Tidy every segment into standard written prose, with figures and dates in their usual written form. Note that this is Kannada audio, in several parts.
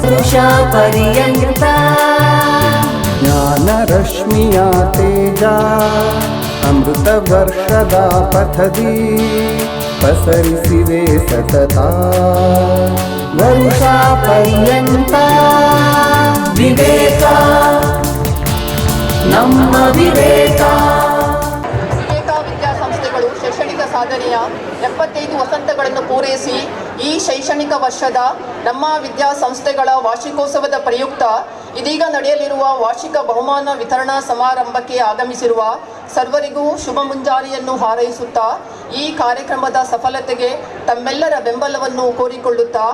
वरुषा पर्यन्ता ज्ञानरश्मिया तेजा अमृतवर्षदा पथदि पसरिसिवे सतता वरुषा पर्यन्ता विवेक ನಮ್ಮ ವಿವೇಕ. ವಿವೇಕ ವಿದ್ಯಾಸಂಸ್ಥೆಗಳು ಶೈಕ್ಷಣಿಕ ಸಾಧನೆಯ 75 ವಸಂತಗಳನ್ನು ಪೂರೈಸಿ ಈ ಶೈಕ್ಷಣಿಕ ವರ್ಷದ ನಮ್ಮ ವಿದ್ಯಾಸಂಸ್ಥೆಗಳ ವಾರ್ಷಿಕೋತ್ಸವದ ಪ್ರಯುಕ್ತ ಇದೀಗ ನಡೆಯಲಿರುವ ವಾರ್ಷಿಕ ಬಹುಮಾನ ವಿತರಣಾ ಸಮಾರಂಭಕ್ಕೆ ಆಗಮಿಸಿರುವ ಸರ್ವರಿಗೂ ಶುಭ ಮುಂಜಾನೆಯನ್ನು ಹಾರೈಸುತ್ತಾ ಈ ಕಾರ್ಯಕ್ರಮದ ಸಫಲತೆಗೆ ತಮ್ಮೆಲ್ಲರ ಬೆಂಬಲವನ್ನು ಕೋರಿಕೊಳ್ಳುತ್ತಾ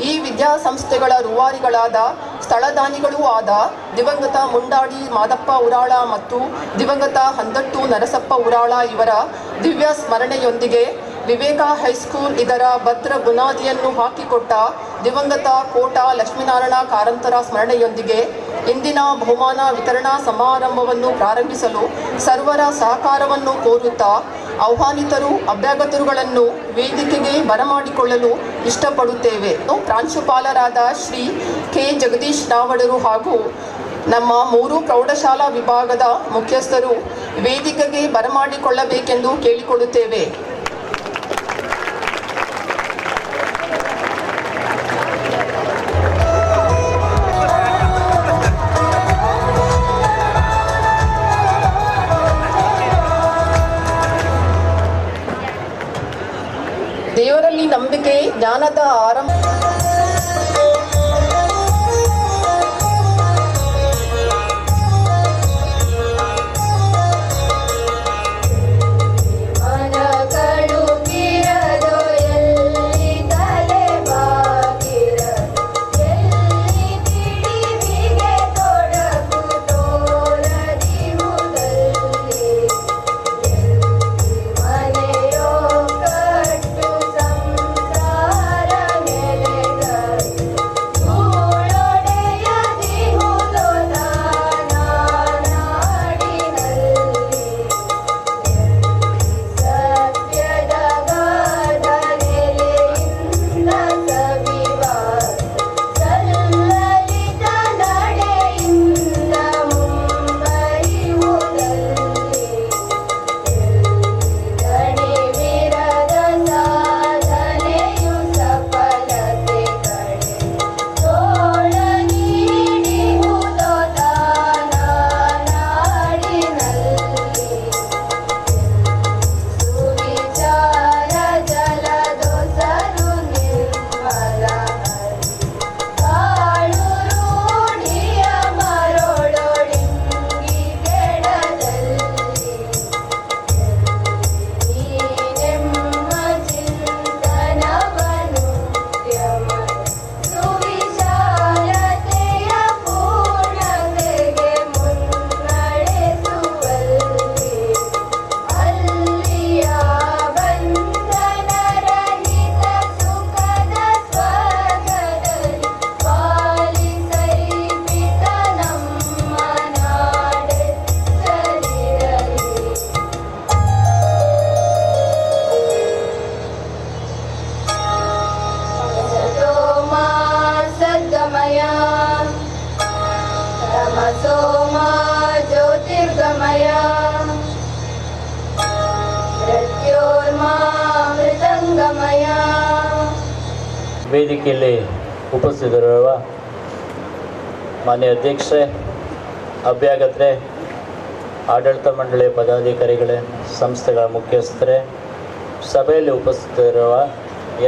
ಈ ವಿದ್ಯಾಸಂಸ್ಥೆಗಳ ರೂವಾರಿಗಳಾದ ಸ್ಥಳದಾನಿಗಳೂ ಆದ ದಿವಂಗತ ಮುಂಡಾಡಿ ಮಾದಪ್ಪ ಉರಾಳ ಮತ್ತು ದಿವಂಗತ ಹಂದಟ್ಟು ನರಸಪ್ಪ ಉರಾಳ ಇವರ ದಿವ್ಯ ಸ್ಮರಣೆಯೊಂದಿಗೆ ವಿವೇಕ ಹೈಸ್ಕೂಲ್ ಇದರ ಭದ್ರ ಬುನಾದಿಯನ್ನು ಹಾಕಿಕೊಟ್ಟ ದಿವಂಗತ ಕೋಟ ಲಕ್ಷ್ಮೀನಾರಾಯಣ ಕಾರಂತರ ಸ್ಮರಣೆಯೊಂದಿಗೆ ಇಂದಿನ ಬಹುಮಾನ ವಿತರಣಾ ಸಮಾರಂಭವನ್ನು ಪ್ರಾರಂಭಿಸಲು ಸರ್ವರ ಸಹಕಾರವನ್ನು ಕೋರುತ್ತಾ ಆಹ್ವಾನಿತರು ಅಭ್ಯಾಗತರುಗಳನ್ನು ವೇದಿಕೆಗೆ ಬರಮಾಡಿಕೊಳ್ಳಲು ಇಷ್ಟಪಡುತ್ತೇವೆ. ಪ್ರಾಂಶುಪಾಲರಾದ ಶ್ರೀ ಕೆ ಜಗದೀಶ್ ನಾವಡರು ಹಾಗೂ ನಮ್ಮ 3 ಪ್ರೌಢಶಾಲಾ ವಿಭಾಗದ ಮುಖ್ಯಸ್ಥರು ವೇದಿಕೆಗೆ ಬರಮಾಡಿಕೊಳ್ಳಬೇಕೆಂದು ಕೇಳಿಕೊಳ್ಳುತ್ತೇವೆ. ದೇವರಲ್ಲಿ ನಂಬಿಕೆ ಜ್ಞಾನದ ಆರಂಭ. ವೇದಿಕೆಯಲ್ಲಿ ಉಪಸ್ಥಿತರಿರುವ ಮಾನ್ಯ ಅಧ್ಯಕ್ಷರೇ, ಅಭ್ಯಾಗತರೇ, ಆಡಳಿತ ಮಂಡಳಿಯ ಪದಾಧಿಕಾರಿಗಳೇ, ಸಂಸ್ಥೆಗಳ ಮುಖ್ಯಸ್ಥರೇ, ಸಭೆಯಲ್ಲಿ ಉಪಸ್ಥಿತರಿರುವ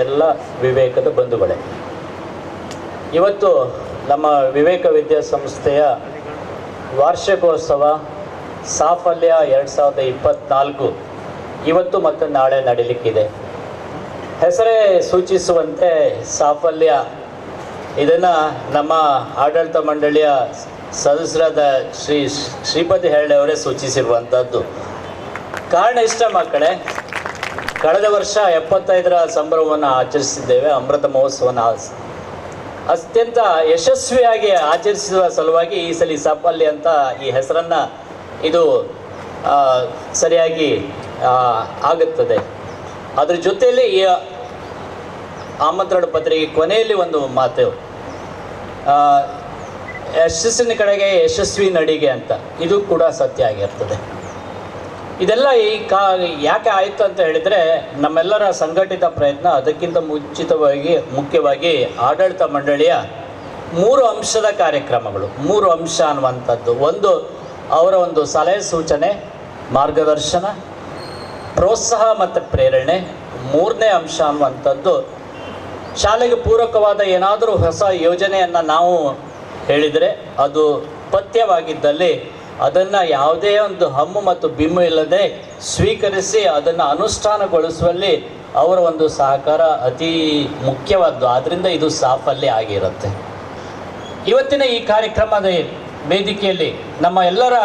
ಎಲ್ಲ ವಿವೇಕದ ಬಂಧುಗಳೇ, ಇವತ್ತು ನಮ್ಮ ವಿವೇಕ ವಿದ್ಯಾಸಂಸ್ಥೆಯ ವಾರ್ಷಿಕೋತ್ಸವ ಸಾಫಲ್ಯ 2024 ಇವತ್ತು ಮತ್ತು ನಾಳೆ ನಡೀಲಿಕ್ಕಿದೆ. ಹೆಸರೇ ಸೂಚಿಸುವಂತೆ ಸಾಫಲ್ಯ, ಇದನ್ನು ನಮ್ಮ ಆಡಳಿತ ಮಂಡಳಿಯ ಸದಸ್ಯರಾದ ಶ್ರೀಪತಿ ಹೆರಡೆ ಅವರೇ ಸೂಚಿಸಿರುವಂಥದ್ದು. ಕಾರಣ ಇಷ್ಟ ಮಕ್ಕಳೇ, ಕಳೆದ ವರ್ಷ 75ರ ಸಂಭ್ರಮವನ್ನು ಆಚರಿಸಿದ್ದೇವೆ. ಅಮೃತ ಮಹೋತ್ಸವವನ್ನು ಅತ್ಯಂತ ಯಶಸ್ವಿಯಾಗಿ ಆಚರಿಸುವ ಸಲುವಾಗಿ ಈ ಸಲ ಸಾಫಲ್ಯ ಅಂತ ಈ ಹೆಸರನ್ನು ಇದು ಸರಿಯಾಗಿ ಆಗುತ್ತದೆ. ಅದ್ರ ಜೊತೆಯಲ್ಲಿ ಈ ಆಮಂತ್ರಣ ಪತ್ರಿಕೆ ಕೊನೆಯಲ್ಲಿ ಒಂದು ಮಾತು, ಯಶಸ್ಸಿನ ಕಡೆಗೆ ಯಶಸ್ವಿ ನಡಿಗೆ ಅಂತ, ಇದು ಕೂಡ ಸತ್ಯ ಆಗಿರ್ತದೆ. ಇದೆಲ್ಲ ಯಾಕೆ ಆಯಿತು ಅಂತ ಹೇಳಿದರೆ ನಮ್ಮೆಲ್ಲರ ಸಂಘಟಿತ ಪ್ರಯತ್ನ. ಅದಕ್ಕಿಂತ ಮುಖ್ಯವಾಗಿ ಆಡಳಿತ ಮಂಡಳಿಯ 3 ಅಂಶದ ಕಾರ್ಯಕ್ರಮಗಳು. 3 ಅಂಶ ಅನ್ನುವಂಥದ್ದು, ಒಂದು ಅವರ ಒಂದು ಸಲಹೆ ಸೂಚನೆ, ಮಾರ್ಗದರ್ಶನ, ಪ್ರೋತ್ಸಾಹ ಮತ್ತು ಪ್ರೇರಣೆ. 3ನೇ ಅಂಶ ಅನ್ನುವಂಥದ್ದು, ಶಾಲೆಗೆ ಪೂರಕವಾದ ಏನಾದರೂ ಹೊಸ ಯೋಜನೆಯನ್ನು ನಾವು ಹೇಳಿದರೆ ಅದು ಪಥ್ಯವಾಗಿದ್ದಲ್ಲಿ ಅದನ್ನು ಯಾವುದೇ ಒಂದು ಹಮ್ಮು ಮತ್ತು ಬಿಮ್ಮು ಇಲ್ಲದೆ ಸ್ವೀಕರಿಸಿ ಅದನ್ನು ಅನುಷ್ಠಾನಗೊಳಿಸುವಲ್ಲಿ ಅವರ ಒಂದು ಸಹಕಾರ ಅತಿ ಮುಖ್ಯವಾದ್ದು. ಆದ್ದರಿಂದ ಇದು ಸಾಫಲ್ಯ ಆಗಿರುತ್ತೆ. ಇವತ್ತಿನ ಈ ಕಾರ್ಯಕ್ರಮದ ವೇದಿಕೆಯಲ್ಲಿ ನಮ್ಮ ಎಲ್ಲರ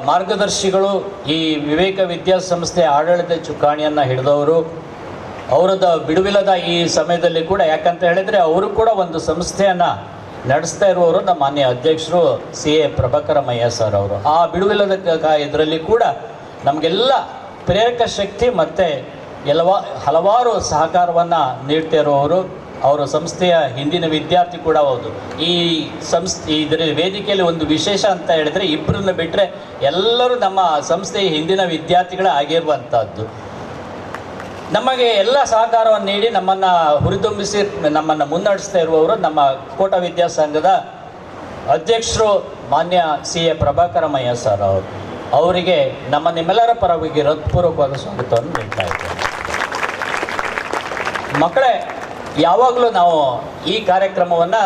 ಮಾರ್ಗದರ್ಶಿಗಳು, ಈ ವಿವೇಕ ವಿದ್ಯಾಸಂಸ್ಥೆ ಆಡಳಿತ ಚುಕ್ಕಾಣಿಯನ್ನು ಹಿಡಿದವರು, ಅವರದ ಬಿಡುವಿಲ್ಲದ ಈ ಸಮಯದಲ್ಲಿ ಕೂಡ, ಯಾಕಂತ ಹೇಳಿದರೆ ಅವರು ಕೂಡ ಒಂದು ಸಂಸ್ಥೆಯನ್ನು ನಡೆಸ್ತಾ ಇರುವವರು ನಮ್ಮ ಮಾನ್ಯ ಅಧ್ಯಕ್ಷರು CA ಪ್ರಭಾಕರಮಯ್ಯ ಸರ್ ಅವರು. ಆ ಬಿಡುವಿಲ್ಲದ ಇದರಲ್ಲಿ ಕೂಡ ನಮಗೆಲ್ಲ ಪ್ರೇರಕ ಶಕ್ತಿ ಮತ್ತು ಹಲವಾರು ಸಹಕಾರವನ್ನು ನೀಡ್ತಾ ಇರುವವರು. ಅವರ ಸಂಸ್ಥೆಯ ಹಿಂದಿನ ವಿದ್ಯಾರ್ಥಿ ಕೂಡ ಹೌದು. ಈ ಇದರ ವೇದಿಕೆಯಲ್ಲಿ ಒಂದು ವಿಶೇಷ ಅಂತ ಹೇಳಿದರೆ, ಇಬ್ಬರನ್ನ ಬಿಟ್ಟರೆ ಎಲ್ಲರೂ ನಮ್ಮ ಸಂಸ್ಥೆಯ ಹಿಂದಿನ ವಿದ್ಯಾರ್ಥಿಗಳೇ ಆಗಿರುವಂಥದ್ದು. ನಮಗೆ ಎಲ್ಲ ಸಹಕಾರವನ್ನು ನೀಡಿ ನಮ್ಮನ್ನು ಹುರಿದುಂಬಿಸಿ ನಮ್ಮನ್ನು ಮುನ್ನಡೆಸ್ತಾ ಇರುವವರು ನಮ್ಮ ಕೋಟ ವಿದ್ಯಾಸಂಘದ ಅಧ್ಯಕ್ಷರು ಮಾನ್ಯ CA ಪ್ರಭಾಕರಮಯ್ಯ ಸರ್ ಅವರು. ಅವರಿಗೆ ನಿಮ್ಮೆಲ್ಲರ ಪರವಾಗಿ ಹೃತ್ಪೂರ್ವಕವಾದ ಸ್ವಾಗತವನ್ನು ನೀಡ್ತಾ ಇದ್ದೇವೆ. ಮಕ್ಕಳೇ, ಯಾವಾಗಲೂ ನಾವು ಈ ಕಾರ್ಯಕ್ರಮವನ್ನು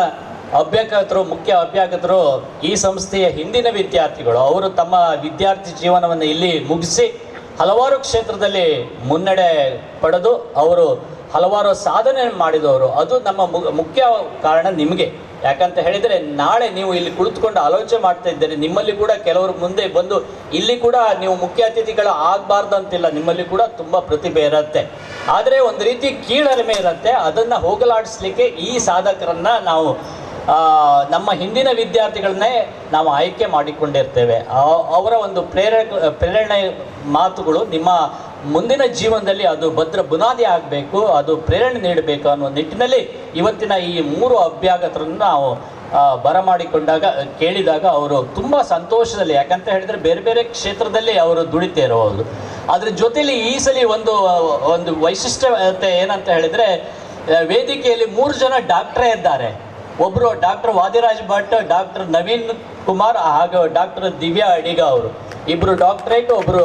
ಮುಖ್ಯ ಅಭ್ಯಾಗತರು ಈ ಸಂಸ್ಥೆಯ ಹಿಂದಿನ ವಿದ್ಯಾರ್ಥಿಗಳು, ಅವರು ತಮ್ಮ ವಿದ್ಯಾರ್ಥಿ ಜೀವನವನ್ನು ಇಲ್ಲಿ ಮುಗಿಸಿ ಹಲವಾರು ಕ್ಷೇತ್ರದಲ್ಲಿ ಮುನ್ನಡೆ ಪಡೆದು ಅವರು ಹಲವಾರು ಸಾಧನೆ ಮಾಡಿದವರು. ಅದು ನಮ್ಮ ಮುಖ್ಯ ಕಾರಣ ನಿಮಗೆ. ಯಾಕಂತ ಹೇಳಿದರೆ ನಾಳೆ ನೀವು ಇಲ್ಲಿ ಕುಳಿತುಕೊಂಡು ಆಲೋಚನೆ ಮಾಡ್ತಾ ಇದ್ದೀರಿ, ನಿಮ್ಮಲ್ಲಿ ಕೂಡ ಕೆಲವರು ಮುಂದೆ ಬಂದು ಇಲ್ಲಿ ಕೂಡ ನೀವು ಮುಖ್ಯ ಅತಿಥಿಗಳು ಆಗಬಾರ್ದು ಅಂತಿಲ್ಲ, ನಿಮ್ಮಲ್ಲಿ ಕೂಡ ತುಂಬ ಪ್ರತಿಭೆ ಇರುತ್ತೆ. ಆದರೆ ಒಂದು ರೀತಿ ಕೀಳರಿಮೆ ಇರುತ್ತೆ. ಅದನ್ನು ಹೋಗಲಾಡಿಸ್ಲಿಕ್ಕೆ ಈ ಸಾಧಕರನ್ನು ನಾವು ನಮ್ಮ ಹಿಂದಿನ ವಿದ್ಯಾರ್ಥಿಗಳನ್ನೇ ನಾವು ಆಯ್ಕೆ ಮಾಡಿಕೊಂಡಿರ್ತೇವೆ. ಅವರ ಒಂದು ಪ್ರೇರಣೆ ಮಾತುಗಳು ನಿಮ್ಮ ಮುಂದಿನ ಜೀವನದಲ್ಲಿ ಅದು ಭದ್ರ ಬುನಾದಿ ಆಗಬೇಕು, ಅದು ಪ್ರೇರಣೆ ನೀಡಬೇಕು ಅನ್ನೋ ನಿಟ್ಟಿನಲ್ಲಿ ಇವತ್ತಿನ ಈ 3 ಅಭ್ಯಾಗತರನ್ನು ನಾವು ಕೇಳಿದಾಗ ಅವರು ತುಂಬ ಸಂತೋಷದಲ್ಲಿ, ಯಾಕಂತ ಹೇಳಿದರೆ ಬೇರೆ ಬೇರೆ ಕ್ಷೇತ್ರದಲ್ಲಿ ಅವರು ದುಡಿತಾ ಇರೋದು. ಅದ್ರ ಜೊತೆಯಲ್ಲಿ ಈ ಸಲ ಒಂದು ವೈಶಿಷ್ಟ್ಯತೆ ಏನಂತ ಹೇಳಿದರೆ, ವೇದಿಕೆಯಲ್ಲಿ 3 ಜನ ಡಾಕ್ಟ್ರೇ ಇದ್ದಾರೆ. ಒಬ್ಬರು ಡಾಕ್ಟರ್ ವಾದಿರಾಜ್ ಭಟ್, ಡಾಕ್ಟರ್ ನವೀನ್ ಕುಮಾರ್ ಹಾಗೂ ಡಾಕ್ಟರ್ ದಿವ್ಯಾ ಅಡಿಗ ಅವರು. ಇಬ್ಬರು ಡಾಕ್ಟ್ರೇಟ್, ಒಬ್ಬರು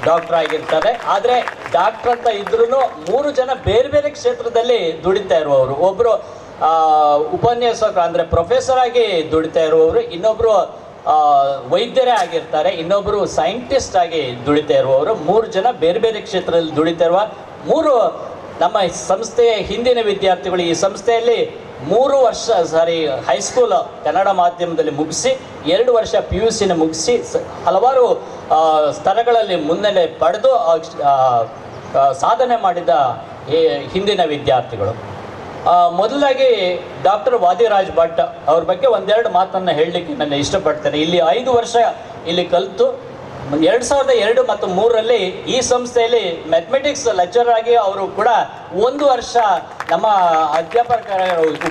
ಡಾಕ್ಟರ್ ಆಗಿರ್ತಾರೆ. ಆದರೆ ಡಾಕ್ಟರ್ ಅಂತ ಇದ್ರೂ 3 ಜನ ಬೇರೆ ಬೇರೆ ಕ್ಷೇತ್ರದಲ್ಲಿ ದುಡಿತಾ ಇರುವವರು. ಒಬ್ಬರು ಉಪನ್ಯಾಸಕರು ಅಂದರೆ ಪ್ರೊಫೆಸರ್ ಆಗಿ ದುಡಿತಾ ಇರುವವರು, ಇನ್ನೊಬ್ಬರು ವೈದ್ಯರೇ ಆಗಿರ್ತಾರೆ, ಇನ್ನೊಬ್ಬರು ಸೈಂಟಿಸ್ಟ್ ಆಗಿ ದುಡಿತಾ ಇರುವವರು. 3 ಜನ ಬೇರೆ ಬೇರೆ ಕ್ಷೇತ್ರದಲ್ಲಿ ದುಡಿತಾ ಇರುವ 3 ನಮ್ಮ ಸಂಸ್ಥೆಯ ಹಿಂದಿನ ವಿದ್ಯಾರ್ಥಿಗಳು. ಈ ಸಂಸ್ಥೆಯಲ್ಲಿ 3 ವರ್ಷ ಹೈಸ್ಕೂಲ್ ಕನ್ನಡ ಮಾಧ್ಯಮದಲ್ಲಿ ಮುಗಿಸಿ 2 ವರ್ಷ PUCನ ಮುಗಿಸಿ ಹಲವಾರು ಸ್ತರಗಳಲ್ಲಿ ಮುನ್ನಡೆ ಪಡೆದು ಸಾಧನೆ ಮಾಡಿದ ಹಿಂದಿನ ವಿದ್ಯಾರ್ಥಿಗಳು. ಮೊದಲಾಗಿ ಡಾಕ್ಟರ್ ವಾದಿರಾಜ್ ಭಟ್ ಅವ್ರ ಬಗ್ಗೆ ಒಂದೆರಡು ಮಾತನ್ನು ಹೇಳಲಿಕ್ಕೆ ನಾನು ಇಷ್ಟಪಡ್ತೇನೆ. ಇಲ್ಲಿ 5 ವರ್ಷ ಇಲ್ಲಿ ಕಲಿತು 2002 ಮತ್ತು 2003ರಲ್ಲಿ ಈ ಸಂಸ್ಥೆಯಲ್ಲಿ ಮ್ಯಾಥಮೆಟಿಕ್ಸ್ ಲೆಕ್ಚರರ್ ಆಗಿ ಅವರು ಕೂಡ 1 ವರ್ಷ ನಮ್ಮ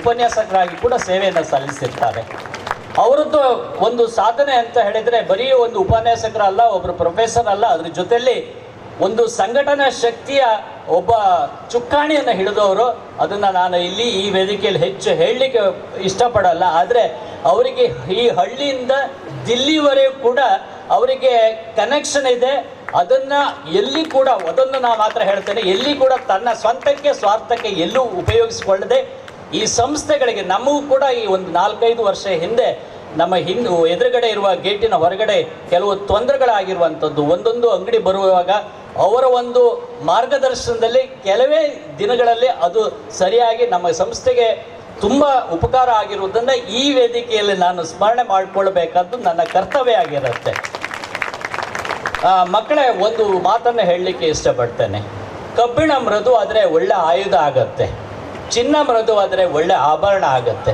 ಉಪನ್ಯಾಸಕರಾಗಿ ಕೂಡ ಸೇವೆಯನ್ನು ಸಲ್ಲಿಸಿರ್ತಾರೆ. ಅವರದ್ದು ಒಂದು ಸಾಧನೆ ಅಂತ ಹೇಳಿದರೆ ಬರೀ ಒಂದು ಉಪನ್ಯಾಸಕರಲ್ಲ, ಒಬ್ಬರು ಪ್ರೊಫೆಸರ್ ಅಲ್ಲ, ಅದ್ರ ಜೊತೆಯಲ್ಲಿ ಒಂದು ಸಂಘಟನಾ ಶಕ್ತಿಯ ಒಬ್ಬ ಚುಕ್ಕಾಣಿಯನ್ನು ಹಿಡಿದವರು. ಅದನ್ನು ನಾನು ಇಲ್ಲಿ ಈ ವೇದಿಕೆಯಲ್ಲಿ ಹೆಚ್ಚು ಹೇಳಲಿಕ್ಕೆ ಇಷ್ಟಪಡಲ್ಲ. ಆದರೆ ಅವರಿಗೆ ಈ ಹಳ್ಳಿಯಿಂದ ದಿಲ್ಲಿವರೆಗೂ ಕೂಡ ಅವರಿಗೆ ಕನೆಕ್ಷನ್ ಇದೆ. ಅದನ್ನು ಎಲ್ಲಿ ಕೂಡ, ಅದನ್ನು ನಾನು ಮಾತ್ರ ಹೇಳ್ತೇನೆ, ಎಲ್ಲಿ ಕೂಡ ತನ್ನ ಸ್ವಂತಕ್ಕೆ ಸ್ವಾರ್ಥಕ್ಕೆ ಎಲ್ಲೂ ಉಪಯೋಗಿಸಿಕೊಳ್ಳದೆ ಈ ಸಂಸ್ಥೆಗಳಿಗೆ, ನಮಗೂ ಕೂಡ ಈ ಒಂದು 4-5 ವರ್ಷ ಹಿಂದೆ ನಮ್ಮ ಎದುರುಗಡೆ ಇರುವ ಗೇಟಿನ ಹೊರಗಡೆ ಕೆಲವು ತೊಂದರೆಗಳಾಗಿರುವಂಥದ್ದು. ಒಂದೊಂದು ಅಂಗಡಿ ಬರುವಾಗ ಅವರ ಒಂದು ಮಾರ್ಗದರ್ಶನದಲ್ಲಿ ಕೆಲವೇ ದಿನಗಳಲ್ಲಿ ಅದು ಸರಿಯಾಗಿ ನಮ್ಮ ಸಂಸ್ಥೆಗೆ ತುಂಬ ಉಪಕಾರ ಆಗಿರುವುದನ್ನು ಈ ವೇದಿಕೆಯಲ್ಲಿ ನಾನು ಸ್ಮರಣೆ ಮಾಡಿಕೊಳ್ಬೇಕಾದ್ದು ನನ್ನ ಕರ್ತವ್ಯ ಆಗಿರುತ್ತೆ. ಮಕ್ಕಳೇ, ಒಂದು ಮಾತನ್ನು ಹೇಳಲಿಕ್ಕೆ ಇಷ್ಟಪಡ್ತೇನೆ. ಕಬ್ಬಿಣ ಮೃದು ಆದರೆ ಒಳ್ಳೆ ಆಯುಧ ಆಗತ್ತೆ, ಚಿನ್ನ ಮೃದು ಆದರೆ ಒಳ್ಳೆ ಆಭರಣ ಆಗತ್ತೆ,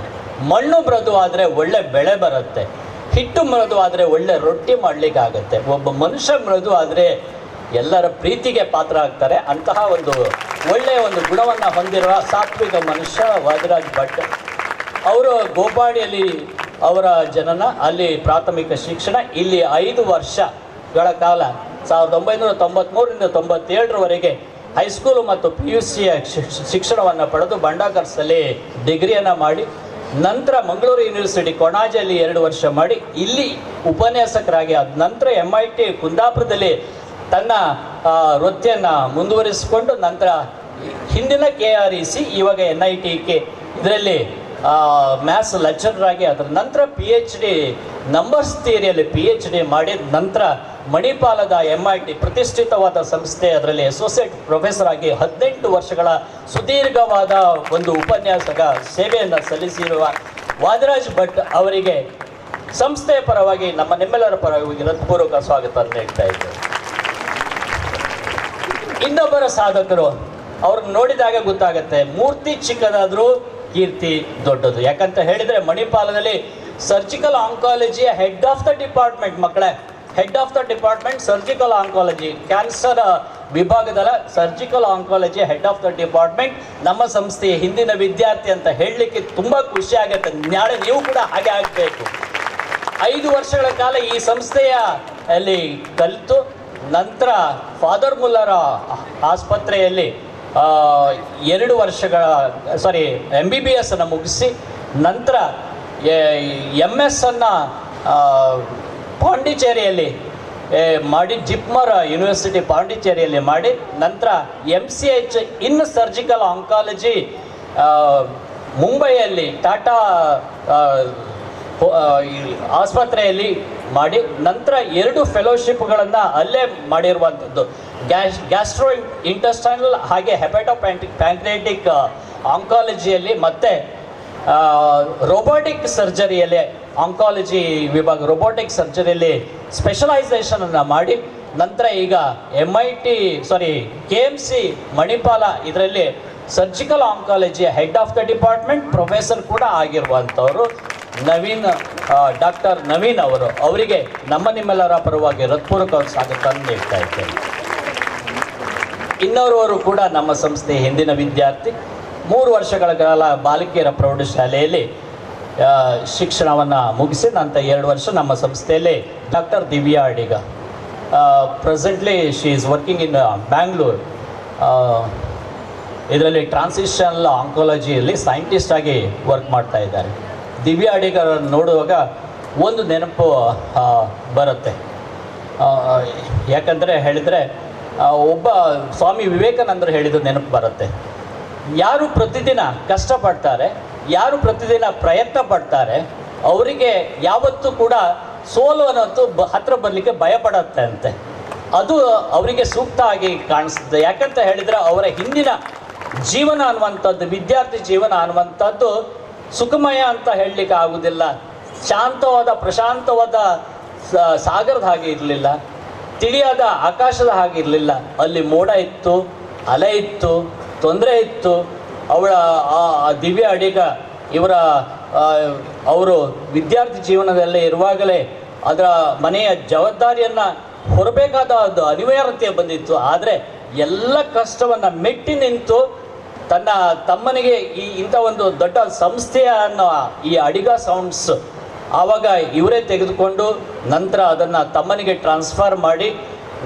ಮಣ್ಣು ಮೃದು ಆದರೆ ಒಳ್ಳೆ ಬೆಳೆ ಬರುತ್ತೆ, ಹಿಟ್ಟು ಮೃದು ಆದರೆ ಒಳ್ಳೆ ರೊಟ್ಟಿ ಮಾಡಲಿಕ್ಕಾಗತ್ತೆ, ಒಬ್ಬ ಮನುಷ್ಯ ಮೃದು ಆದರೆ ಎಲ್ಲರ ಪ್ರೀತಿಗೆ ಪಾತ್ರ ಆಗ್ತಾರೆ. ಅಂತಹ ಒಂದು ಒಳ್ಳೆಯ ಒಂದು ಗುಣವನ್ನು ಹೊಂದಿರುವ ಸಾತ್ವಿಕ ಮನುಷ್ಯ ವಾದಿರಾಜ್ ಭಟ್. ಅವರು ಗೋಪಾಡಿಯಲ್ಲಿ ಅವರ ಜನನ, ಅಲ್ಲಿ ಪ್ರಾಥಮಿಕ ಶಿಕ್ಷಣ, ಇಲ್ಲಿ 5 ವರ್ಷಗಳ ಕಾಲ 1993ರಿಂದ 97ರವರೆಗೆ ಹೈಸ್ಕೂಲು ಮತ್ತು PUCಯ ಶಿಕ್ಷಣವನ್ನು ಪಡೆದು ಬಂಡಾಕರ್ಸಲ್ಲಿ ಡಿಗ್ರಿಯನ್ನು ಮಾಡಿ, ನಂತರ ಮಂಗಳೂರು ಯೂನಿವರ್ಸಿಟಿ ಕೊಣಾಜೆಯಲ್ಲಿ 2 ವರ್ಷ ಮಾಡಿ ಇಲ್ಲಿ ಉಪನ್ಯಾಸಕರಾಗಿ, ಅದ ನಂತರ MIT ಕುಂದಾಪುರದಲ್ಲಿ ತನ್ನ ವೃತ್ತಿಯನ್ನು ಮುಂದುವರಿಸಿಕೊಂಡು, ನಂತರ ಹಿಂದಿನ KREC ಇವಾಗ NITK ಇದರಲ್ಲಿ ಮ್ಯಾಥ್ಸ್ ಲೆಕ್ಚರರ್ ಆಗಿ, ಅದರ ನಂತರ PhD ನಂಬರ್ಸ್ ಥಿಯರಿಯಲ್ಲಿ PhD ಮಾಡಿ, ನಂತರ ಮಣಿಪಾಲದ MIT ಪ್ರತಿಷ್ಠಿತವಾದ ಸಂಸ್ಥೆ ಅದರಲ್ಲಿ ಅಸೋಸಿಯೇಟ್ ಪ್ರೊಫೆಸರ್ ಆಗಿ 18 ವರ್ಷಗಳ ಸುದೀರ್ಘವಾದ ಒಂದು ಉಪನ್ಯಾಸಕ ಸೇವೆಯನ್ನು ಸಲ್ಲಿಸಿರುವ ವಾದಿರಾಜ್ ಭಟ್ ಅವರಿಗೆ ಸಂಸ್ಥೆಯ ಪರವಾಗಿ ನಿಮ್ಮೆಲ್ಲರ ಪರವಾಗಿ ಹೃತ್ಪೂರ್ವಕ ಸ್ವಾಗತ ನೀಡ್ತಾ ಇದ್ದೇವೆ. ಇನ್ನೊಬ್ಬರ ಸಾಧಕರು, ಅವ್ರನ್ನ ನೋಡಿದಾಗ ಗೊತ್ತಾಗುತ್ತೆ, ಮೂರ್ತಿ ಚಿಕ್ಕದಾದರೂ ಕೀರ್ತಿ ದೊಡ್ಡದು. ಯಾಕಂತ ಹೇಳಿದರೆ ಮಣಿಪಾಲದಲ್ಲಿ ಸರ್ಜಿಕಲ್ ಆಂಕಾಲಜಿಯ ಹೆಡ್ ಆಫ್ ದ ಡಿಪಾರ್ಟ್ಮೆಂಟ್, ಮಕ್ಕಳೇ, head of the department surgical oncology, cancer ವಿಭಾಗದ surgical oncology head of the department ನಮ್ಮ ಸಂಸ್ಥೆಯ ಹಿಂದಿನ ವಿದ್ಯಾರ್ಥಿ ಅಂತ ಹೇಳಲಿಕ್ಕೆ ತುಂಬ ಖುಷಿ ಆಗುತ್ತೆ. ನಾಳೆ ನೀವು ಕೂಡ ಹಾಗೆ ಆಗಬೇಕು. 5 ವರ್ಷಗಳ ಕಾಲ ಈ ಸಂಸ್ಥೆಯ ಅಲ್ಲಿ ಕಲಿತು, ನಂತರ ಫಾದರ್ ಮುಲ್ಲರ ಆಸ್ಪತ್ರೆಯಲ್ಲಿ 2 ವರ್ಷಗಳ MBBS ಅನ್ನು ಮುಗಿಸಿ, ನಂತರ MS ಅನ್ನು ಪಾಂಡಿಚೇರಿಯಲ್ಲಿ ಮಾಡಿ, ಜಿಪ್ಮರ್ ಯೂನಿವರ್ಸಿಟಿ ಪಾಂಡಿಚೇರಿಯಲ್ಲಿ ಮಾಡಿ, ನಂತರ MCH ಇನ್ ಸರ್ಜಿಕಲ್ ಆಂಕಾಲಜಿ ಮುಂಬೈಯಲ್ಲಿ ಟಾಟಾ ಆಸ್ಪತ್ರೆಯಲ್ಲಿ ಮಾಡಿ, ನಂತರ 2 ಫೆಲೋಶಿಪ್ಗಳನ್ನು ಅಲ್ಲೇ ಮಾಡಿರುವಂಥದ್ದು, ಗ್ಯಾಸ್ಟ್ರೋ ಇಂಟೆಸ್ಟೈನಲ್ ಹಾಗೆ ಪ್ಯಾಂಕ್ರಿಯಾಟಿಕ್ ಆಂಕಾಲಜಿಯಲ್ಲಿ, ಮತ್ತು ರೋಬೋಟಿಕ್ ಸರ್ಜರಿಯಲ್ಲಿ ಆಂಕಾಲಜಿ ವಿಭಾಗ ರೋಬೋಟಿಕ್ ಸರ್ಜರಿಯಲ್ಲಿ ಸ್ಪೆಷಲೈಸೇಷನನ್ನು ಮಾಡಿ, ನಂತರ ಈಗ KMC ಮಣಿಪಾಲ ಇದರಲ್ಲಿ ಸರ್ಜಿಕಲ್ ಆಂಕಾಲಜಿಯ head of the department professor ಕೂಡ ಆಗಿರುವಂಥವರು ಡಾಕ್ಟರ್ ನವೀನ್ ಅವರಿಗೆ ನಿಮ್ಮೆಲ್ಲರ ಪರವಾಗಿ ಹೃತ್ಪೂರ್ವಕ ಸ್ವಾಗತ ನೀಡ್ತಾ ಇದ್ದೇನೆ. ಇನ್ನೋರ್ವರು ಕೂಡ ನಮ್ಮ ಸಂಸ್ಥೆಯ ಹಿಂದಿನ ವಿದ್ಯಾರ್ಥಿ, 3 ವರ್ಷಗಳ ಕಾಲ ಬಾಲಕಿಯರ ಪ್ರೌಢಶಾಲೆಯಲ್ಲಿ ಶಿಕ್ಷಣವನ್ನು ಮುಗಿಸಿ, ನಂತರ 2 ವರ್ಷ ನಮ್ಮ ಸಂಸ್ಥೆಯಲ್ಲಿ doctor Divya Adiga. Presently she is working in Bangalore. ಇದರಲ್ಲಿ ಟ್ರಾನ್ಸಿಷನಲ್ ಆಂಕಾಲಜಿಯಲ್ಲಿ ಸೈಂಟಿಸ್ಟ್ ಆಗಿ ವರ್ಕ್ ಮಾಡ್ತಾ ಇದ್ದಾರೆ. ದಿವ್ಯಾ ಅಡಿಗರನ್ನು ನೋಡುವಾಗ ಒಂದು ನೆನಪು ಬರುತ್ತೆ. ಯಾಕಂದರೆ ಹೇಳಿದರೆ ಒಬ್ಬ ಸ್ವಾಮಿ ವಿವೇಕಾನಂದರು ಹೇಳಿದ ನೆನಪು ಬರುತ್ತೆ. ಯಾರು ಪ್ರತಿದಿನ ಕಷ್ಟಪಡ್ತಾರೆ, ಯಾರು ಪ್ರತಿದಿನ ಪ್ರಯತ್ನ ಪಡ್ತಾರೆ, ಅವರಿಗೆ ಯಾವತ್ತೂ ಕೂಡ ಸೋಲು ಅನ್ನೋದು ಹತ್ರ ಬರಲಿಕ್ಕೆ ಭಯಪಡತ್ತೆ ಅಂತೆ. ಅದು ಅವರಿಗೆ ಸೂಕ್ತ ಆಗಿ ಕಾಣಿಸ್ತದೆ. ಯಾಕಂತ ಹೇಳಿದರೆ ಅವರ ಹಿಂದಿನ ಜೀವನ ಅನ್ನುವಂಥದ್ದು, ವಿದ್ಯಾರ್ಥಿ ಜೀವನ ಅನ್ನುವಂಥದ್ದು ಸುಖಮಯ ಅಂತ ಹೇಳಲಿಕ್ಕೆ ಆಗೋದಿಲ್ಲ. ಶಾಂತವಾದ ಪ್ರಶಾಂತವಾದ ಸಾಗರದ ಹಾಗೆ ಇರಲಿಲ್ಲ, ತಿಳಿಯಾದ ಆಕಾಶದ ಹಾಗೆ ಇರಲಿಲ್ಲ. ಅಲ್ಲಿ ಮೋಡ ಇತ್ತು, ಅಲೆ ಇತ್ತು, ತೊಂದರೆ ಇತ್ತು. ದಿವ್ಯಾ ಅಡಿಗ ಅವರು ವಿದ್ಯಾರ್ಥಿ ಜೀವನದಲ್ಲೇ ಇರುವಾಗಲೇ ಅದರ ಮನೆಯ ಜವಾಬ್ದಾರಿಯನ್ನು ಹೊರಬೇಕಾದ ಅನಿವಾರ್ಯತೆ ಬಂದಿತ್ತು. ಆದರೆ ಎಲ್ಲ ಕಷ್ಟವನ್ನು ಮೆಟ್ಟಿ ನಿಂತು ತನ್ನ ತಮ್ಮನಿಗೆ ಇಂಥ ಒಂದು ದೊಡ್ಡ ಸಂಸ್ಥೆಯನ್ನು ಈ ಅಡಿಗ ಸೌಂಡ್ಸ್ ಆವಾಗ ಇವರೇ ತೆಗೆದುಕೊಂಡು, ನಂತರ ಅದನ್ನು ತಮ್ಮನಿಗೆ ಟ್ರಾನ್ಸ್ಫರ್ ಮಾಡಿ,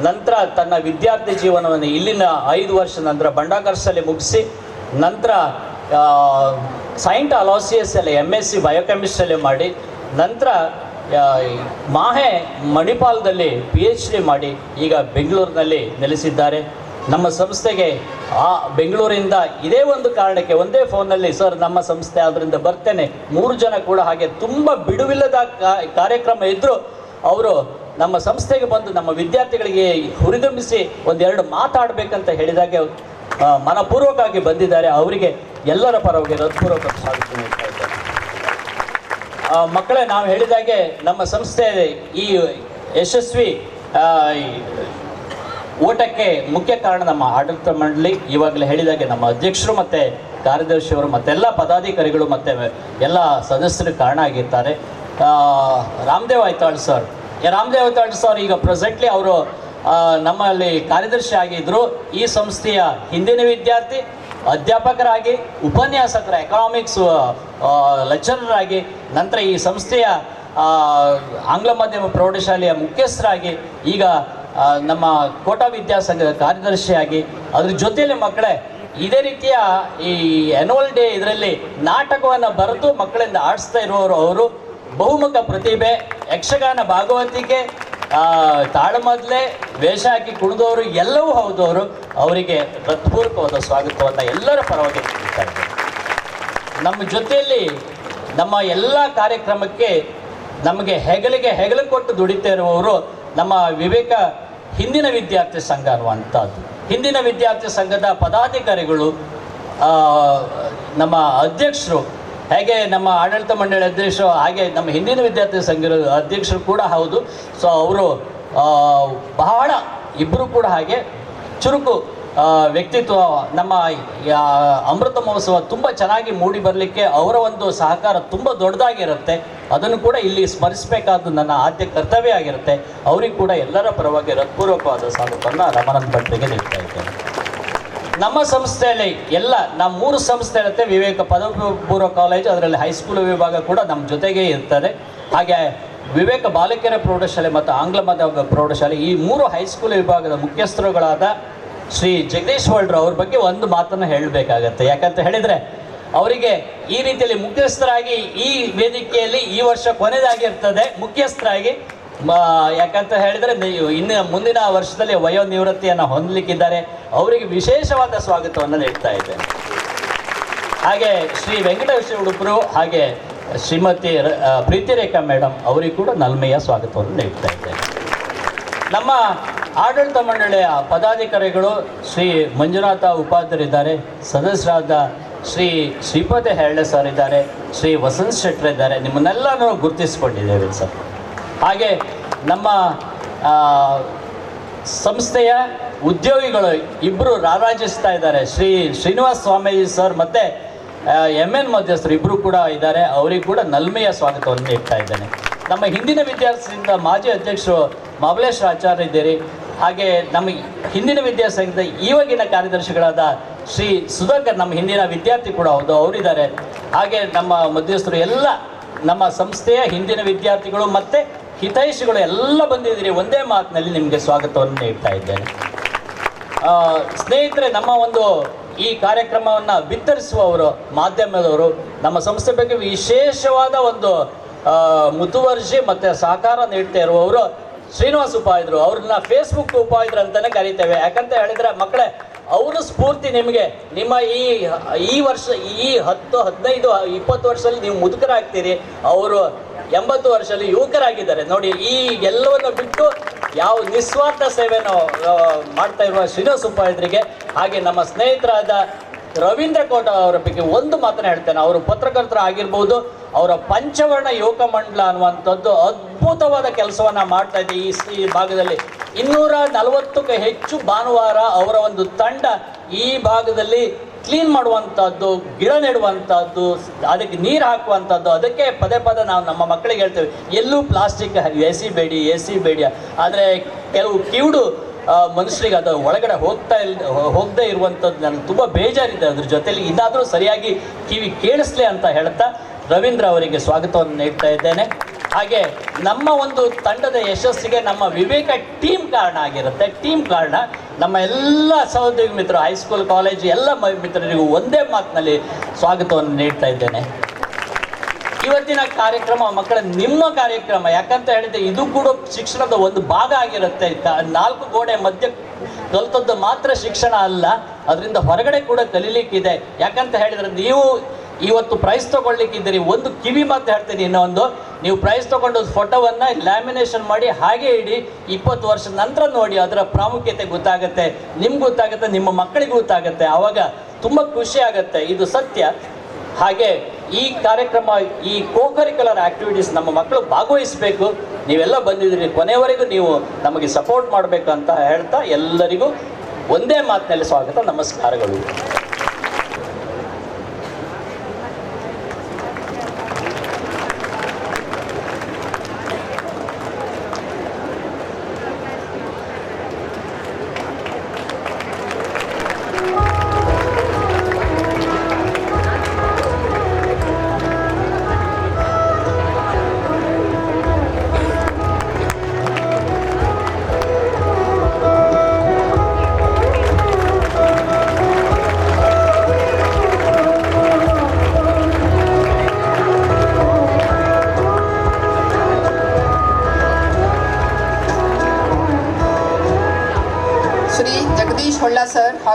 ನಂತರ ತನ್ನ ವಿದ್ಯಾರ್ಥಿ ಜೀವನವನ್ನು ಇಲ್ಲಿನ 5 ವರ್ಷ ನಂತರ ಬಂಡಾಕರ್ಸಲ್ಲಿ ಮುಗಿಸಿ, ನಂತರ ಸೈಂಟ್ ಅಲೋಸಿಯಸಲ್ಲಿ MSc ಬಯೋಕೆಮಿಸ್ಟ್ರಿಯಲ್ಲಿ ಮಾಡಿ, ನಂತರ ಮಣಿಪಾಲದಲ್ಲಿ PhD ಮಾಡಿ ಈಗ ಬೆಂಗಳೂರಿನಲ್ಲಿ ನೆಲೆಸಿದ್ದಾರೆ. ನಮ್ಮ ಸಂಸ್ಥೆಗೆ ಬೆಂಗಳೂರಿಂದ ಇದೇ ಒಂದು ಕಾರಣಕ್ಕೆ ಒಂದೇ ಫೋನಲ್ಲಿ, ಸರ್ ನಮ್ಮ ಸಂಸ್ಥೆ ಆದ್ದರಿಂದ ಬರ್ತೇನೆ, 3 ಜನ ಕೂಡ ಹಾಗೆ ತುಂಬ ಬಿಡುವಿಲ್ಲದ ಕಾರ್ಯಕ್ರಮ ಇದ್ದರೂ ಅವರು ನಮ್ಮ ಸಂಸ್ಥೆಗೆ ಬಂದು ನಮ್ಮ ವಿದ್ಯಾರ್ಥಿಗಳಿಗೆ ಹುರಿದುಂಬಿಸಿ 1-2 ಮಾತಾಡಬೇಕಂತ ಹೇಳಿದಾಗೆ ಮನಪೂರ್ವಕವಾಗಿ ಬಂದಿದ್ದಾರೆ. ಅವರಿಗೆ ಎಲ್ಲರ ಪರವಾಗಿ ಹೃತ್ಪೂರ್ವಕ ಸ್ವಾಗತ ನೀಡ್ತಾ ಇದ್ದಾರೆ. ಮಕ್ಕಳೇ, ನಾವು ಹೇಳಿದಾಗೆ ನಮ್ಮ ಸಂಸ್ಥೆ ಈ ಯಶಸ್ವಿ ಓಟಕ್ಕೆ ಮುಖ್ಯ ಕಾರಣ ನಮ್ಮ ಆಡಳಿತ ಮಂಡಳಿ, ಇವಾಗಲೇ ಹೇಳಿದಾಗೆ ನಮ್ಮ ಅಧ್ಯಕ್ಷರು ಮತ್ತು ಕಾರ್ಯದರ್ಶಿಯವರು ಮತ್ತೆಲ್ಲ ಪದಾಧಿಕಾರಿಗಳು ಮತ್ತು ಎಲ್ಲ ಸದಸ್ಯರು ಕಾರಣ ಆಗಿರ್ತಾರೆ. ರಾಮದೇವ್ ಐತಾಳ್ ಸರ್ ಈಗ ಪ್ರೆಸೆಂಟ್ಲಿ ಅವರು ನಮ್ಮಲ್ಲಿ ಕಾರ್ಯದರ್ಶಿ ಆಗಿದ್ದರು. ಈ ಸಂಸ್ಥೆಯ ಹಿಂದಿನ ವಿದ್ಯಾರ್ಥಿ ಅಧ್ಯಾಪಕರಾಗಿ, ಉಪನ್ಯಾಸಕರ, ಎಕನಾಮಿಕ್ಸ್ ಲೆಕ್ಚರರ್ ಆಗಿ, ನಂತರ ಈ ಸಂಸ್ಥೆಯ ಆಂಗ್ಲ ಮಾಧ್ಯಮ ಪ್ರೌಢಶಾಲೆಯ ಮುಖ್ಯಸ್ಥರಾಗಿ, ಈಗ ನಮ್ಮ ಕೋಟಾ ವಿದ್ಯಾಸಂಘದ ಕಾರ್ಯದರ್ಶಿಯಾಗಿ, ಅದ್ರ ಜೊತೆಯಲ್ಲಿ ಮಕ್ಕಳೇ ಇದೇ ರೀತಿಯ ಈ ಆ್ಯನ್ಯುವಲ್ ಡೇ ಇದರಲ್ಲಿ ನಾಟಕವನ್ನು ಬರೆದು ಮಕ್ಕಳಿಂದ ಆಡಿಸ್ತಾ ಇರುವವರು ಅವರು. ಬಹುಮುಖ ಪ್ರತಿಭೆ, ಯಕ್ಷಗಾನ, ಭಾಗವತಿಕೆ, ತಾಳಮದ್ಲೆ, ವೇಷ ಹಾಕಿ ಕುಣಿದವರು ಎಲ್ಲವೂ ಹೌದು. ಅವರಿಗೆ ಹೃತ್ಪೂರ್ವಕವಾದ ಸ್ವಾಗತವನ್ನು ಎಲ್ಲರ ಪರವಾಗಿ ನೀಡ್ತಾ ಇದ್ದಾರೆ. ನಮ್ಮ ಜೊತೆಯಲ್ಲಿ ನಮ್ಮ ಎಲ್ಲ ಕಾರ್ಯಕ್ರಮಕ್ಕೆ ನಮಗೆ ಹೆಗಲು ಕೊಟ್ಟು ದುಡಿತಾ ಇರುವವರು ನಮ್ಮ ವಿವೇಕ ಹಿಂದಿನ ವಿದ್ಯಾರ್ಥಿ ಸಂಘ ಅನ್ನುವಂಥದ್ದು. ಹಿಂದಿನ ವಿದ್ಯಾರ್ಥಿ ಸಂಘದ ಪದಾಧಿಕಾರಿಗಳು, ನಮ್ಮ ಅಧ್ಯಕ್ಷರು, ಹೇಗೆ ನಮ್ಮ ಆಡಳಿತ ಮಂಡಳಿ ಅಧ್ಯಕ್ಷರು, ಹಾಗೆ ನಮ್ಮ ಹಿಂದಿನ ವಿದ್ಯಾರ್ಥಿ ಸಂಘದ ಅಧ್ಯಕ್ಷರು ಕೂಡ ಹೌದು. ಸೊ ಅವರು ಬಹಳ ಇಬ್ಬರು ಕೂಡ ಹಾಗೆ ಚುರುಕು ವ್ಯಕ್ತಿತ್ವ. ನಮ್ಮ ಅಮೃತ ಮಹೋತ್ಸವ ತುಂಬ ಚೆನ್ನಾಗಿ ಮೂಡಿ ಬರಲಿಕ್ಕೆ ಅವರ ಒಂದು ಸಹಕಾರ ತುಂಬ ದೊಡ್ಡದಾಗಿರುತ್ತೆ. ಅದನ್ನು ಕೂಡ ಇಲ್ಲಿ ಸ್ಮರಿಸಬೇಕಾದ್ದು ನನ್ನ ಆದ್ಯ ಕರ್ತವ್ಯ ಆಗಿರುತ್ತೆ. ಅವರಿಗೆ ಕೂಡ ಎಲ್ಲರ ಪರವಾಗಿ ಹೃತ್ಪೂರ್ವಕವಾದ ಸ್ವಾಗತವನ್ನು ರಮಾನಂದ ಭಟ್ರಿಗೆ ನೀಡ್ತಾ ಇದ್ದೇನೆ. ನಮ್ಮ ಸಂಸ್ಥೆಯಲ್ಲಿ ನಮ್ಮ 3 ಸಂಸ್ಥೆ ಇರುತ್ತೆ. ವಿವೇಕ ಪದವಿ ಪೂರ್ವ ಕಾಲೇಜು, ಅದರಲ್ಲಿ ಹೈಸ್ಕೂಲ್ ವಿಭಾಗ ಕೂಡ ನಮ್ಮ ಜೊತೆಗೇ ಇರ್ತಾರೆ. ಹಾಗೆ ವಿವೇಕ ಬಾಲಕಿಯರ ಪ್ರೌಢಶಾಲೆ ಮತ್ತು ಆಂಗ್ಲ ಮಾಧ್ಯಮ ಪ್ರೌಢಶಾಲೆ, ಈ 3 ಹೈಸ್ಕೂಲ್ ವಿಭಾಗದ ಮುಖ್ಯಸ್ಥರುಗಳಾದ ಶ್ರೀ ಜಗದೀಶ್ ಹೊಳ್ರು ಅವ್ರ ಬಗ್ಗೆ ಒಂದು ಮಾತನ್ನು ಹೇಳಬೇಕಾಗತ್ತೆ. ಯಾಕಂತ ಹೇಳಿದರೆ ಅವರಿಗೆ ಈ ರೀತಿಯಲ್ಲಿ ಮುಖ್ಯಸ್ಥರಾಗಿ ಈ ವೇದಿಕೆಯಲ್ಲಿ ಈ ವರ್ಷ ಕೊನೆಯದಾಗಿರ್ತದೆ ಮುಖ್ಯಸ್ಥರಾಗಿ. ಯಾಕಂತ ಹೇಳಿದರೆ ಇನ್ನು ಮುಂದಿನ ವರ್ಷದಲ್ಲಿ ವಯೋನಿವೃತ್ತಿಯನ್ನು ಹೊಂದಲಿಕ್ಕಿದ್ದಾರೆ. ಅವರಿಗೆ ವಿಶೇಷವಾದ ಸ್ವಾಗತವನ್ನು ನೀಡ್ತಾ ಇದ್ದೇನೆ. ಹಾಗೆ ಶ್ರೀ ವೆಂಕಟೇಶ ಉಡುಪರು, ಹಾಗೆ ಶ್ರೀಮತಿ ಪ್ರೀತಿರೇಖಾ ಮೇಡಮ್ ಅವರಿಗೆ ಕೂಡ ನಲ್ಮೆಯ ಸ್ವಾಗತವನ್ನು ನೀಡ್ತಾ ಇದ್ದೇನೆ. ನಮ್ಮ ಆಡಳಿತ ಮಂಡಳಿಯ ಪದಾಧಿಕಾರಿಗಳು ಶ್ರೀ ಮಂಜುನಾಥ ಉಪಾಧ್ಯರಿದ್ದಾರೆ, ಸದಸ್ಯರಾದ ಶ್ರೀ ಶ್ರೀಪತಿ ಹೆರಳೆ ಸರ್ ಇದ್ದಾರೆ, ಶ್ರೀ ವಸಂತ್ ಶೆಟ್ಟರ್ ಇದ್ದಾರೆ. ನಿಮ್ಮನ್ನೆಲ್ಲರೂ ಗುರುತಿಸಿಕೊಂಡಿದ್ದೇವೆ ಸರ್. ಹಾಗೆ ನಮ್ಮ ಸಂಸ್ಥೆಯ ಉದ್ಯೋಗಿಗಳು ಇಬ್ಬರು ರಾರಾಜಿಸ್ತಾ ಇದ್ದಾರೆ. ಶ್ರೀನಿವಾಸ ಸ್ವಾಮೀಜಿ ಸರ್ ಮತ್ತು MN ಮಧ್ಯಸ್ಥರು ಇಬ್ಬರು ಕೂಡ ಇದ್ದಾರೆ. ಅವರಿಗೆ ಕೂಡ ನಲ್ಮೆಯ ಸ್ವಾಗತವನ್ನು ನೀಡ್ತಾ ಇದ್ದೇನೆ. ನಮ್ಮ ಹಿಂದಿನ ವಿದ್ಯಾರ್ಥಿಯಿಂದ ಮಾಜಿ ಅಧ್ಯಕ್ಷರು ಮಹಾಬಲೇಶ್ವರ ಆಚಾರ್ಯ ಇದ್ದೀರಿ. ಹಾಗೆ ನಮ್ಮ ಹಿಂದಿನ ವಿದ್ಯಾಸಂಘದ ಇವಾಗಿನ ಕಾರ್ಯದರ್ಶಿಗಳಾದ ಶ್ರೀ ಸುಧಾಕರ್, ನಮ್ಮ ಹಿಂದಿನ ವಿದ್ಯಾರ್ಥಿ ಕೂಡ ಹೌದು, ಅವರಿದ್ದಾರೆ. ಹಾಗೆ ನಮ್ಮ ಮಧ್ಯಸ್ಥರು ಎಲ್ಲ ನಮ್ಮ ಸಂಸ್ಥೆಯ ಹಿಂದಿನ ವಿದ್ಯಾರ್ಥಿಗಳು ಮತ್ತು ಹಿತೈಷಿಗಳು ಎಲ್ಲ ಬಂದಿದ್ದೀರಿ. ಒಂದೇ ಮಾತಿನಲ್ಲಿ ನಿಮಗೆ ಸ್ವಾಗತವನ್ನು ನೀಡ್ತಾ ಇದ್ದೇನೆ. ಸ್ನೇಹಿತರೆ, ನಮ್ಮ ಒಂದು ಈ ಕಾರ್ಯಕ್ರಮವನ್ನು ಬಿತ್ತರಿಸುವವರು ಮಾಧ್ಯಮದವರು ನಮ್ಮ ಸಂಸ್ಥೆ ಬಗ್ಗೆ ವಿಶೇಷವಾದ ಒಂದು ಮುತುವರ್ಜಿ ಮತ್ತು ಸಹಕಾರ ನೀಡ್ತಾ ಇರುವವರು ಶ್ರೀನಿವಾಸ ಉಪಾಧ್ಯಾಯರು. ಅವ್ರನ್ನ ಫೇಸ್ಬುಕ್ ಉಪಾಧ್ಯಾಯರು ಅಂತಲೇ ಕರೀತೇವೆ. ಯಾಕಂತ ಹೇಳಿದರೆ ಮಕ್ಕಳೇ, ಅವರು ಸ್ಫೂರ್ತಿ ನಿಮಗೆ. ನಿಮ್ಮ ಈ ವರ್ಷ, ಈ 10, 15, 20 ವರ್ಷದಲ್ಲಿ ನೀವು ಮುದುಕರಾಗ್ತೀರಿ. ಅವರು 80 ವರ್ಷದಲ್ಲಿ ಯುವಕರಾಗಿದ್ದಾರೆ ನೋಡಿ. ಈ ಎಲ್ಲವನ್ನು ಬಿಟ್ಟು ಯಾವ ನಿಸ್ವಾರ್ಥ ಸೇವೆಯನ್ನು ಮಾಡ್ತಾ ಇರುವ ಶ್ರೀನಿವಾಸ ಉಪಾಧ್ಯಾಯರಿಗೆ, ಹಾಗೆ ನಮ್ಮ ಸ್ನೇಹಿತರಾದ ರವೀಂದ್ರ ಕೋಟ ಅವರ ಬಗ್ಗೆ ಒಂದು ಮಾತನ್ನು ಹೇಳ್ತೇನೆ. ಅವರು ಪತ್ರಕರ್ತರು ಆಗಿರ್ಬೋದು, ಅವರ ಪಂಚವರ್ಣ ಯುವಕ ಮಂಡಲ ಅನ್ನುವಂಥದ್ದು ಅದ್ಭುತವಾದ ಕೆಲಸವನ್ನು ಮಾಡ್ತಾ ಇದೆ ಈ ಭಾಗದಲ್ಲಿ. 240ಕ್ಕೂ ಹೆಚ್ಚು ಭಾನುವಾರ ಅವರ ಒಂದು ತಂಡ ಈ ಭಾಗದಲ್ಲಿ ಕ್ಲೀನ್ ಮಾಡುವಂಥದ್ದು, ಗಿಡ ನೆಡುವಂಥದ್ದು, ಅದಕ್ಕೆ ನೀರು ಹಾಕುವಂಥದ್ದು. ಅದಕ್ಕೆ ಪದೇ ನಾವು ನಮ್ಮ ಮಕ್ಕಳಿಗೆ ಹೇಳ್ತೇವೆ, ಎಲ್ಲೂ ಪ್ಲಾಸ್ಟಿಕ್ ಎಸಿಬೇಡಿ. ಆದರೆ ಕೆಲವು ಕಿವುಡು ಮನುಷ್ಯರಿಗೆ ಅದು ಒಳಗಡೆ ಹೋಗದೇ ಇರುವಂಥದ್ದು ನನಗೆ ತುಂಬ ಬೇಜಾರಿದೆ. ಅದ್ರ ಜೊತೆಲಿ ಇದಾದರೂ ಸರಿಯಾಗಿ ಕಿವಿ ಕೇಳಿಸ್ಲಿ ಅಂತ ಹೇಳ್ತಾ ರವೀಂದ್ರ ಅವರಿಗೆ ಸ್ವಾಗತವನ್ನು ನೀಡ್ತಾ ಇದ್ದೇನೆ. ಹಾಗೆ ನಮ್ಮ ಒಂದು ತಂಡದ ಯಶಸ್ಸಿಗೆ ನಮ್ಮ ವಿವೇಕ ಟೀಮ್ ಕಾರಣ ಆಗಿರುತ್ತೆ. ಟೀಮ್ ಕಾರಣ. ನಮ್ಮ ಎಲ್ಲ ಸಹೋದ್ಯೋಗಿ ಮಿತ್ರರು, ಹೈಸ್ಕೂಲ್, ಕಾಲೇಜು ಎಲ್ಲ ಮಿತ್ರರಿಗೂ ಒಂದೇ ಮಾತಿನಲ್ಲಿ ಸ್ವಾಗತವನ್ನು ನೀಡ್ತಾ ಇದ್ದೇನೆ. ಇವತ್ತಿನ ಕಾರ್ಯಕ್ರಮ ಮಕ್ಕಳ ನಿಮ್ಮ ಕಾರ್ಯಕ್ರಮ. ಯಾಕಂತ ಹೇಳಿದರೆ ಇದು ಕೂಡ ಶಿಕ್ಷಣದ ಒಂದು ಭಾಗ ಆಗಿರುತ್ತೆ. 4 ಗೋಡೆ ಮಧ್ಯೆ ಕಲಿತದ್ದು ಮಾತ್ರ ಶಿಕ್ಷಣ ಅಲ್ಲ, ಅದರಿಂದ ಹೊರಗಡೆ ಕೂಡ ಕಲೀಲಿಕ್ಕಿದೆ. ಯಾಕಂತ ಹೇಳಿದರೆ ನೀವು ಇವತ್ತು ಪ್ರೈಸ್ ತೊಗೊಳ್ಲಿಕ್ಕಿದ್ದೀರಿ. ಒಂದು ಕಿವಿ ಮಾತು ಹೇಳ್ತೀನಿ, ಇನ್ನೊಂದು, ನೀವು ಪ್ರೈಸ್ ತೊಗೊಂಡು ಫೋಟೋವನ್ನು ಲ್ಯಾಮಿನೇಷನ್ ಮಾಡಿ ಹಾಗೆ ಇಡಿ. 20 ವರ್ಷದ ನಂತರ ನೋಡಿ, ಅದರ ಪ್ರಾಮುಖ್ಯತೆ ಗೊತ್ತಾಗುತ್ತೆ, ನಿಮ್ಗೆ ಗೊತ್ತಾಗುತ್ತೆ, ನಿಮ್ಮ ಮಕ್ಕಳಿಗೆ ಗೊತ್ತಾಗುತ್ತೆ. ಆವಾಗ ತುಂಬ ಖುಷಿ ಆಗುತ್ತೆ. ಇದು ಸತ್ಯ. ಹಾಗೆ ಈ ಕಾರ್ಯಕ್ರಮ, ಈ ಕರಿಕ್ಯುಲರ್ ಆ್ಯಕ್ಟಿವಿಟೀಸ್ ನಮ್ಮ ಮಕ್ಕಳು ಭಾಗವಹಿಸಬೇಕು. ನೀವೆಲ್ಲ ಬಂದಿದ್ದೀರಿ, ಕೊನೆಯವರೆಗೂ ನೀವು ನಮಗೆ ಸಪೋರ್ಟ್ ಮಾಡಬೇಕು ಅಂತ ಹೇಳ್ತಾ ಎಲ್ಲರಿಗೂ ಒಂದೇ ಮಾತಿನಲ್ಲಿ ಸ್ವಾಗತ, ನಮಸ್ಕಾರಗಳು.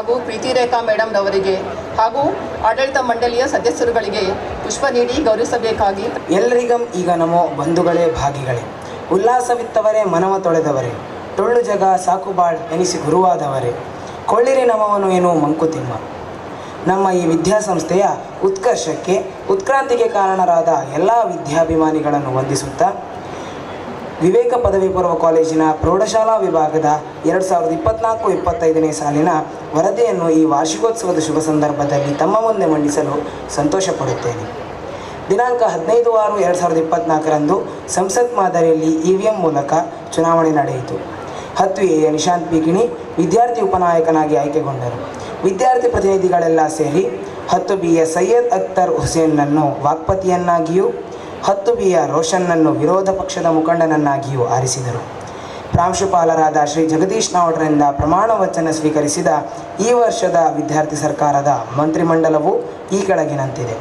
ಹಾಗೂ ಪ್ರೀತಿ ರೇಖಾ ಮೇಡಮ್ ರವರಿಗೆ ಹಾಗೂ ಆಡಳಿತ ಮಂಡಳಿಯ ಸದಸ್ಯರುಗಳಿಗೆ ಪುಷ್ಪ ನೀಡಿ ಗೌರವಿಸಬೇಕಾಗಿ. ಎಲ್ರಿಗಂ ಈಗ ನಮೋ ಬಂಧುಗಳೇ ಭಾಗಿಗಳೇ, ಉಲ್ಲಾಸವಿತ್ತವರೇ ಮನವ ತೊಳೆದವರೇ, ಟೊಳ್ಳು ಜಗ ಸಾಕುಬಾಳ್ ಎನಿಸಿ ಗುರುವಾದವರೇ, ಕೊಳ್ಳಿರಿ ನಮವನು ಏನು ಮಂಕುತಿಮ್ಮ. ನಮ್ಮ ಈ ವಿದ್ಯಾಸಂಸ್ಥೆಯ ಉತ್ಕರ್ಷಕ್ಕೆ ಉತ್ಕ್ರಾಂತಿಗೆ ಕಾರಣರಾದ ಎಲ್ಲ ವಿದ್ಯಾಭಿಮಾನಿಗಳನ್ನು ವಂದಿಸುತ್ತಾ ವಿವೇಕ ಪದವಿ ಪೂರ್ವ ಕಾಲೇಜಿನ ಪ್ರೌಢಶಾಲಾ ವಿಭಾಗದ 2024-25ನೇ ಸಾಲಿನ ವರದಿಯನ್ನು ಈ ವಾರ್ಷಿಕೋತ್ಸವದ ಶುಭ ಸಂದರ್ಭದಲ್ಲಿ ತಮ್ಮ ಮುಂದೆ ಮಂಡಿಸಲು ಸಂತೋಷಪಡುತ್ತೇನೆ. ದಿನಾಂಕ 15/6/2024ರಂದು ಸಂಸತ್ ಮಾದರಿಯಲ್ಲಿ EVM ಮೂಲಕ ಚುನಾವಣೆ ನಡೆಯಿತು. 10Aಯ ನಿಶಾಂತ್ ಪಿಗಿಣಿ ವಿದ್ಯಾರ್ಥಿ ಉಪನಾಯಕನಾಗಿ ಆಯ್ಕೆಗೊಂಡರು. ವಿದ್ಯಾರ್ಥಿ ಪ್ರತಿನಿಧಿಗಳೆಲ್ಲ ಸೇರಿ 10Bಯ ಸೈಯದ್ ಅಖ್ತರ್ ಹುಸೇನ್ನನ್ನು ವಾಗ್ಪತಿಯನ್ನಾಗಿಯೂ 10Bಯ ರೋಷನ್ನನ್ನು ವಿರೋಧ ಪಕ್ಷದ ಮುಖಂಡನನ್ನಾಗಿಯೂ ಆರಿಸಿದರು. ಪ್ರಾಂಶುಪಾಲರಾದ ಶ್ರೀ ಜಗದೀಶ್ ನಾವಡ್ರಿಂದ ಪ್ರಮಾಣ ವಚನ ಸ್ವೀಕರಿಸಿದ ಈ ವರ್ಷದ ವಿದ್ಯಾರ್ಥಿ ಸರ್ಕಾರದ ಮಂತ್ರಿಮಂಡಲವು ಈ ಕೆಳಗಿನಂತಿದೆ.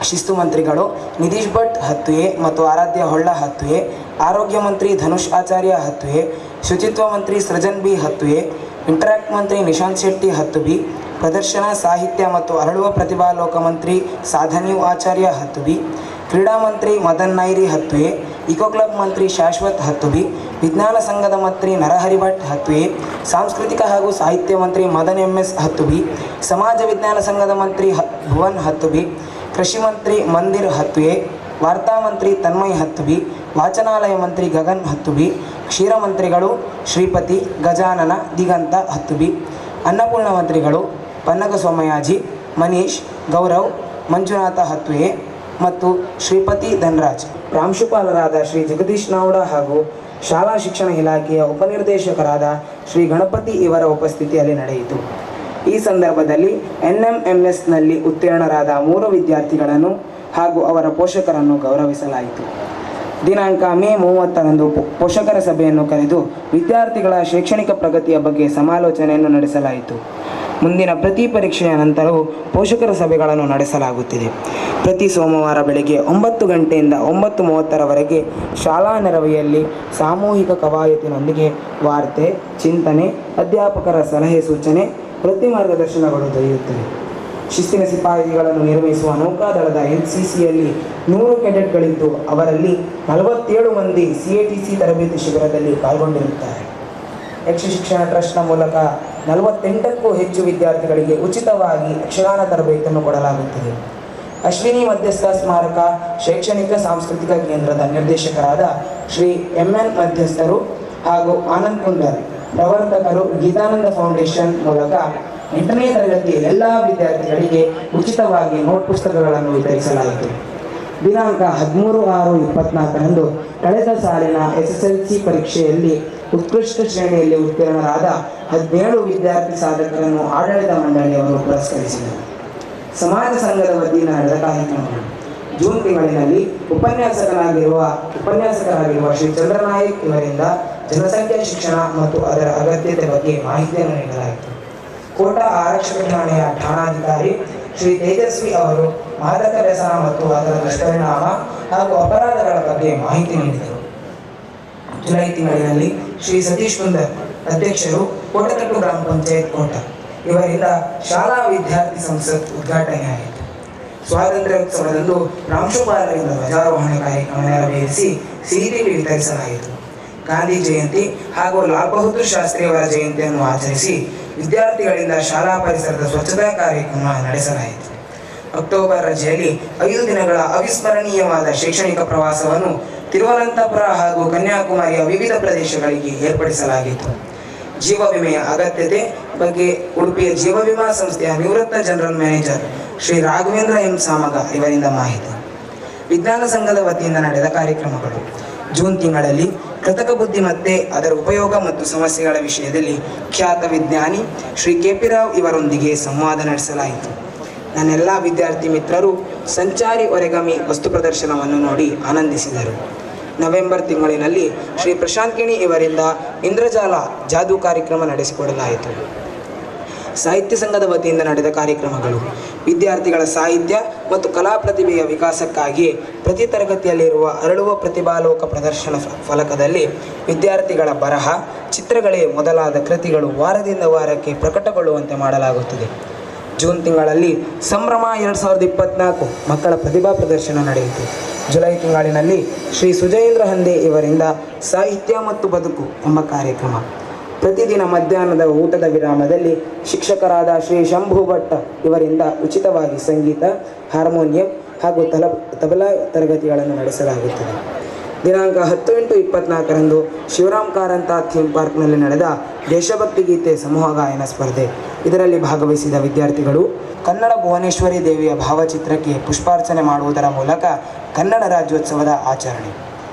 ಶಿಸ್ತು ಮಂತ್ರಿಗಳು ನಿತೀಶ್ ಭಟ್ 10A ಮತ್ತು ಆರಾಧ್ಯ ಹೊಳ್ಳ 10A, ಆರೋಗ್ಯ ಮಂತ್ರಿ ಧನುಷ್ ಆಚಾರ್ಯ 10A, ಶುಚಿತ್ವ ಮಂತ್ರಿ ಸೃಜನ್ ಬಿ 10A, ಇಂಟರಾಕ್ಟ್ ಮಂತ್ರಿ ನಿಶಾಂತ್ ಶೆಟ್ಟಿ 10B, ಪ್ರದರ್ಶನ ಸಾಹಿತ್ಯ ಮತ್ತು ಅರಳುವ ಪ್ರತಿಭಾಲೋಕ ಮಂತ್ರಿ ಸಾಧನ್ಯು ಆಚಾರ್ಯ 10B, ಕ್ರೀಡಾ ಮಂತ್ರಿ ಮದನ್ ನೈರಿ 10A, ಇಕೋ ಕ್ಲಬ್ ಮಂತ್ರಿ ಶಾಶ್ವತ್ 10B, ವಿಜ್ಞಾನ ಸಂಘದ ಮಂತ್ರಿ ನರಹರಿ ಭಟ್ 10A, ಸಾಂಸ್ಕೃತಿಕ ಹಾಗೂ ಸಾಹಿತ್ಯ ಮಂತ್ರಿ ಮದನ್ MS 10B, ಸಮಾಜ ವಿಜ್ಞಾನ ಸಂಘದ ಮಂತ್ರಿ ಭುವನ್ 10B, ಕೃಷಿ ಮಂತ್ರಿ ಮಂದಿರ್ 10A, ವಾರ್ತಾ ಮಂತ್ರಿ ತನ್ಮಯ್ 10B, ವಾಚನಾಲಯ ಮಂತ್ರಿ ಗಗನ್ 10B, ಕ್ಷೀರ ಮಂತ್ರಿಗಳು ಶ್ರೀಪತಿ ಗಜಾನನ ದಿಗಂತ 10B, ಅನ್ನಪೂರ್ಣ ಮಂತ್ರಿಗಳು ಪನ್ನಗ ಸೋಮಯಾಜಿ, ಮನೀಶ್, ಗೌರವ್, ಮಂಜುನಾಥ 10A ಮತ್ತು ಶ್ರೀಪತಿ ಧನ್ರಾಜ್. ಪ್ರಾಂಶುಪಾಲರಾದ ಶ್ರೀ ಜಗದೀಶ್ ನಾವಡ ಹಾಗೂ ಶಾಲಾ ಶಿಕ್ಷಣ ಇಲಾಖೆಯ ಉಪನಿರ್ದೇಶಕರಾದ ಶ್ರೀ ಗಣಪತಿ ಇವರ ಉಪಸ್ಥಿತಿಯಲ್ಲಿ ನಡೆಯಿತು. ಈ ಸಂದರ್ಭದಲ್ಲಿ NMMSನಲ್ಲಿ ಉತ್ತೀರ್ಣರಾದ 3 ವಿದ್ಯಾರ್ಥಿಗಳನ್ನು ಹಾಗೂ ಅವರ ಪೋಷಕರನ್ನು ಗೌರವಿಸಲಾಯಿತು. ದಿನಾಂಕ ಮೇ 30ರಂದು ಪೋಷಕರ ಸಭೆಯನ್ನು ಕರೆದು ವಿದ್ಯಾರ್ಥಿಗಳ ಶೈಕ್ಷಣಿಕ ಪ್ರಗತಿಯ ಬಗ್ಗೆ ಸಮಾಲೋಚನೆಯನ್ನು ನಡೆಸಲಾಯಿತು. ಮುಂದಿನ ಪ್ರತಿ ಪರೀಕ್ಷೆಯ ನಂತರವೂ ಪೋಷಕರ ಸಭೆಗಳನ್ನು ನಡೆಸಲಾಗುತ್ತಿದೆ. ಪ್ರತಿ ಸೋಮವಾರ ಬೆಳಗ್ಗೆ 9 ಗಂಟೆಯಿಂದ 9:30ರವರೆಗೆ ಶಾಲಾ ನೆರವಿಯಲ್ಲಿ ಸಾಮೂಹಿಕ ಕವಾಯತಿನೊಂದಿಗೆ ವಾರ್ತೆ, ಚಿಂತನೆ, ಅಧ್ಯಾಪಕರ ಸಲಹೆ ಸೂಚನೆ, ವೃತ್ತಿ ಮಾರ್ಗದರ್ಶನಗಳು ದೊರೆಯುತ್ತವೆ. ಶಿಸ್ತಿನ ಸಿಪಾಯಿಗಳನ್ನು ನಿರ್ವಹಿಸುವ ನೌಕಾದಳದ NCCಯಲ್ಲಿ 100 ಕೆಡೆಟ್ಗಳಿದ್ದು ಅವರಲ್ಲಿ 47 ಮಂದಿ CATC ತರಬೇತಿ ಶಿಬಿರದಲ್ಲಿ ಪಾಲ್ಗೊಂಡಿರುತ್ತಾರೆ. ಯಕ್ಷ ಶಿಕ್ಷಣ ಟ್ರಸ್ಟ್ನ ಮೂಲಕ 48ಕ್ಕೂ ಹೆಚ್ಚು ವಿದ್ಯಾರ್ಥಿಗಳಿಗೆ ಉಚಿತವಾಗಿ ಯಕ್ಷಗಾನ ತರಬೇತಿಯನ್ನು ಕೊಡಲಾಗುತ್ತದೆ. ಅಶ್ವಿನಿ ಮಧ್ಯಸ್ಥ ಸ್ಮಾರಕ ಶೈಕ್ಷಣಿಕ ಸಾಂಸ್ಕೃತಿಕ ಕೇಂದ್ರದ ನಿರ್ದೇಶಕರಾದ ಶ್ರೀ MN ಮಧ್ಯಸ್ಥರು ಹಾಗೂ ಆನಂದ್ ಕುಂದರ್ ಪ್ರವರ್ತಕರು ಗೀತಾನಂದ ಫೌಂಡೇಶನ್ ಮೂಲಕ 8ನೇ ತರಗತಿಯ ಎಲ್ಲ ವಿದ್ಯಾರ್ಥಿಗಳಿಗೆ ಉಚಿತವಾಗಿ ನೋಟ್ ಪುಸ್ತಕಗಳನ್ನು ವಿತರಿಸಲಾಯಿತು. ದಿನಾಂಕ 13/6/24ರಂದು ಕಳೆದ ಸಾಲಿನ SSLC ಪರೀಕ್ಷೆಯಲ್ಲಿ ಉತ್ಕೃಷ್ಟ ಶ್ರೇಣಿಯಲ್ಲಿ ಉತ್ತೀರ್ಣರಾದ 17 ವಿದ್ಯಾರ್ಥಿ ಸಾಧಕರನ್ನು ಆಡಳಿತ ಮಂಡಳಿಯವರು ಪುರಸ್ಕರಿಸಿದರು. ಸಮಾಜ ಸಂಘದ ವತಿಯಿಂದ ನಡೆದ ಕಾರ್ಯಕ್ರಮಗಳು. ಜೂನ್ ತಿಂಗಳಿನಲ್ಲಿ ಉಪನ್ಯಾಸಕರಾಗಿರುವ ಶ್ರೀ ಚಂದ್ರನಾಯಕ್ ಇವರಿಂದ ಜನಸಂಖ್ಯಾ ಶಿಕ್ಷಣ ಮತ್ತು ಅದರ ಅಗತ್ಯತೆ ಬಗ್ಗೆ ಮಾಹಿತಿಯನ್ನು ನೀಡಲಾಯಿತು. ಕೋಟಾ ಆರಕ್ಷಕ ಠಾಣೆಯ ಠಾಣಾಧಿಕಾರಿ ಶ್ರೀ ತೇಜಸ್ವಿ ಅವರು ಮಾದಕ ವ್ಯಸನ ಮತ್ತು ಅದರ ದುಷ್ಪರಿಣಾಮ ಹಾಗೂ ಅಪರಾಧಗಳ ಬಗ್ಗೆ ಮಾಹಿತಿ ನೀಡಿದರು. ಜುಲೈ ತಿಂಗಳಿನಲ್ಲಿ ಶ್ರೀ ಸತೀಶ್ ಸುಂದರ್ ಅಧ್ಯಕ್ಷರು ಕೋಟಕಟ್ಟು ಗ್ರಾಮ ಪಂಚಾಯತ್ ಕೋಟ ಇವರಿಂದ ಶಾಲಾ ವಿದ್ಯಾರ್ಥಿ ಸಂಸತ್ ಉದ್ಘಾಟನೆಯಾಯಿತು. ಸ್ವಾತಂತ್ರ್ಯೋತ್ಸವದಂದು ಪ್ರಾಂಶುಪಾಲರಿಂದ ಧ್ವಜಾರೋಹಣ ಕಾರ್ಯಕ್ರಮ ನೆರವೇರಿಸಿ ಸಿಹಿ ವಿತರಿಸಲಾಯಿತು. ಗಾಂಧಿ ಜಯಂತಿ ಹಾಗೂ ಲಾಲ್ ಬಹದ್ದೂರ್ ಶಾಸ್ತ್ರಿಯವರ ಜಯಂತಿಯನ್ನು ಆಚರಿಸಿ ವಿದ್ಯಾರ್ಥಿಗಳಿಂದ ಶಾಲಾ ಪರಿಸರದ ಸ್ವಚ್ಛತಾ ಕಾರ್ಯಕ್ರಮ ನಡೆಸಲಾಯಿತು. ಅಕ್ಟೋಬರ್ ರಜೆಯಲ್ಲಿ 5 ದಿನಗಳ ಅವಿಸ್ಮರಣೀಯವಾದ ಶೈಕ್ಷಣಿಕ ಪ್ರವಾಸವನ್ನು ತಿರುವನಂತಪುರ ಹಾಗೂ ಕನ್ಯಾಕುಮಾರಿಯ ವಿವಿಧ ಪ್ರದೇಶಗಳಿಗೆ ಏರ್ಪಡಿಸಲಾಗಿತ್ತು. ಜೀವ ವಿಮೆಯ ಅಗತ್ಯತೆ ಬಗ್ಗೆ ಉಡುಪಿಯ ಜೀವ ವಿಮಾ ಸಂಸ್ಥೆಯ ನಿವೃತ್ತ general manager Shri Raghavendra M Samaga ಇವರಿಂದ ಮಾಹಿತಿ. ವಿಜ್ಞಾನ ಸಂಘದ ವತಿಯಿಂದ ನಡೆದ ಕಾರ್ಯಕ್ರಮಗಳು. ಜೂನ್ ತಿಂಗಳಲ್ಲಿ ಕೃತಕ ಬುದ್ಧಿಮತ್ತೆ, ಅದರ ಉಪಯೋಗ ಮತ್ತು ಸಮಸ್ಯೆಗಳ ವಿಷಯದಲ್ಲಿ ಖ್ಯಾತ ವಿಜ್ಞಾನಿ ಶ್ರೀ KP ರಾವ್ ಇವರೊಂದಿಗೆ ಸಂವಾದ ನಡೆಸಲಾಯಿತು. ನನ್ನೆಲ್ಲ ವಿದ್ಯಾರ್ಥಿ ಮಿತ್ರರು ಸಂಚಾರಿ ಒರೆಗಮಿ ವಸ್ತು ಪ್ರದರ್ಶನವನ್ನು ನೋಡಿ ಆನಂದಿಸಿದರು. ನವೆಂಬರ್ ತಿಂಗಳಿನಲ್ಲಿ ಶ್ರೀ ಪ್ರಶಾಂತ್ ಕಿಣಿ ಇವರಿಂದ ಇಂದ್ರಜಾಲ ಜಾದೂ ಕಾರ್ಯಕ್ರಮ ನಡೆಸಿಕೊಡಲಾಯಿತು. ಸಾಹಿತ್ಯ ಸಂಘದ ವತಿಯಿಂದ ನಡೆದ ಕಾರ್ಯಕ್ರಮಗಳು. ವಿದ್ಯಾರ್ಥಿಗಳ ಸಾಹಿತ್ಯ ಮತ್ತು ಕಲಾ ಪ್ರತಿಭೆಯ ವಿಕಾಸಕ್ಕಾಗಿ ಪ್ರತಿ ತರಗತಿಯಲ್ಲಿರುವ ಅರಳುವ ಪ್ರತಿಭಾಲೋಕ ಪ್ರದರ್ಶನ ಫಲಕದಲ್ಲಿ ವಿದ್ಯಾರ್ಥಿಗಳ ಬರಹ, ಚಿತ್ರಗಳೇ ಮೊದಲಾದ ಕೃತಿಗಳು ವಾರದಿಂದ ವಾರಕ್ಕೆ ಪ್ರಕಟಗೊಳ್ಳುವಂತೆ ಮಾಡಲಾಗುತ್ತಿದೆ. ಜೂನ್ ತಿಂಗಳಲ್ಲಿ ಸಂಭ್ರಮ 2024 ಮಕ್ಕಳ ಪ್ರತಿಭಾ ಪ್ರದರ್ಶನ ನಡೆಯಿತು. ಜುಲೈ ತಿಂಗಳಿನಲ್ಲಿ ಶ್ರೀ ಸುಜಯೇಂದ್ರ ಹಂದೆ ಇವರಿಂದ ಸಾಹಿತ್ಯ ಮತ್ತು ಬದುಕು ಎಂಬ ಕಾರ್ಯಕ್ರಮ. ಪ್ರತಿದಿನ ಮಧ್ಯಾಹ್ನದ ಊಟದ ವಿರಾಮದಲ್ಲಿ ಶಿಕ್ಷಕರಾದ ಶ್ರೀ ಶಂಭು ಭಟ್ ಇವರಿಂದ ಉಚಿತವಾಗಿ ಸಂಗೀತ, ಹಾರ್ಮೋನಿಯಂ ಹಾಗೂ ತಬಲಾ ತರಗತಿಗಳನ್ನು ನಡೆಸಲಾಗುತ್ತದೆ. ದಿನಾಂಕ 10/8/24 ಶಿವರಾಮ್ ಕಾರಂತ ಥೀಮ್ ಪಾರ್ಕ್ನಲ್ಲಿ ನಡೆದ ದೇಶಭಕ್ತಿ ಗೀತೆ ಸಮೂಹ ಗಾಯನ ಸ್ಪರ್ಧೆ. ಇದರಲ್ಲಿ ಭಾಗವಹಿಸಿದ ವಿದ್ಯಾರ್ಥಿಗಳು ಕನ್ನಡ ಭುವನೇಶ್ವರಿ ದೇವಿಯ ಭಾವಚಿತ್ರಕ್ಕೆ ಪುಷ್ಪಾರ್ಚನೆ ಮಾಡುವುದರ ಮೂಲಕ ಕನ್ನಡ ರಾಜ್ಯೋತ್ಸವದ ಆಚರಣೆ.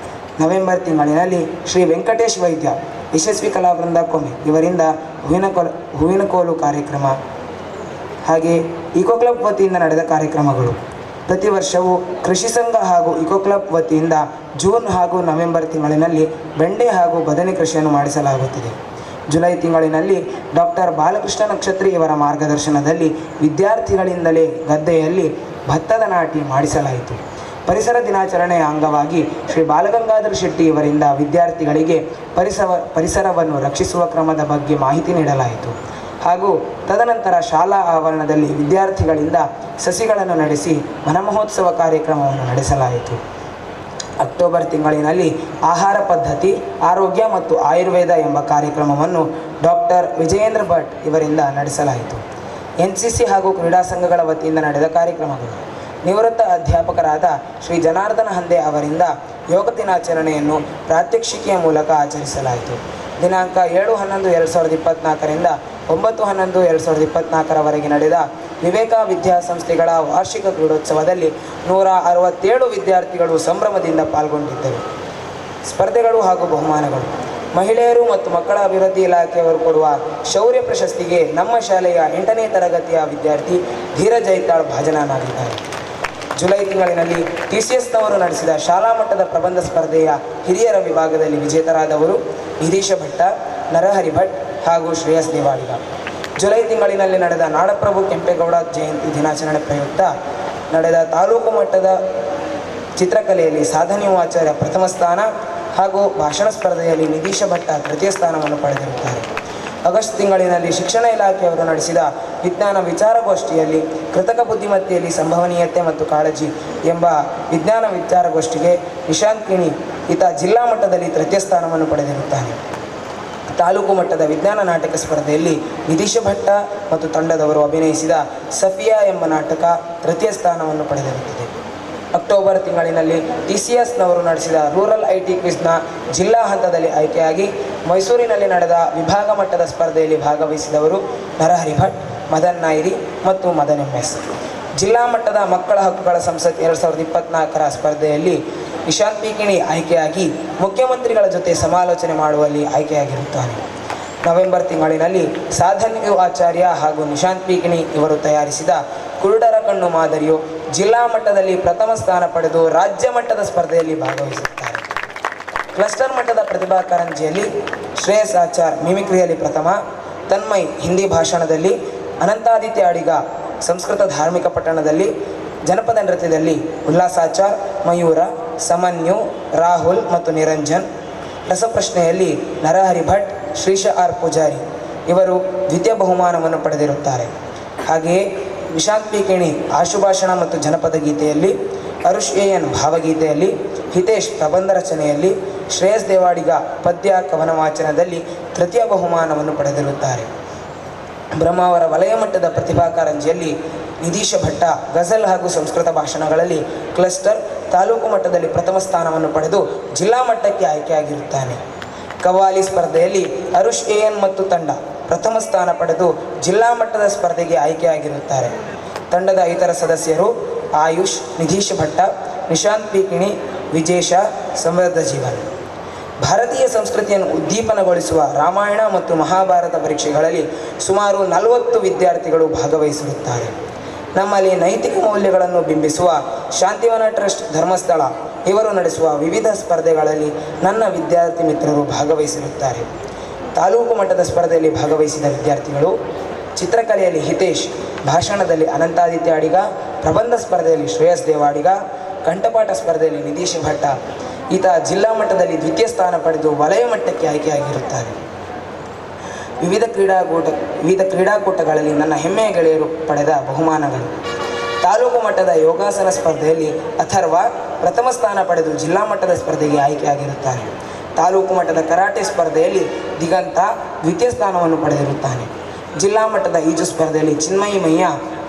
ನವೆಂಬರ್ ತಿಂಗಳಿನಲ್ಲಿ ಶ್ರೀ ವೆಂಕಟೇಶ್ ವೈದ್ಯ ಯಶಸ್ವಿ ಕಲಾವೃಂದ ಕೊಮ್ಮೆ ಇವರಿಂದ ಹೂವಿನ ಕೋಲು ಕಾರ್ಯಕ್ರಮ, ಹಾಗೆ ಇಕೋ ಕ್ಲಬ್ ವತಿಯಿಂದ ನಡೆದ ಕಾರ್ಯಕ್ರಮಗಳು. ಪ್ರತಿ ವರ್ಷವೂ ಕೃಷಿ ಸಂಘ ಹಾಗೂ ಇಕೋ ಕ್ಲಬ್ ವತಿಯಿಂದ ಜೂನ್ ಹಾಗೂ ನವೆಂಬರ್ ತಿಂಗಳಿನಲ್ಲಿ ಬೆಂಡೆ ಹಾಗೂ ಬದನೆ ಕೃಷಿಯನ್ನು ಮಾಡಿಸಲಾಗುತ್ತಿದೆ. ಜುಲೈ ತಿಂಗಳಿನಲ್ಲಿ ಡಾಕ್ಟರ್ ಬಾಲಕೃಷ್ಣ ನಕ್ಷತ್ರಿ ಇವರ ಮಾರ್ಗದರ್ಶನದಲ್ಲಿ ವಿದ್ಯಾರ್ಥಿಗಳಿಂದಲೇ ಗದ್ದೆಯಲ್ಲಿ ಭತ್ತದ ನಾಟಿ ಮಾಡಿಸಲಾಯಿತು. ಪರಿಸರ ದಿನಾಚರಣೆಯ ಅಂಗವಾಗಿ ಶ್ರೀ ಬಾಲಗಂಗಾಧರ ಶೆಟ್ಟಿ ಇವರಿಂದ ವಿದ್ಯಾರ್ಥಿಗಳಿಗೆ ಪರಿಸರವನ್ನು ರಕ್ಷಿಸುವ ಕ್ರಮದ ಬಗ್ಗೆ ಮಾಹಿತಿ ನೀಡಲಾಯಿತು. ಹಾಗೂ ತದನಂತರ ಶಾಲಾ ಆವರಣದಲ್ಲಿ ವಿದ್ಯಾರ್ಥಿಗಳಿಂದ ಸಸಿಗಳನ್ನು ನಡೆಸಿ ವನಮಹೋತ್ಸವ ಕಾರ್ಯಕ್ರಮವನ್ನು ನಡೆಸಲಾಯಿತು. ಅಕ್ಟೋಬರ್ ತಿಂಗಳಿನಲ್ಲಿ ಆಹಾರ ಪದ್ಧತಿ, ಆರೋಗ್ಯ ಮತ್ತು ಆಯುರ್ವೇದ ಎಂಬ ಕಾರ್ಯಕ್ರಮವನ್ನು ಡಾಕ್ಟರ್ ವಿಜಯೇಂದ್ರ ಭಟ್ ಇವರಿಂದ ನಡೆಸಲಾಯಿತು. NCC ಹಾಗೂ ಕ್ರೀಡಾ ಸಂಘಗಳ ವತಿಯಿಂದ ನಡೆದ ಕಾರ್ಯಕ್ರಮಗಳು. ನಿವೃತ್ತ ಅಧ್ಯಾಪಕರಾದ ಶ್ರೀ ಜನಾರ್ದನ ಹಂದೆ ಅವರಿಂದ ಯೋಗ ದಿನಾಚರಣೆಯನ್ನು ಪ್ರಾತ್ಯಕ್ಷಿಕೆಯ ಮೂಲಕ ಆಚರಿಸಲಾಯಿತು. ದಿನಾಂಕ 7/11/2024 9/11/2024 ನಡೆದ ವಿವೇಕ ವಿದ್ಯಾಸಂಸ್ಥೆಗಳ ವಾರ್ಷಿಕ ಕ್ರೀಡೋತ್ಸವದಲ್ಲಿ 167 ವಿದ್ಯಾರ್ಥಿಗಳು ಸಂಭ್ರಮದಿಂದ ಪಾಲ್ಗೊಂಡಿದ್ದರು. ಸ್ಪರ್ಧೆಗಳು ಹಾಗೂ ಬಹುಮಾನಗಳು. ಮಹಿಳೆಯರು ಮತ್ತು ಮಕ್ಕಳ ಅಭಿವೃದ್ಧಿ ಇಲಾಖೆಯವರು ಕೊಡುವ ಶೌರ್ಯ ಪ್ರಶಸ್ತಿಗೆ ನಮ್ಮ ಶಾಲೆಯ 8ನೇ ತರಗತಿಯ ವಿದ್ಯಾರ್ಥಿ ಧೀರಜ್ ಐತಾಳ್ ಭಾಜನನಾಗಿದ್ದಾರೆ. ಜುಲೈ ತಿಂಗಳಿನಲ್ಲಿ TCSನವರು ನಡೆಸಿದ ಶಾಲಾ ಮಟ್ಟದ ಪ್ರಬಂಧ ಸ್ಪರ್ಧೆಯ ಹಿರಿಯರ ವಿಭಾಗದಲ್ಲಿ ವಿಜೇತರಾದವರು ನಿಧೀಶ ಭಟ್ಟ, ನರಹರಿ ಭಟ್ ಹಾಗೂ ಶ್ರೇಯಸ್ ದೇವಾಡಿಗ. ಜುಲೈ ತಿಂಗಳಿನಲ್ಲಿ ನಡೆದ ನಾಡಪ್ರಭು ಕೆಂಪೇಗೌಡ ಜಯಂತಿ ದಿನಾಚರಣೆ ಪ್ರಯುಕ್ತ ನಡೆದ ತಾಲೂಕು ಮಟ್ಟದ ಚಿತ್ರಕಲೆಯಲ್ಲಿ ಸಾಧನೆಯು ಆಚಾರ್ಯ ಪ್ರಥಮ ಸ್ಥಾನ ಹಾಗೂ ಭಾಷಣ ಸ್ಪರ್ಧೆಯಲ್ಲಿ ನಿಧೀಶ ಭಟ್ಟ ತೃತೀಯ ಸ್ಥಾನವನ್ನು ಪಡೆದಿರುತ್ತಾರೆ. ಆಗಸ್ಟ್ ತಿಂಗಳಿನಲ್ಲಿ ಶಿಕ್ಷಣ ಇಲಾಖೆಯವರು ನಡೆಸಿದ ವಿಜ್ಞಾನ ವಿಚಾರಗೋಷ್ಠಿಯಲ್ಲಿ ಕೃತಕ ಬುದ್ಧಿಮತ್ತೆಯಲ್ಲಿ ಸಂಭವನೀಯತೆ ಮತ್ತು ಕಾಳಜಿ ಎಂಬ ವಿಜ್ಞಾನ ವಿಚಾರಗೋಷ್ಠಿಗೆ ನಿಶಾಂತ್ ಕಿಣಿ ಈತ ಜಿಲ್ಲಾ ಮಟ್ಟದಲ್ಲಿ ತೃತೀಯ ಸ್ಥಾನವನ್ನು ಪಡೆದಿರುತ್ತಾನೆ. ತಾಲೂಕು ಮಟ್ಟದ ವಿಜ್ಞಾನ ನಾಟಕ ಸ್ಪರ್ಧೆಯಲ್ಲಿ ನಿಧೀಶ ಭಟ್ಟ ಮತ್ತು ತಂಡದವರು ಅಭಿನಯಿಸಿದ ಸಫಿಯಾ ಎಂಬ ನಾಟಕ ತೃತೀಯ ಸ್ಥಾನವನ್ನು ಪಡೆದಿರುತ್ತದೆ. ಅಕ್ಟೋಬರ್ ತಿಂಗಳಿನಲ್ಲಿ TCSನವರು ನಡೆಸಿದ ರೂರಲ್ IT ಕ್ವಿಜ್ನ ಜಿಲ್ಲಾ ಹಂತದಲ್ಲಿ ಆಯ್ಕೆಯಾಗಿ ಮೈಸೂರಿನಲ್ಲಿ ನಡೆದ ವಿಭಾಗ ಮಟ್ಟದ ಸ್ಪರ್ಧೆಯಲ್ಲಿ ಭಾಗವಹಿಸಿದವರು ನರಹರಿ ಭಟ್, ಮದನ್ ನಾಯ್ರಿ ಮತ್ತು ಮದನ್ MS. ಜಿಲ್ಲಾ ಮಟ್ಟದ ಮಕ್ಕಳ ಹಕ್ಕುಗಳ ಸಂಸತ್ 2024 ಸ್ಪರ್ಧೆಯಲ್ಲಿ ನಿಶಾಂತ್ ಪಿ ಕಿಣಿ ಆಯ್ಕೆಯಾಗಿ ಮುಖ್ಯಮಂತ್ರಿಗಳ ಜೊತೆ ಸಮಾಲೋಚನೆ ಮಾಡುವಲ್ಲಿ ಆಯ್ಕೆಯಾಗಿರುತ್ತಾನೆ. ನವೆಂಬರ್ ತಿಂಗಳಿನಲ್ಲಿ ಸಾಧನೆಯು ಆಚಾರ್ಯ ಹಾಗೂ ನಿಶಾಂತ್ ಪಿ ಕಿಣಿ ಇವರು ತಯಾರಿಸಿದ ಕುರುಡರ ಕಣ್ಣು ಮಾದರಿಯು ಜಿಲ್ಲಾ ಮಟ್ಟದಲ್ಲಿ ಪ್ರಥಮ ಸ್ಥಾನ ಪಡೆದು ರಾಜ್ಯ ಮಟ್ಟದ ಸ್ಪರ್ಧೆಯಲ್ಲಿ ಭಾಗವಹಿಸುತ್ತಾರೆ. ಕ್ಲಸ್ಟರ್ ಮಟ್ಟದ ಪ್ರತಿಭಾ ಕಾರಂಜಿಯಲ್ಲಿ ಶ್ರೇಯಸ್ ಆಚಾರ್ ಮಿಮಿಕ್ರಿಯಲ್ಲಿ ಪ್ರಥಮ, ತನ್ಮಯ್ ಹಿಂದಿ ಭಾಷಣದಲ್ಲಿ, ಅನಂತಾದಿತ್ಯ ಅಡಿಗ ಸಂಸ್ಕೃತ ಧಾರ್ಮಿಕ ಪಠಣದಲ್ಲಿ, ಜನಪದ ನೃತ್ಯದಲ್ಲಿ ಉಲ್ಲಾಸಾಚಾರ್, ಮಯೂರ, ಸಮನ್ಯು, ರಾಹುಲ್ ಮತ್ತು ನಿರಂಜನ್, ರಸಪ್ರಶ್ನೆಯಲ್ಲಿ ನರಹರಿ ಭಟ್, ಶ್ರೀಶ R ಪೂಜಾರಿ ಇವರು ದ್ವಿತೀಯ ಬಹುಮಾನವನ್ನು ಪಡೆದಿರುತ್ತಾರೆ. ಹಾಗೆಯೇ ನಿಶಾಂತ್ ಪಿ ಕಿಣಿ ಆಶುಭಾಷಣ ಮತ್ತು ಜನಪದ ಗೀತೆಯಲ್ಲಿ, ಅರುಷ್ AN ಭಾವಗೀತೆಯಲ್ಲಿ, ಹಿತೇಶ್ ಪ್ರಬಂಧ ರಚನೆಯಲ್ಲಿ, ಶ್ರೇಯಸ್ ದೇವಾಡಿಗ ಪದ್ಯ ಕವನ ವಾಚನದಲ್ಲಿ ತೃತೀಯ ಬಹುಮಾನವನ್ನು ಪಡೆದಿರುತ್ತಾರೆ. ಬ್ರಹ್ಮಾವರ ವಲಯ ಮಟ್ಟದ ಪ್ರತಿಭಾ ಕಾರಂಜಿಯಲ್ಲಿ ನಿಧೀಶ ಭಟ್ಟ ಗಜಲ್ ಹಾಗೂ ಸಂಸ್ಕೃತ ಭಾಷಣಗಳಲ್ಲಿ ಕ್ಲಸ್ಟರ್, ತಾಲೂಕು ಮಟ್ಟದಲ್ಲಿ ಪ್ರಥಮ ಸ್ಥಾನವನ್ನು ಪಡೆದು ಜಿಲ್ಲಾ ಮಟ್ಟಕ್ಕೆ ಆಯ್ಕೆಯಾಗಿರುತ್ತಾನೆ. ಕವ್ವಾಲಿ ಸ್ಪರ್ಧೆಯಲ್ಲಿ ಅರುಷ್ AN ಮತ್ತು ತಂಡ ಪ್ರಥಮ ಸ್ಥಾನ ಪಡೆದು ಜಿಲ್ಲಾ ಮಟ್ಟದ ಸ್ಪರ್ಧೆಗೆ ಆಯ್ಕೆಯಾಗಿರುತ್ತಾರೆ. ತಂಡದ ಇತರ ಸದಸ್ಯರು ಆಯುಷ್, ನಿಧೀಶ್ ಭಟ್ಟ, ನಿಶಾಂತ್ ಪಿ ಕಿಣಿ, ವಿಜೇಶ, ಸಮೃದ್ಧ ಜೀವನ್. ಭಾರತೀಯ ಸಂಸ್ಕೃತಿಯನ್ನು ಉದ್ದೀಪನಗೊಳಿಸುವ ರಾಮಾಯಣ ಮತ್ತು ಮಹಾಭಾರತ ಪರೀಕ್ಷೆಗಳಲ್ಲಿ ಸುಮಾರು 40 ವಿದ್ಯಾರ್ಥಿಗಳು ಭಾಗವಹಿಸಿರುತ್ತಾರೆ. ನಮ್ಮಲ್ಲಿ ನೈತಿಕ ಮೌಲ್ಯಗಳನ್ನು ಬಿಂಬಿಸುವ ಶಾಂತಿವನ ಟ್ರಸ್ಟ್ ಧರ್ಮಸ್ಥಳ ಇವರು ನಡೆಸುವ ವಿವಿಧ ಸ್ಪರ್ಧೆಗಳಲ್ಲಿ ನನ್ನ ವಿದ್ಯಾರ್ಥಿ ಮಿತ್ರರು ಭಾಗವಹಿಸಿರುತ್ತಾರೆ. ತಾಲೂಕು ಮಟ್ಟದ ಸ್ಪರ್ಧೆಯಲ್ಲಿ ಭಾಗವಹಿಸಿದ ವಿದ್ಯಾರ್ಥಿಗಳು ಚಿತ್ರಕಲೆಯಲ್ಲಿ ಹಿತೇಶ್, ಭಾಷಣದಲ್ಲಿ ಅನಂತಾದಿತ್ಯ ಅಡಿಗ, ಪ್ರಬಂಧ ಸ್ಪರ್ಧೆಯಲ್ಲಿ ಶ್ರೇಯಸ್ ದೇವಾಡಿಗ, ಕಂಠಪಾಠ ಸ್ಪರ್ಧೆಯಲ್ಲಿ ನಿಧೀಶ್ ಭಟ್ಟ ಈತ ಜಿಲ್ಲಾ ಮಟ್ಟದಲ್ಲಿ ದ್ವಿತೀಯ ಸ್ಥಾನ ಪಡೆದು ವಲಯ ಮಟ್ಟಕ್ಕೆ ಆಯ್ಕೆಯಾಗಿರುತ್ತಾರೆ. ವಿವಿಧ ಕ್ರೀಡಾಕೂಟಗಳಲ್ಲಿ ನನ್ನ ಹೆಮ್ಮೆಯ ಗೆಳೆಯರು ಪಡೆದ ಬಹುಮಾನಗಳು. ತಾಲೂಕು ಮಟ್ಟದ ಯೋಗಾಸನ ಸ್ಪರ್ಧೆಯಲ್ಲಿ ಅಥರ್ವ ಪ್ರಥಮ ಸ್ಥಾನ ಪಡೆದು ಜಿಲ್ಲಾ ಮಟ್ಟದ ಸ್ಪರ್ಧೆಗೆ ಆಯ್ಕೆಯಾಗಿರುತ್ತಾನೆ. ತಾಲೂಕು ಮಟ್ಟದ ಕರಾಟೆ ಸ್ಪರ್ಧೆಯಲ್ಲಿ ದಿಗಂತ ದ್ವಿತೀಯ ಸ್ಥಾನವನ್ನು ಪಡೆದಿರುತ್ತಾನೆ. ಜಿಲ್ಲಾ ಮಟ್ಟದ ಈಜು ಸ್ಪರ್ಧೆಯಲ್ಲಿ ಚಿನ್ಮಯಿ ಮಯ್ಯ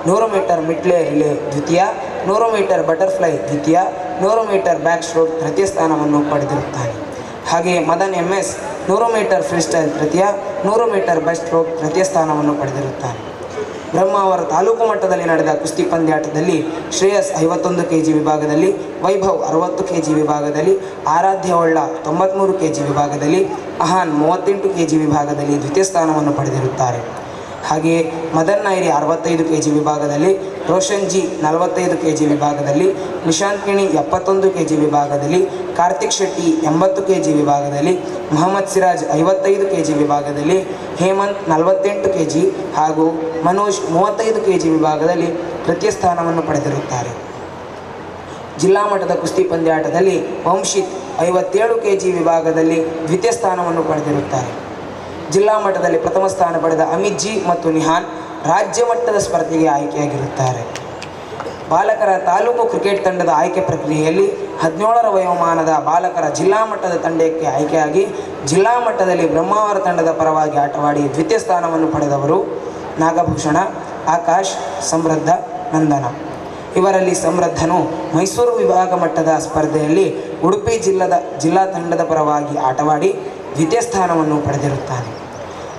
100 ಮೀಟರ್ ಮಿಡ್ಲೆ ರಿಲೇ ದ್ವಿತೀಯ, 100 ಮೀಟರ್ ಬಟರ್ಫ್ಲೈ ದ್ವಿತೀಯ, 100 ಮೀಟರ್ ಬ್ಯಾಕ್ ಸ್ಟ್ರೋಕ್ ತೃತೀಯ ಸ್ಥಾನವನ್ನು ಪಡೆದಿರುತ್ತಾನೆ. ಹಾಗೆಯೇ ಮದನ್ MS 100 ಮೀಟರ್ ಫ್ರೀಸ್ಟೈಲ್ ತೃತೀಯ, 100 ಮೀಟರ್ ಬೆಸ್ಟ್ ಸ್ಟ್ರೋಕ್ ತೃತೀಯ ಸ್ಥಾನವನ್ನು ಪಡೆದಿರುತ್ತಾನೆ. ಬ್ರಹ್ಮಾವರ ತಾಲೂಕು ಮಟ್ಟದಲ್ಲಿ ನಡೆದ ಕುಸ್ತಿ ಪಂದ್ಯಾಟದಲ್ಲಿ ಶ್ರೇಯಸ್ 51 kg ವಿಭಾಗದಲ್ಲಿ, ವೈಭವ್ 60 kg ವಿಭಾಗದಲ್ಲಿ, ಆರಾಧ್ಯ ಹೊಳ್ಳ 93 kg ವಿಭಾಗದಲ್ಲಿ, ಅಹಾನ್ 38 kg ವಿಭಾಗದಲ್ಲಿ ದ್ವಿತೀಯ ಸ್ಥಾನವನ್ನು ಪಡೆದಿರುತ್ತಾರೆ. ಹಾಗೆಯೇ ಮದನ್ ನೈರಿ 65 kg ವಿಭಾಗದಲ್ಲಿ, ರೋಷನ್ ಜಿ 45 kg ವಿಭಾಗದಲ್ಲಿ, ನಿಶಾಂತ್ ಕಿಣಿ 71 kg ವಿಭಾಗದಲ್ಲಿ, ಕಾರ್ತಿಕ್ ಶೆಟ್ಟಿ 80 kg ವಿಭಾಗದಲ್ಲಿ, ಮೊಹಮ್ಮದ್ ಸಿರಾಜ್ 55 kg ವಿಭಾಗದಲ್ಲಿ, ಹೇಮಂತ್ 48 kg ಹಾಗೂ ಮನೋಜ್ 35 kg ವಿಭಾಗದಲ್ಲಿ ತೃತೀಯ ಸ್ಥಾನವನ್ನು ಪಡೆದಿರುತ್ತಾರೆ. ಜಿಲ್ಲಾ ಮಟ್ಟದ ಕುಸ್ತಿ ಪಂದ್ಯಾಟದಲ್ಲಿ ವಂಶಿತ್ 57 kg ವಿಭಾಗದಲ್ಲಿ ದ್ವಿತೀಯ ಸ್ಥಾನವನ್ನು ಪಡೆದಿರುತ್ತಾರೆ. ಜಿಲ್ಲಾ ಮಟ್ಟದಲ್ಲಿ ಪ್ರಥಮ ಸ್ಥಾನ ಪಡೆದ ಅಮಿತ್ ಜಿ ಮತ್ತು ನಿಹಾನ್ ರಾಜ್ಯ ಮಟ್ಟದ ಸ್ಪರ್ಧೆಗೆ ಆಯ್ಕೆಯಾಗಿರುತ್ತಾರೆ. ಬಾಲಕರ ತಾಲೂಕು ಕ್ರಿಕೆಟ್ ತಂಡದ ಆಯ್ಕೆ ಪ್ರಕ್ರಿಯೆಯಲ್ಲಿ 17ರ ವಯೋಮಾನದ ಬಾಲಕರ ಜಿಲ್ಲಾ ಮಟ್ಟದ ತಂಡಕ್ಕೆ ಆಯ್ಕೆಯಾಗಿ ಜಿಲ್ಲಾ ಮಟ್ಟದಲ್ಲಿ ಬ್ರಹ್ಮಾವರ ತಂಡದ ಪರವಾಗಿ ಆಟವಾಡಿ ದ್ವಿತೀಯ ಸ್ಥಾನವನ್ನು ಪಡೆದವರು ನಾಗಭೂಷಣ, ಆಕಾಶ್, ಸಮೃದ್ಧ, ನಂದನ. ಇವರಲ್ಲಿ ಸಮೃದ್ಧನು ಮೈಸೂರು ವಿಭಾಗ ಮಟ್ಟದ ಸ್ಪರ್ಧೆಯಲ್ಲಿ ಉಡುಪಿ ಜಿಲ್ಲಾ ತಂಡದ ಪರವಾಗಿ ಆಟವಾಡಿ ದ್ವಿತೀಯ ಸ್ಥಾನವನ್ನು ಪಡೆದಿರುತ್ತಾನೆ.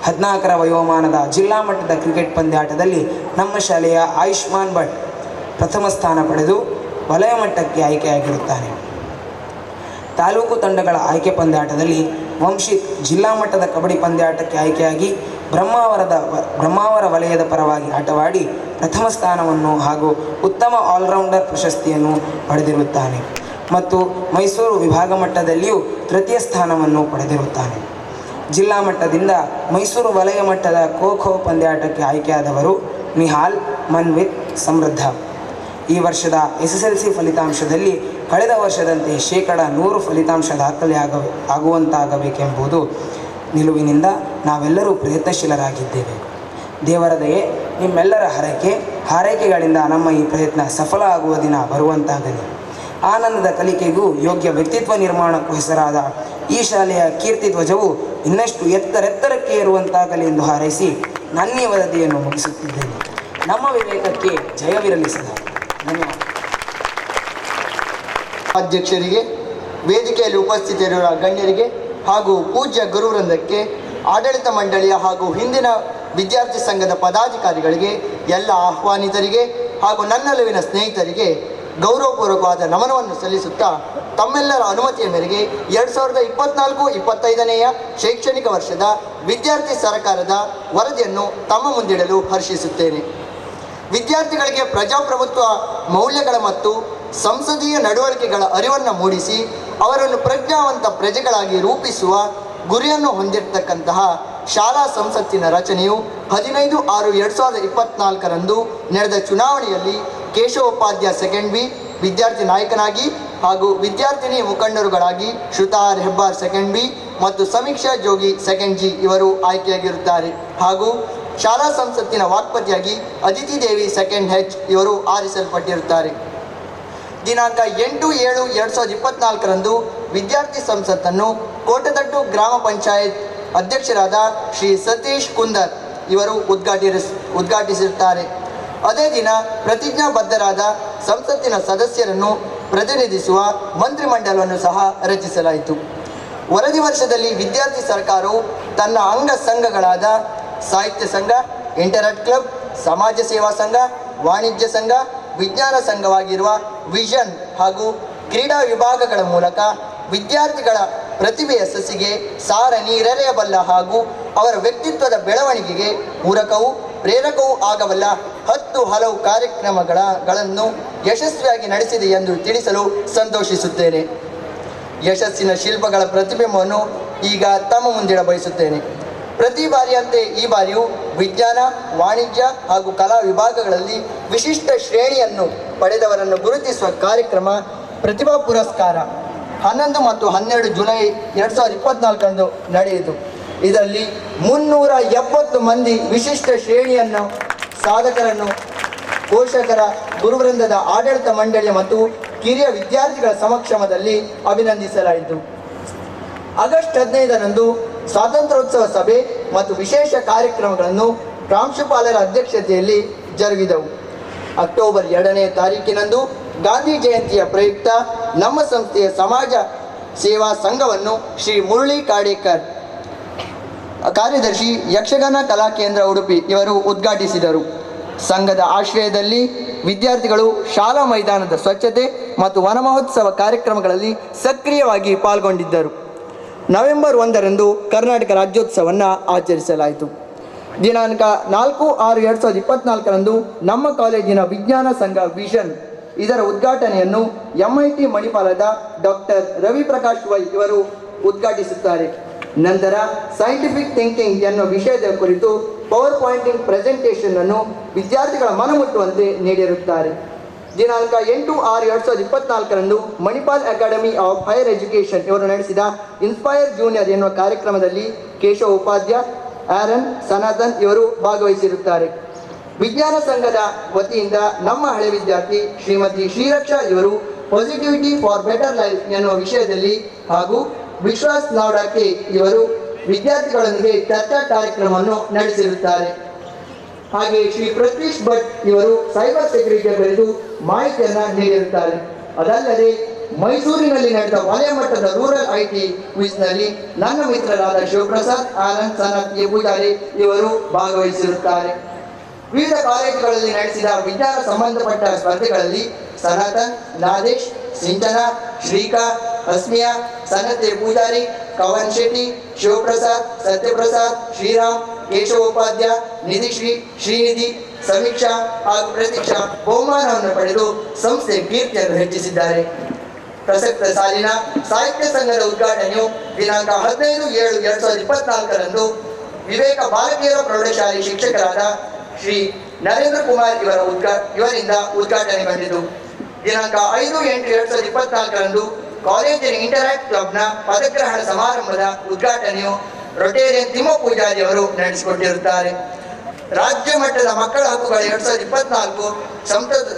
14ರ ವಯೋಮಾನದ ಜಿಲ್ಲಾ ಮಟ್ಟದ ಕ್ರಿಕೆಟ್ ಪಂದ್ಯಾಟದಲ್ಲಿ ನಮ್ಮ ಶಾಲೆಯ ಆಯುಷ್ಮಾನ್ ಭಟ್ ಪ್ರಥಮ ಸ್ಥಾನ ಪಡೆದು ವಲಯ ಮಟ್ಟಕ್ಕೆ ಆಯ್ಕೆಯಾಗಿರುತ್ತಾನೆ. ತಾಲೂಕು ತಂಡಗಳ ಆಯ್ಕೆ ಪಂದ್ಯಾಟದಲ್ಲಿ ವಂಶಿತ್ ಜಿಲ್ಲಾ ಮಟ್ಟದ ಕಬಡ್ಡಿ ಪಂದ್ಯಾಟಕ್ಕೆ ಆಯ್ಕೆಯಾಗಿ ಬ್ರಹ್ಮಾವರ ವಲಯದ ಪರವಾಗಿ ಆಟವಾಡಿ ಪ್ರಥಮ ಸ್ಥಾನವನ್ನು ಹಾಗೂ ಉತ್ತಮ ಆಲ್ರೌಂಡರ್ ಪ್ರಶಸ್ತಿಯನ್ನು ಪಡೆದಿರುತ್ತಾನೆ ಮತ್ತು ಮೈಸೂರು ವಿಭಾಗ ಮಟ್ಟದಲ್ಲಿಯೂ ತೃತೀಯ ಸ್ಥಾನವನ್ನು ಪಡೆದಿರುತ್ತಾನೆ. ಜಿಲ್ಲಾ ಮಟ್ಟದಿಂದ ಮೈಸೂರು ವಲಯ ಮಟ್ಟದ ಖೋ ಪಂದ್ಯಾಟಕ್ಕೆ ಆಯ್ಕೆಯಾದವರು ನಿಹಾಲ್, ಮನ್ವಿತ್, ಸಮೃದ್ಧ. ಈ ವರ್ಷದ SSLC ಫಲಿತಾಂಶದಲ್ಲಿ ಕಳೆದ ವರ್ಷದಂತೆ 100% ಫಲಿತಾಂಶ ದಾಖಲೆ ಆಗುವಂತಾಗಬೇಕೆಂಬುದು ನಿಲುವಿನಿಂದ ನಾವೆಲ್ಲರೂ ಪ್ರಯತ್ನಶೀಲರಾಗಿದ್ದೇವೆ. ದೇವರ ದಯೆ, ನಿಮ್ಮೆಲ್ಲರ ಹಾರೈಕೆಗಳಿಂದ ನಮ್ಮ ಈ ಪ್ರಯತ್ನ ಸಫಲ ಆಗುವ ದಿನ ಬರುವಂತಾಗಲಿ. ಆನಂದದ ಕಲಿಕೆಗೂ ಯೋಗ್ಯ ವ್ಯಕ್ತಿತ್ವ ನಿರ್ಮಾಣಕ್ಕೂ ಹೆಸರಾದ ಈ ಶಾಲೆಯ ಕೀರ್ತಿ ಧ್ವಜವು ಇನ್ನಷ್ಟು ಎತ್ತರೆತ್ತರಕ್ಕೆ ಏರುವಂತಾಗಲಿ ಎಂದು ಹಾರೈಸಿ ನನ್ನೀ ವರದಿಯನ್ನು ಮುಗಿಸುತ್ತಿದ್ದೇನೆ. ನಮ್ಮ ವಿವೇಕಕ್ಕೆ ಜಯವಿರಲಿ ಸದಾ. ಧನ್ಯವಾದ. ಅಧ್ಯಕ್ಷರಿಗೆ, ವೇದಿಕೆಯಲ್ಲಿ ಉಪಸ್ಥಿತರಿರುವ ಗಣ್ಯರಿಗೆ ಹಾಗೂ ಪೂಜ್ಯ ಗುರುವೃಂದಕ್ಕೆ, ಆಡಳಿತ ಮಂಡಳಿಯ ಹಾಗೂ ಹಿಂದಿನ ವಿದ್ಯಾರ್ಥಿ ಸಂಘದ ಪದಾಧಿಕಾರಿಗಳಿಗೆ, ಎಲ್ಲ ಆಹ್ವಾನಿತರಿಗೆ ಹಾಗೂ ನನ್ನೊಲವಿನ ಸ್ನೇಹಿತರಿಗೆ ಗೌರವಪೂರ್ವಕವಾದ ನಮನವನ್ನು ಸಲ್ಲಿಸುತ್ತಾ ತಮ್ಮೆಲ್ಲರ ಅನುಮತಿಯ ಮೇರೆಗೆ 2024-25ನೇಯ ಶೈಕ್ಷಣಿಕ ವರ್ಷದ ವಿದ್ಯಾರ್ಥಿ ಸರಕಾರದ ವರದಿಯನ್ನು ತಮ್ಮ ಮುಂದಿಡಲು ಹರ್ಷಿಸುತ್ತೇನೆ. ವಿದ್ಯಾರ್ಥಿಗಳಿಗೆ ಪ್ರಜಾಪ್ರಭುತ್ವ ಮೌಲ್ಯಗಳ ಮತ್ತು ಸಂಸದೀಯ ನಡವಳಿಕೆಗಳ ಅರಿವನ್ನು ಮೂಡಿಸಿ ಅವರನ್ನು ಪ್ರಜ್ಞಾವಂತ ಪ್ರಜೆಗಳಾಗಿ ರೂಪಿಸುವ ಗುರಿಯನ್ನು ಹೊಂದಿರತಕ್ಕಂತಹ ಶಾಲಾ ಸಂಸತ್ತಿನ ರಚನೆಯು 15/6/2024ರಂದು ನಡೆದ ಚುನಾವಣೆಯಲ್ಲಿ ಕೇಶವೋಪಾಧ್ಯಾಯ ಸೆಕೆಂಡ್ ಬಿ ವಿದ್ಯಾರ್ಥಿ ನಾಯಕನಾಗಿ ಹಾಗೂ ವಿದ್ಯಾರ್ಥಿನಿ ಮುಖಂಡರುಗಳಾಗಿ ಶ್ರುತಾರ್ ಹೆಬ್ಬಾರ್ ಸೆಕೆಂಡ್ ಬಿ ಮತ್ತು ಸಮೀಕ್ಷಾ ಜೋಗಿ ಸೆಕೆಂಡ್ ಜಿ ಇವರು ಆಯ್ಕೆಯಾಗಿರುತ್ತಾರೆ. ಹಾಗೂ ಶಾಲಾ ಸಂಸತ್ತಿನ ವಾಕ್ಪತಿಯಾಗಿ ಅದಿತಿ ದೇವಿ ಸೆಕೆಂಡ್ ಹೆಚ್ ಇವರು ಆರಿಸಲ್ಪಟ್ಟಿರುತ್ತಾರೆ. ದಿನಾಂಕ 8/7/2024ರಂದು ವಿದ್ಯಾರ್ಥಿ ಸಂಸತ್ತನ್ನು ಕೋಟದಡ್ಡು ಗ್ರಾಮ ಪಂಚಾಯತ್ ಅಧ್ಯಕ್ಷರಾದ ಶ್ರೀ ಸತೀಶ್ ಕುಂದರ್ ಇವರು ಉದ್ಘಾಟಿಸಿರುತ್ತಾರೆ. ಅದೇ ದಿನ ಪ್ರತಿಜ್ಞಾಬದ್ಧರಾದ ಸಂಸತ್ತಿನ ಸದಸ್ಯರನ್ನು ಪ್ರತಿನಿಧಿಸುವ ಮಂತ್ರಿಮಂಡಲವನ್ನು ಸಹ ರಚಿಸಲಾಯಿತು. ವರದಿ ವರ್ಷದಲ್ಲಿ ವಿದ್ಯಾರ್ಥಿ ಸರ್ಕಾರವು ತನ್ನ ಅಂಗ ಸಂಘಗಳಾದ ಸಾಹಿತ್ಯ ಸಂಘ, ಇಂಟರ್ನೆಟ್ ಕ್ಲಬ್, ಸಮಾಜ ಸೇವಾ ಸಂಘ, ವಾಣಿಜ್ಯ ಸಂಘ, ವಿಜ್ಞಾನ ಸಂಘವಾಗಿರುವ ವಿಷನ್ ಹಾಗೂ ಕ್ರೀಡಾ ವಿಭಾಗಗಳ ಮೂಲಕ ವಿದ್ಯಾರ್ಥಿಗಳ ಪ್ರತಿಭೆಯ ಸಸಿಗೆ ಸಾರ ನೀರೆರೆಯಬಲ್ಲ ಹಾಗೂ ಅವರ ವ್ಯಕ್ತಿತ್ವದ ಬೆಳವಣಿಗೆಗೆ ಪೂರಕವೂ ಪ್ರೇರಕವೂ ಆಗಬಲ್ಲ 10 ಹಲವು ಕಾರ್ಯಕ್ರಮಗಳನ್ನು ಯಶಸ್ವಿಯಾಗಿ ನಡೆಸಿದೆ ಎಂದು ತಿಳಿಸಲು ಸಂತೋಷಿಸುತ್ತೇನೆ. ಯಶಸ್ಸಿನ ಶಿಲ್ಪಗಳ ಪ್ರತಿಬಿಂಬವನ್ನು ಈಗ ತಮ್ಮ ಮುಂದಿಡ ಬಯಸುತ್ತೇನೆ. ಪ್ರತಿ ಬಾರಿಯಂತೆ ಈ ಬಾರಿಯೂ ವಿಜ್ಞಾನ, ವಾಣಿಜ್ಯ ಹಾಗೂ ಕಲಾ ವಿಭಾಗಗಳಲ್ಲಿ ವಿಶಿಷ್ಟ ಶ್ರೇಣಿಯನ್ನು ಪಡೆದವರನ್ನು ಗುರುತಿಸುವ ಕಾರ್ಯಕ್ರಮ ಪ್ರತಿಭಾ ಪುರಸ್ಕಾರ 11 ಮತ್ತು 12 ಜುಲೈ 2024ರಂದು ನಡೆಯಿತು. ಇದರಲ್ಲಿ 370 ಮಂದಿ ವಿಶಿಷ್ಟ ಶ್ರೇಣಿಯನ್ನು ಸಾಧಕರನ್ನು ಪೋಷಕರ ಗುರುವೃಂದದ ಆಡಳಿತ ಮಂಡಳಿಯ ಮತ್ತು ಕಿರಿಯ ವಿದ್ಯಾರ್ಥಿಗಳ ಸಮಕ್ಷಮದಲ್ಲಿ ಅಭಿನಂದಿಸಲಾಯಿತು. ಆಗಸ್ಟ್ 15ರಂದು ಸ್ವಾತಂತ್ರ್ಯೋತ್ಸವ ಸಭೆ ಮತ್ತು ವಿಶೇಷ ಕಾರ್ಯಕ್ರಮಗಳನ್ನು ಪ್ರಾಂಶುಪಾಲರ ಅಧ್ಯಕ್ಷತೆಯಲ್ಲಿ ಜರುಗಿದವು. ಅಕ್ಟೋಬರ್ 2ನೇ ತಾರೀಕಿನಂದು ಗಾಂಧಿ ಜಯಂತಿಯ ಪ್ರಯುಕ್ತ ನಮ್ಮ ಸಂಸ್ಥೆಯ ಸಮಾಜ ಸೇವಾ ಸಂಘವನ್ನು ಶ್ರೀ ಮುರಳಿ ಕಾಡೇಕರ್, ಕಾರ್ಯದರ್ಶಿ, ಯಕ್ಷಗಾನ ಕಲಾಕೇಂದ್ರ ಉಡುಪಿ ಇವರು ಉದ್ಘಾಟಿಸಿದರು. ಸಂಘದ ಆಶ್ರಯದಲ್ಲಿ ವಿದ್ಯಾರ್ಥಿಗಳು ಶಾಲಾ ಮೈದಾನದ ಸ್ವಚ್ಛತೆ ಮತ್ತು ವನ ಮಹೋತ್ಸವ ಕಾರ್ಯಕ್ರಮಗಳಲ್ಲಿ ಸಕ್ರಿಯವಾಗಿ ಪಾಲ್ಗೊಂಡಿದ್ದರು. ನವೆಂಬರ್ 1ರಂದು ಕರ್ನಾಟಕ ರಾಜ್ಯೋತ್ಸವವನ್ನು ಆಚರಿಸಲಾಯಿತು. ದಿನಾಂಕ 4/6/2024ರಂದು ನಮ್ಮ ಕಾಲೇಜಿನ ವಿಜ್ಞಾನ ಸಂಘ ವಿಷನ್ ಇದರ ಉದ್ಘಾಟನೆಯನ್ನು MIT ಮಣಿಪಾಲದ ಡಾಕ್ಟರ್ ರವಿ ಪ್ರಕಾಶ್ ವೈ ಇವರು ಉದ್ಘಾಟಿಸುತ್ತಾರೆ. ನಂತರ ಸೈಂಟಿಫಿಕ್ ಥಿಂಕಿಂಗ್ ಎನ್ನುವ ವಿಷಯದ ಕುರಿತು ಪವರ್ ಪಾಯಿಂಟಿಂಗ್ ಪ್ರೆಸೆಂಟೇಷನ್ ಅನ್ನು ವಿದ್ಯಾರ್ಥಿಗಳ ಮನಮುಟ್ಟುವಂತೆ ನೀಡಿರುತ್ತಾರೆ. ದಿನಾಂಕ 8/6/2024ರಂದು Manipal academy of higher education ಇವರು ನಡೆಸಿದ ಇನ್ಸ್ಪೈರ್ ಜೂನಿಯರ್ ಎನ್ನುವ ಕಾರ್ಯಕ್ರಮದಲ್ಲಿ ಕೇಶವ ಉಪಾಧ್ಯಾಯ, ಆರನ್, ಸನಾತನ್ ಇವರು ಭಾಗವಹಿಸಿರುತ್ತಾರೆ. ವಿಜ್ಞಾನ ಸಂಘದ ವತಿಯಿಂದ ನಮ್ಮ ಹಳೆ ವಿದ್ಯಾರ್ಥಿ ಶ್ರೀಮತಿ ಶ್ರೀರಕ್ಷಾ ಇವರು ಪಾಸಿಟಿವಿಟಿ ಫಾರ್ ಬೆಟರ್ ಲೈಫ್ ಎನ್ನುವ ವಿಷಯದಲ್ಲಿ ಹಾಗೂ ವಿಶ್ವಾಸ್ ನಾವಡಕೆ ಇವರು ವಿದ್ಯಾರ್ಥಿಗಳೊಂದಿಗೆ ಚರ್ಚಾ ಕಾರ್ಯಕ್ರಮವನ್ನು ನಡೆಸಿರುತ್ತಾರೆ. ಹಾಗೆ ಶ್ರೀ ಪ್ರತೀಶ್ ಭಟ್ ಇವರು ಸೈಬರ್ ಸೆಕ್ಯೂರಿಟಿಯ ಕುರಿತು ಮಾಹಿತಿಯನ್ನು ನೀಡಿರುತ್ತಾರೆ. ಅದಲ್ಲದೆ ಮೈಸೂರಿನಲ್ಲಿ ನಡೆದ ವಲಯ ಮಟ್ಟದ ರೂರಲ್ IT ಕ್ವಿಜ್ನಲ್ಲಿ ನನ್ನ ಮಿತ್ರರಾದ ಶಿವಪ್ರಸಾದ್, ಆನಂದ್, ಸನತ್ ಪೂಜಾರಿ ಇವರು ಭಾಗವಹಿಸಿರುತ್ತಾರೆ. ವಿವಿಧ ಕಾಲೇಜುಗಳಲ್ಲಿ ನಡೆಸಿದ ವಿಜ್ಞಾನ ಸಂಬಂಧಪಟ್ಟ ಸ್ಪರ್ಧೆಗಳಲ್ಲಿ ಸನಾತನ್, ನಾದೇಶ್, ಸಿಂಚನಾ, ಶ್ರೀಕಾ, ಹಸ್ಮಿಯಾ, ಸನತ್ ಪೂಜಾರಿ, ಕವನ್ ಶೆಟ್ಟಿ, ಶಿವಪ್ರಸಾದ್, ಸತ್ಯಪ್ರಸಾದ್, ಶ್ರೀರಾಮ್, ಕೇಶವೋಪಾಧ್ಯಾಯ, ನಿಧಿಶ್ರೀ, ಶ್ರೀನಿಧಿ, ಸಮೀಕ್ಷಾ ಹಾಗೂ ಪ್ರತೀಕ್ಷಾ ಬಹುಮಾನವನ್ನು ಪಡೆದು ಸಂಸ್ಥೆ ಕೀರ್ತಿಯನ್ನು ಹೆಚ್ಚಿಸಿದ್ದಾರೆ. ಪ್ರಸಕ್ತ ಸಾಲಿನ ಸಾಹಿತ್ಯ ಸಂಘದ ಉದ್ಘಾಟನೆಯು ದಿನಾಂಕ 15/7/2024ರಂದು ವಿವೇಕ ಬಾಲಕಿಯರ ಪ್ರೌಢಶಾಲೆ ಶಿಕ್ಷಕರಾದ ಶ್ರೀ ನರೇಂದ್ರ ಕುಮಾರ್ ಇವರಿಂದ ಉದ್ಘಾಟನೆಗೊಂಡಿತು. ದಿನಾಂಕ 5/8/2024ರಂದು ಕಾಲೇಜಿನ ಇಂಟರಾಕ್ಟ್ ಕ್ಲಬ್ನ ಪದಗ್ರಹಣ ಸಮಾರಂಭದ ಉದ್ಘಾಟನೆಯು ರೊಟೇರಿಯನ್ ತಿಮ್ಮ ಪೂಜಾರಿ ಅವರು ನಡೆಸಿಕೊಟ್ಟಿರುತ್ತಾರೆ. ರಾಜ್ಯ ಮಟ್ಟದ ಮಕ್ಕಳ ಹಕ್ಕುಗಳ 2024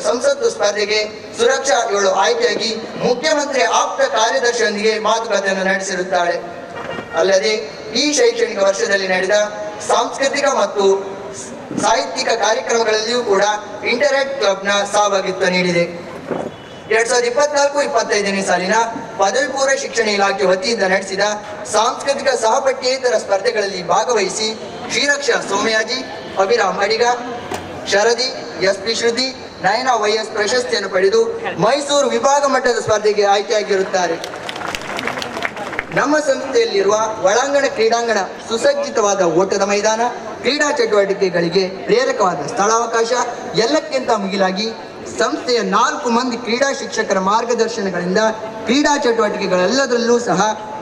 ಸಂಸತ್ತು ಸ್ಪರ್ಧೆಗೆ ಸುರಕ್ಷಾ ಇವಳು ಆಯ್ಕೆಯಾಗಿ ಮುಖ್ಯಮಂತ್ರಿ ಆಪ್ತ ಕಾರ್ಯದರ್ಶಿಯೊಂದಿಗೆ ಮಾತುಕತೆಯನ್ನು ನಡೆಸಿರುತ್ತಾಳೆ. ಅಲ್ಲದೆ ಈ ಶೈಕ್ಷಣಿಕ ವರ್ಷದಲ್ಲಿ ನಡೆದ ಸಾಂಸ್ಕೃತಿಕ ಮತ್ತು ಸಾಹಿತ್ಯಿಕ ಕಾರ್ಯಕ್ರಮಗಳಲ್ಲಿಯೂ ಕೂಡ ಇಂಟರಾಕ್ಟ್ ಕ್ಲಬ್ನ ಸಹಭಾಗಿತ್ವ ನೀಡಿದೆ. 2024-25ನೇ ಸಾಲಿನ ಪದವಿ ಪೂರ್ವ ಶಿಕ್ಷಣ ಇಲಾಖೆ ವತಿಯಿಂದ ನಡೆಸಿದ ಸಾಂಸ್ಕೃತಿಕ ಸಹಪಠ್ಯೇತರ ಸ್ಪರ್ಧೆಗಳಲ್ಲಿ ಭಾಗವಹಿಸಿ ಶ್ರೀರಕ್ಷಾ ಸೋಮಯಾಜಿ, ಅಭಿರಾಮ್ ಅಡಿಗ, ಶರದಿ, SP ಶ್ರುತಿ, ನಯನಾ YS ಪ್ರಶಸ್ತಿಯನ್ನು ಪಡೆದು ಮೈಸೂರು ವಿಭಾಗ ಮಟ್ಟದ ಸ್ಪರ್ಧೆಗೆ ಆಯ್ಕೆಯಾಗಿರುತ್ತಾರೆ. ನಮ್ಮ ಸಂಸ್ಥೆಯಲ್ಲಿರುವ ಒಳಾಂಗಣ ಕ್ರೀಡಾಂಗಣ ಸುಸಜ್ಜಿತವಾದ ಓಟದ ಮೈದಾನ, ಕ್ರೀಡಾ ಚಟುವಟಿಕೆಗಳಿಗೆ ಪ್ರೇರಕವಾದ ಸ್ಥಳಾವಕಾಶ, ಎಲ್ಲಕ್ಕಿಂತ ಮಿಗಿಲಾಗಿ ಸಂಸ್ಥೆಯ 4 ಮಂದಿ ಕ್ರೀಡಾ ಶಿಕ್ಷಕರ ಮಾರ್ಗದರ್ಶನಗಳಿಂದ ಕ್ರೀಡಾ ಚಟುವಟಿಕೆಗಳೆಲ್ಲದರಲ್ಲೂ ಸಹ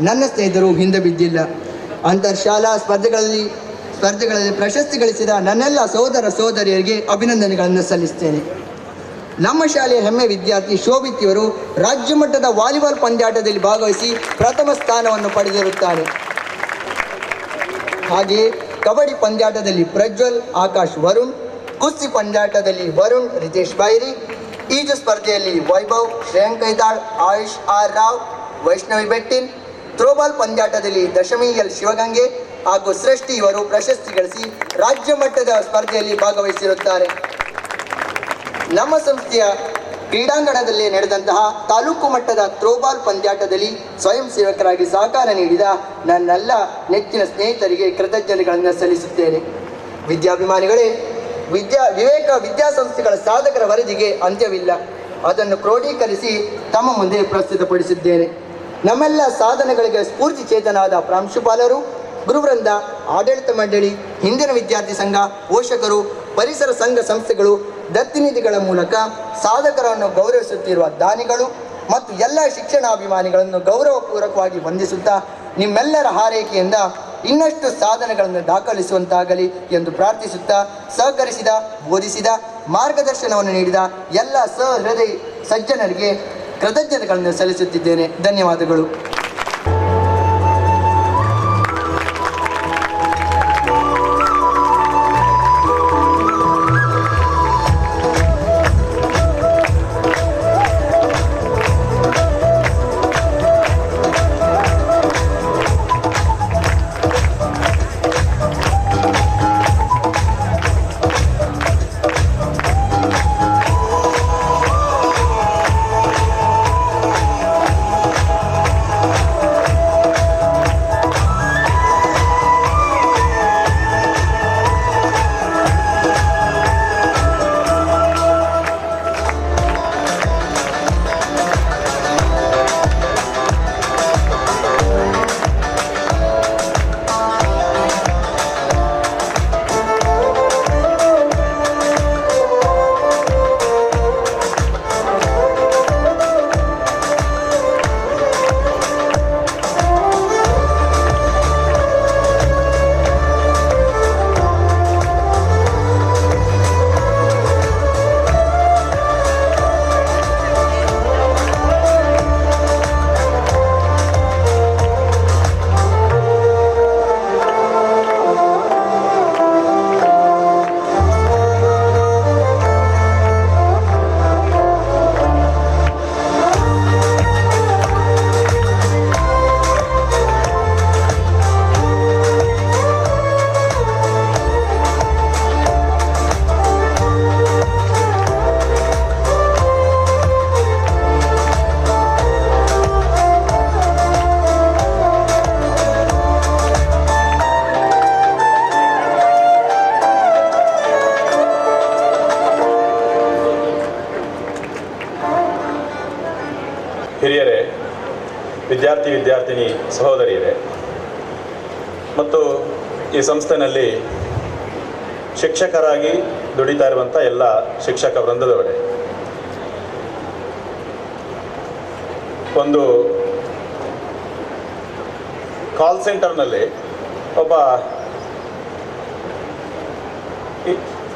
ನನ್ನ ಸ್ನೇಹಿತರು ಹಿಂದೆ ಬಿದ್ದಿಲ್ಲ. ಅಂತರ್ಶಾಲಾ ಸ್ಪರ್ಧೆಗಳಲ್ಲಿ ಪ್ರಶಸ್ತಿ ಗಳಿಸಿದ ನನ್ನೆಲ್ಲ ಸಹೋದರ ಸಹೋದರಿಯರಿಗೆ ಅಭಿನಂದನೆಗಳನ್ನು ಸಲ್ಲಿಸ್ತೇನೆ. ನಮ್ಮ ಶಾಲೆಯ ಹೆಮ್ಮೆ ವಿದ್ಯಾರ್ಥಿ ಶೋಭಿತ್ ಇವರು ರಾಜ್ಯ ಮಟ್ಟದ ವಾಲಿಬಾಲ್ ಪಂದ್ಯಾಟದಲ್ಲಿ ಭಾಗವಹಿಸಿ ಪ್ರಥಮ ಸ್ಥಾನವನ್ನು ಪಡೆದಿರುತ್ತಾರೆ. ಹಾಗೆಯೇ ಕಬಡ್ಡಿ ಪಂದ್ಯಾಟದಲ್ಲಿ ಪ್ರಜ್ವಲ್, ಆಕಾಶ್, ವರುಣ್, ಕುಸ್ತಿ ಪಂದ್ಯಾಟದಲ್ಲಿ ವರುಣ್, ರಿತೇಶ್ ಬೈರಿ, ಈಜು ಸ್ಪರ್ಧೆಯಲ್ಲಿ ವೈಭವ್, ಶ್ರೇಯಾಂಕ್ ಕೈತಾಳ್, ಆಯುಷ್ ಆರ್ ರಾವ್, ವೈಷ್ಣವಿ ಬೆಟ್ಟಿನ್, ಥ್ರೋಬಾಲ್ ಪಂದ್ಯಾಟದಲ್ಲಿ ದಶಮಿ ಎಲ್ ಶಿವಗಂಗೆ ಹಾಗೂ ಸೃಷ್ಟಿ ಇವರು ಪ್ರಶಸ್ತಿ ಗಳಿಸಿ ರಾಜ್ಯ ಮಟ್ಟದ ಸ್ಪರ್ಧೆಯಲ್ಲಿ ಭಾಗವಹಿಸಿರುತ್ತಾರೆ. ನಮ್ಮ ಸಂಸ್ಥೆಯ ಕ್ರೀಡಾಂಗಣದಲ್ಲಿ ನಡೆದಂತಹ ತಾಲೂಕು ಮಟ್ಟದ ಥ್ರೋಬಾಲ್ ಪಂದ್ಯಾಟದಲ್ಲಿ ಸ್ವಯಂ ಸೇವಕರಾಗಿ ಸಹಕಾರ ನೀಡಿದ ನನ್ನೆಲ್ಲ ನೆಚ್ಚಿನ ಸ್ನೇಹಿತರಿಗೆ ಕೃತಜ್ಞತೆಗಳನ್ನು ಸಲ್ಲಿಸುತ್ತೇನೆ. ವಿದ್ಯಾಭಿಮಾನಿಗಳೇ, ವಿವೇಕ ವಿದ್ಯಾಸಂಸ್ಥೆಗಳ ಸಾಧಕರ ವರದಿಗೆ ಅಂತ್ಯವಿಲ್ಲ. ಅದನ್ನು ಕ್ರೋಢೀಕರಿಸಿ ತಮ್ಮ ಮುಂದೆ ಪ್ರಸ್ತುತಪಡಿಸಿದ್ದೇನೆ. ನಮ್ಮೆಲ್ಲ ಸಾಧನೆಗಳಿಗೆ ಸ್ಫೂರ್ತಿ ಚೇತನಾದ ಪ್ರಾಂಶುಪಾಲರು, ಗುರುವೃಂದ, ಆಡಳಿತ ಮಂಡಳಿ, ಹಿಂದಿನ ವಿದ್ಯಾರ್ಥಿ ಸಂಘ, ಪೋಷಕರು, ಪರಿಸರ ಸಂಘ ಸಂಸ್ಥೆಗಳು, ದತ್ತಿನಿಧಿಗಳ ಮೂಲಕ ಸಾಧಕರನ್ನು ಗೌರವಿಸುತ್ತಿರುವ ದಾನಿಗಳು ಮತ್ತು ಎಲ್ಲ ಶಿಕ್ಷಣಾಭಿಮಾನಿಗಳನ್ನು ಗೌರವಪೂರ್ವಕವಾಗಿ ವಂದಿಸುತ್ತಾ ನಿಮ್ಮೆಲ್ಲರ ಹಾರೈಕೆಯಿಂದ ಇನ್ನಷ್ಟು ಸಾಧನೆಗಳನ್ನು ದಾಖಲಿಸುವಂತಾಗಲಿ ಎಂದು ಪ್ರಾರ್ಥಿಸುತ್ತಾ ಸಹಕರಿಸಿದ, ಬೋಧಿಸಿದ, ಮಾರ್ಗದರ್ಶನವನ್ನು ನೀಡಿದ ಎಲ್ಲ ಸಹೃದಯ ಸಜ್ಜನರಿಗೆ ಕೃತಜ್ಞತೆಗಳನ್ನು ಸಲ್ಲಿಸುತ್ತಿದ್ದೇನೆ. ಧನ್ಯವಾದಗಳು. ಹಿರಿಯರೇ, ವಿದ್ಯಾರ್ಥಿನಿ ಸಹೋದರಿಯರೇ ಮತ್ತು ಈ ಸಂಸ್ಥೆಯಲ್ಲಿ ಶಿಕ್ಷಕರಾಗಿ ದುಡಿತಾ ಇರುವಂಥ ಎಲ್ಲ ಶಿಕ್ಷಕ ವೃಂದದವರೇ, ಒಂದು ಕಾಲ್ ಸೆಂಟರ್ನಲ್ಲಿ ಒಬ್ಬ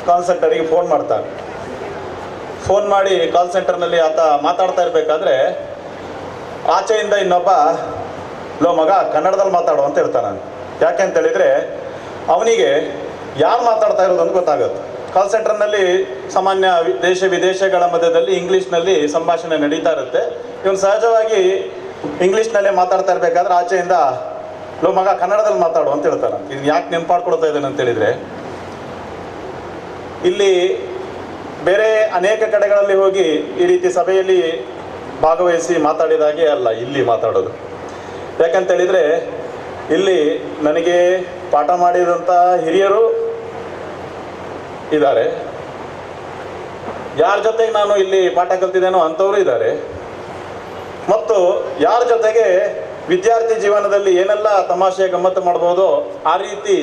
ಕಾಲ್ ಸೆಂಟರಿಗೆ ಫೋನ್ ಮಾಡ್ತಾನೆ. ಫೋನ್ ಮಾಡಿ ಕಾಲ್ ಸೆಂಟರ್ನಲ್ಲಿ ಆತ ಮಾತಾಡ್ತಾ ಇರಬೇಕಾದ್ರೆ ಆಚೆಯಿಂದ ಇನ್ನೊಬ್ಬ ಲೋ ಮಗ ಕನ್ನಡದಲ್ಲಿ ಮಾತಾಡು ಅಂತ ಹೇಳ್ತಾನೆ. ಯಾಕೆ ಅಂತೇಳಿದರೆ ಅವನಿಗೆ ಯಾರು ಮಾತಾಡ್ತಾ ಇರೋದು ಅಂತ ಗೊತ್ತಾಗುತ್ತೆ. ಕಾಲ್ ಸೆಂಟರ್ನಲ್ಲಿ ಸಾಮಾನ್ಯ ದೇಶ ವಿದೇಶಗಳ ಮಧ್ಯದಲ್ಲಿ ಇಂಗ್ಲೀಷ್ನಲ್ಲಿ ಸಂಭಾಷಣೆ ನಡೀತಾ ಇರುತ್ತೆ. ಇವನು ಸಹಜವಾಗಿ ಇಂಗ್ಲೀಷ್ನಲ್ಲೇ ಮಾತಾಡ್ತಾ ಇರಬೇಕಾದ್ರೆ ಆಚೆಯಿಂದ ಲೋ ಮಗ ಕನ್ನಡದಲ್ಲಿ ಮಾತಾಡು ಅಂತ ಹೇಳ್ತಾನೆ. ಇದು ಯಾಕೆ ನೆನಪಾಡ್ಕೊಳ್ತಾ ಇದ್ದೇನೆ ಅಂತೇಳಿದರೆ, ಇಲ್ಲಿ ಬೇರೆ ಅನೇಕ ಕಡೆಗಳಲ್ಲಿ ಹೋಗಿ ಈ ರೀತಿ ಸಭೆಯಲ್ಲಿ ಭಾಗವಹಿಸಿ ಮಾತಾಡಿದಾಗೆ ಅಲ್ಲ ಇಲ್ಲಿ ಮಾತಾಡೋದು. ಯಾಕಂತೇಳಿದರೆ ಇಲ್ಲಿ ನನಗೆ ಪಾಠ ಮಾಡಿದಂಥ ಹಿರಿಯರು ಇದ್ದಾರೆ, ಯಾರ ಜೊತೆಗೆ ನಾನು ಇಲ್ಲಿ ಪಾಠ ಕಲ್ತಿದ್ದೇನೋ ಅಂಥವರು ಇದ್ದಾರೆ, ಮತ್ತು ಯಾರ ಜೊತೆಗೆ ವಿದ್ಯಾರ್ಥಿ ಜೀವನದಲ್ಲಿ ಏನೆಲ್ಲ ತಮಾಷೆ ಗಮ್ಮತ್ತು ಮಾಡ್ಬೋದೋ ಆ ರೀತಿ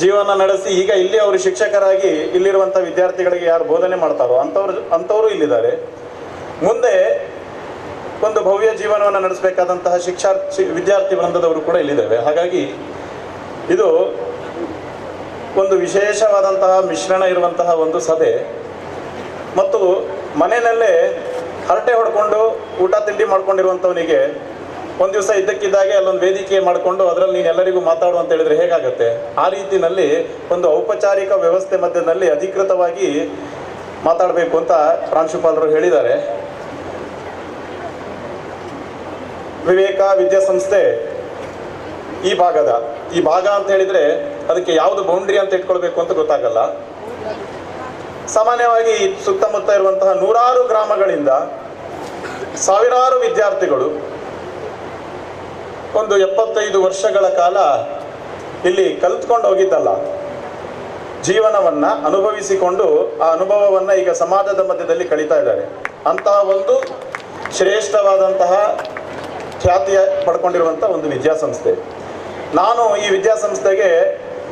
ಜೀವನ ನಡೆಸಿ ಈಗ ಇಲ್ಲಿ ಅವರು ಶಿಕ್ಷಕರಾಗಿ ಇಲ್ಲಿರುವಂಥ ವಿದ್ಯಾರ್ಥಿಗಳಿಗೆ ಯಾರು ಬೋಧನೆ ಮಾಡ್ತಾರೋ ಅಂಥವರು ಇಲ್ಲಿದ್ದಾರೆ. ಮುಂದೆ ಒಂದು ಭವ್ಯ ಜೀವನವನ್ನು ನಡೆಸಬೇಕಾದಂತಹ ವಿದ್ಯಾರ್ಥಿ ವೃಂದದವರು ಕೂಡ ಇಲ್ಲಿದ್ದೇವೆ. ಹಾಗಾಗಿ ಇದು ಒಂದು ವಿಶೇಷವಾದಂತಹ ಮಿಶ್ರಣ ಇರುವಂತಹ ಒಂದು ಸಭೆ. ಮತ್ತು ಮನೆಯಲ್ಲೇ ಹರಟೆ ಹೊಡ್ಕೊಂಡು ಊಟ ತಿಂಡಿ ಮಾಡ್ಕೊಂಡಿರುವಂಥವನಿಗೆ ಒಂದು ದಿವಸ ಇದ್ದಕ್ಕಿದ್ದಾಗೆ ಅಲ್ಲೊಂದು ವೇದಿಕೆ ಮಾಡಿಕೊಂಡು ಅದರಲ್ಲಿ ನೀನು ಎಲ್ಲರಿಗೂ ಮಾತಾಡು ಅಂತ ಹೇಳಿದರೆ ಹೇಗಾಗುತ್ತೆ? ಆ ರೀತಿಯಲ್ಲಿ ಒಂದು ಔಪಚಾರಿಕ ವ್ಯವಸ್ಥೆ ಮಧ್ಯದಲ್ಲಿ ಅಧಿಕೃತವಾಗಿ ಮಾತಾಡಬೇಕು ಅಂತ ಪ್ರಾಂಶುಪಾಲರು ಹೇಳಿದ್ದಾರೆ. ವಿವೇಕ ವಿದ್ಯಾಸಂಸ್ಥೆ ಈ ಭಾಗ ಅಂತ ಹೇಳಿದರೆ ಅದಕ್ಕೆ ಯಾವುದು ಬೌಂಡ್ರಿ ಅಂತ ಇಟ್ಕೊಳ್ಬೇಕು ಅಂತ ಗೊತ್ತಾಗಲ್ಲ. ಸಾಮಾನ್ಯವಾಗಿ ಸುತ್ತಮುತ್ತ ಇರುವಂತಹ ನೂರಾರು ಗ್ರಾಮಗಳಿಂದ ಸಾವಿರಾರು ವಿದ್ಯಾರ್ಥಿಗಳು ಒಂದು 75 ವರ್ಷಗಳ ಕಾಲ ಇಲ್ಲಿ ಕಲ್ತ್ಕೊಂಡು ಹೋಗಿದ್ದಲ್ಲ, ಜೀವನವನ್ನು ಅನುಭವಿಸಿಕೊಂಡು ಆ ಅನುಭವವನ್ನು ಈಗ ಸಮಾಜದ ಮಧ್ಯದಲ್ಲಿ ಕಳೀತಾ ಇದ್ದಾರೆ. ಅಂತಹ ಒಂದು ಶ್ರೇಷ್ಠವಾದಂತಹ ಖ್ಯಾತಿಯ ಪಡ್ಕೊಂಡಿರುವಂಥ ಒಂದು ವಿದ್ಯಾಸಂಸ್ಥೆ. ನಾನು ಈ ವಿದ್ಯಾಸಂಸ್ಥೆಗೆ